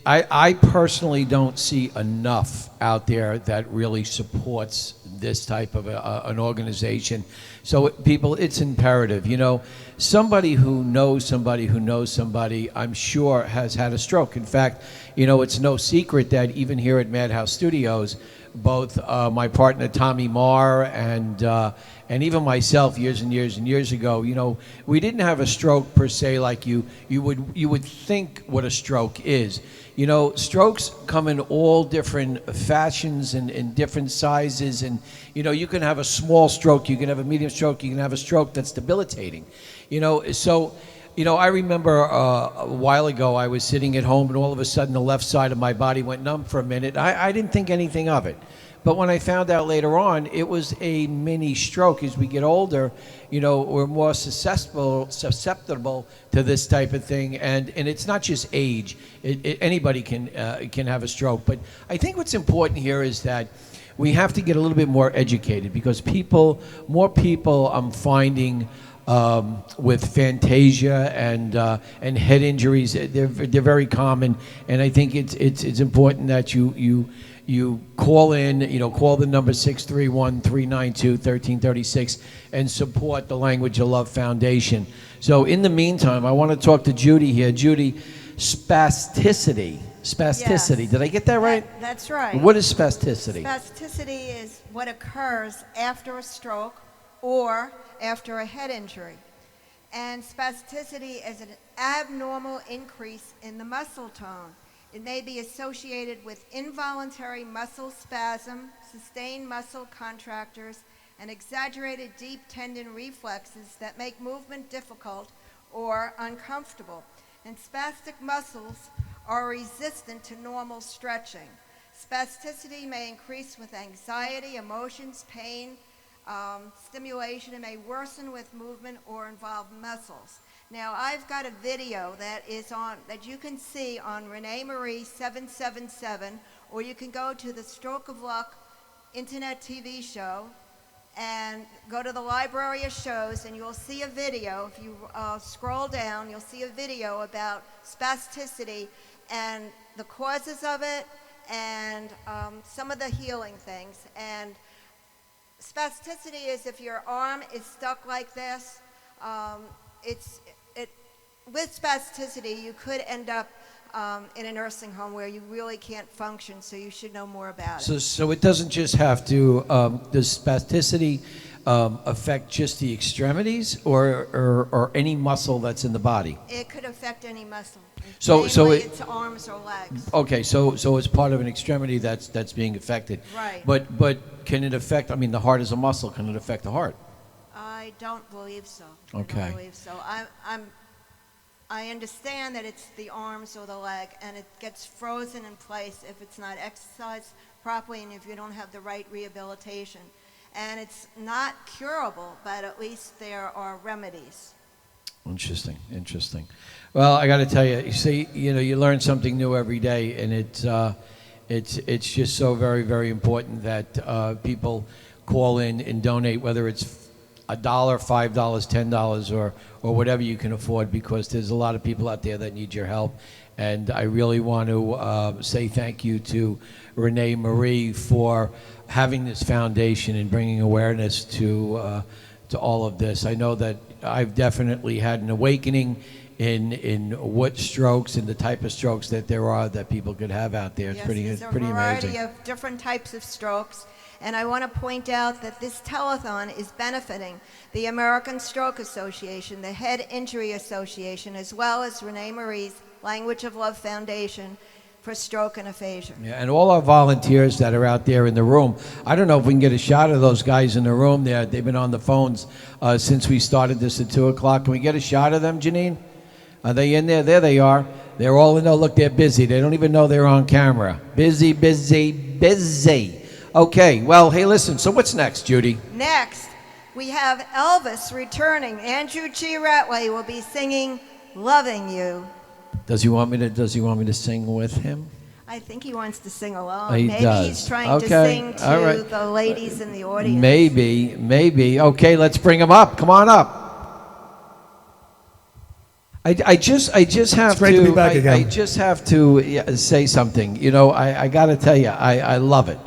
I personally don't see enough out there that really supports this type of an organization. So people, it's imperative. Somebody who knows somebody who knows somebody, I'm sure, has had a stroke. In fact, it's no secret that even here at Madhouse Studios, both my partner Tommy Marr and even myself years and years and years ago, we didn't have a stroke per se like you would think what a stroke is. Strokes come in all different fashions and in different sizes, and you can have a small stroke, you can have a medium stroke, you can have a stroke that's debilitating. I remember a while ago I was sitting at home and all of a sudden the left side of my body went numb for a minute. I didn't think anything of it. But when I found out later on, it was a mini stroke. As we get older, we're more susceptible to this type of thing. And it's not just age. Anybody can have a stroke. But I think what's important here is that we have to get a little bit more educated, because more people I'm finding with aphantasia and head injuries, they're very common. And I think it's important that you call in, call the number 631-392-1336 and support the Language of Love Foundation. So in the meantime, I want to talk to Judy here. Judy, spasticity. Yes. Did I get that right? That's right. What is spasticity? Spasticity is what occurs after a stroke or after a head injury. And spasticity is an abnormal increase in the muscle tone. It may be associated with involuntary muscle spasm, sustained muscle contractures, and exaggerated deep tendon reflexes that make movement difficult or uncomfortable. And spastic muscles are resistant to normal stretching. Spasticity may increase with anxiety, emotions, pain, stimulation. It may worsen with movement or involve muscles. Now, I've got a video that you can see on Renee Marie 777, or you can go to the Stroke of Luck internet TV show and go to the library of shows, and you'll see a video. If you scroll down, you'll see a video about spasticity and the causes of it and some of the healing things. And spasticity is if your arm is stuck like this. With spasticity, you could end up in a nursing home where you really can't function, so you should know more about it. So it doesn't just have to, does spasticity affect just the extremities or any muscle that's in the body? It could affect any muscle. So it's arms or legs. Okay, so it's part of an extremity that's being affected. Right. But can it affect, the heart is a muscle, can it affect the heart? I don't believe so. Okay. I don't believe so. I understand that it's the arms or the leg, and it gets frozen in place if it's not exercised properly and if you don't have the right rehabilitation. And it's not curable, but at least there are remedies. Interesting. Well, I got to tell you, you learn something new every day, and it's just so very, very important that people call in and donate, whether it's $1, $5, $10, or whatever you can afford, because there's a lot of people out there that need your help. And I really want to say thank you to Renee Marie for having this foundation and bringing awareness to all of this. I know that I've definitely had an awakening in what strokes and the type of strokes that there are that people could have out there. It's Yes, pretty there's a pretty variety amazing. of different types of strokes. And I want to point out that this telethon is benefiting the American Stroke Association, the Head Injury Association, as well as Renee Marie's Language of Love Foundation for stroke and aphasia. Yeah, and all our volunteers that are out there in the room. I don't know if we can get a shot of those guys in the room there. They've been on the phones since we started this at 2 o'clock. Can we get a shot of them, Janine? Are they in there? There they are. They're all in there. Look, they're busy. They don't even know they're on camera. Busy, busy, busy. Okay, well, hey, listen, so what's next, Judy? Next, we have Elvis returning. Andrew G. Ratway will be singing Loving You. Does he want me to sing with him? I think he wants to sing along. He Maybe does. he's trying Okay, to sing to all right. the ladies in the audience. Maybe. Okay, let's bring him up. Come on up. I just have It's great to be back again. I just have to say something. You know, I got to tell you, I love it.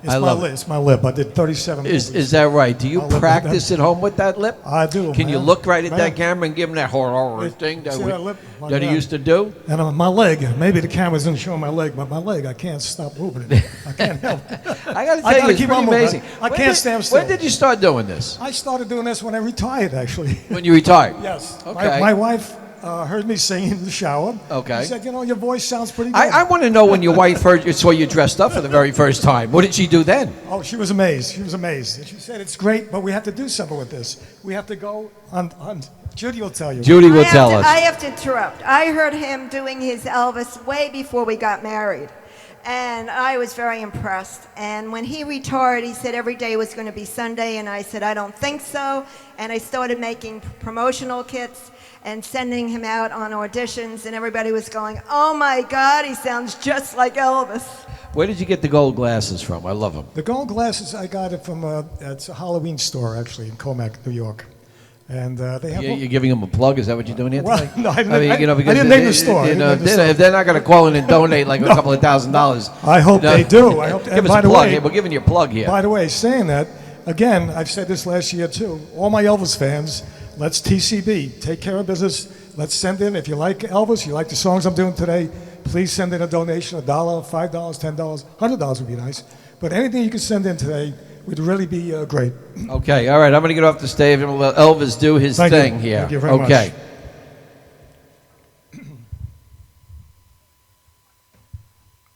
It's my lip. I did 37 movies. Is that right? Do you My lip, practice at home with that lip? I do. Can you man. look right at Man. that camera and give him that horror thing See that lip? Like that he that. used to do? And my leg, maybe the camera's not showing my leg, but my leg, I can't stop moving it. I can't help it. I got to tell gotta you, it's keep pretty on moving. amazing. I can't stand still. When did you start doing this? I started doing this when I retired, actually. When you retired? Yes. Okay. My wife heard me singing in the shower. Okay. She said, you know, your voice sounds pretty good. I want to know when your wife saw you dressed up for the very first time. What did she do then? Oh, she was amazed. She was amazed. And she said, it's great, but we have to do something with this. We have to go on Judy will tell you. Judy will tell us. I have to interrupt. I heard him doing his Elvis way before we got married. And I was very impressed. And when he retired, he said every day was going to be Sunday. And I said, I don't think so. And I started making promotional kits and sending him out on auditions. And everybody was going, oh my God, he sounds just like Elvis. Where did you get the gold glasses from? I love them. The gold glasses, I got it from it's a Halloween store, actually, in Comac, New York. And they have... You're giving them a plug? Is that what you're doing here Well, today? no, I because didn't name the store. If they're not going to call in and donate like a couple of $1,000. I hope they do. I hope. Give us a plug here. We're giving you a plug here. By the way, saying that, again, I've said this last year too, all my Elvis fans, let's TCB, take care of business. Let's send in, if you like Elvis, you like the songs I'm doing today, please send in a donation, $1, $5, $10, $100 would be nice. But anything you can send in today would really be great. Okay, all right. I'm going to get off the stage and let Elvis do his thing here. Thank you very much. Okay.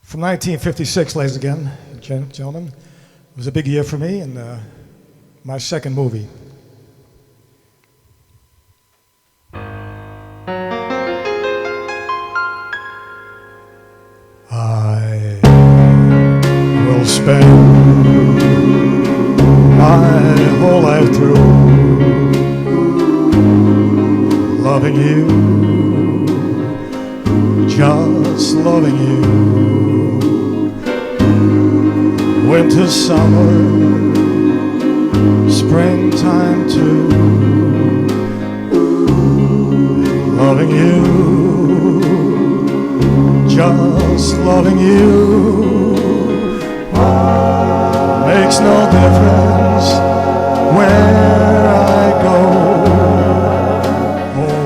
From 1956, ladies and gentlemen, it was a big year for me and my second movie. I will spend my whole life through loving you, just loving you. Winter, summer, springtime too, loving you, just loving you. Makes no difference where I go or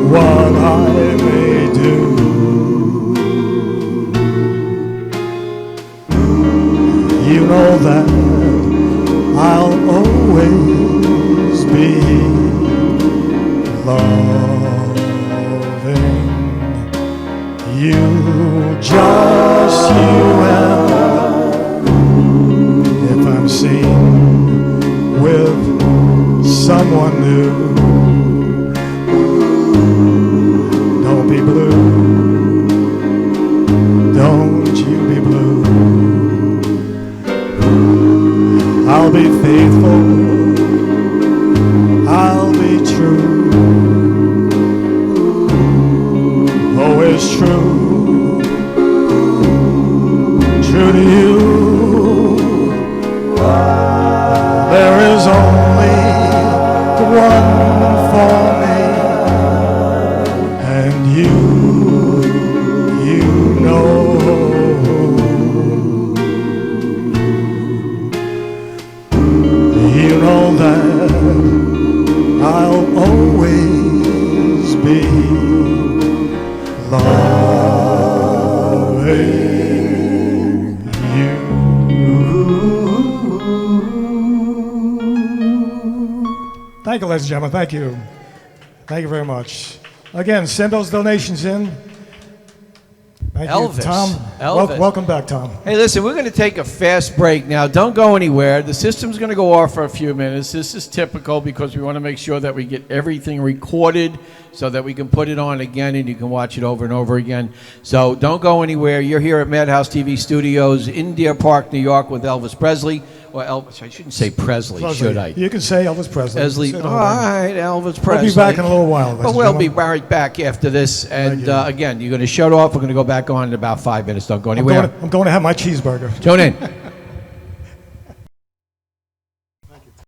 what I may do. You know that I'll always be loving you, just you and if I'm seen with someone new, don't be blue, don't you be blue. I'll be faithful, I'll be true, always true, true to you. There is only one for me, and you know. You know Thank you, ladies and gentlemen. Thank you. Thank you very much. Again, send those donations in. Thank Elvis. you, Tom. Elvis. Welcome back, Tom. Hey, listen, we're going to take a fast break now. Don't go anywhere. The system's going to go off for a few minutes. This is typical because we want to make sure that we get everything recorded so that we can put it on again and you can watch it over and over again. So don't go anywhere. You're here at Madhouse TV Studios in Deer Park, New York with Elvis Presley. Or Elvis, I shouldn't say Presley, should I? You can say Elvis Presley. All right, Elvis Presley. We'll be back in a little while. But we'll be right back after this. And again, you're going to shut off. We're going to go back on in about 5 minutes. Don't go anywhere. I'm going to have my cheeseburger. Tune in.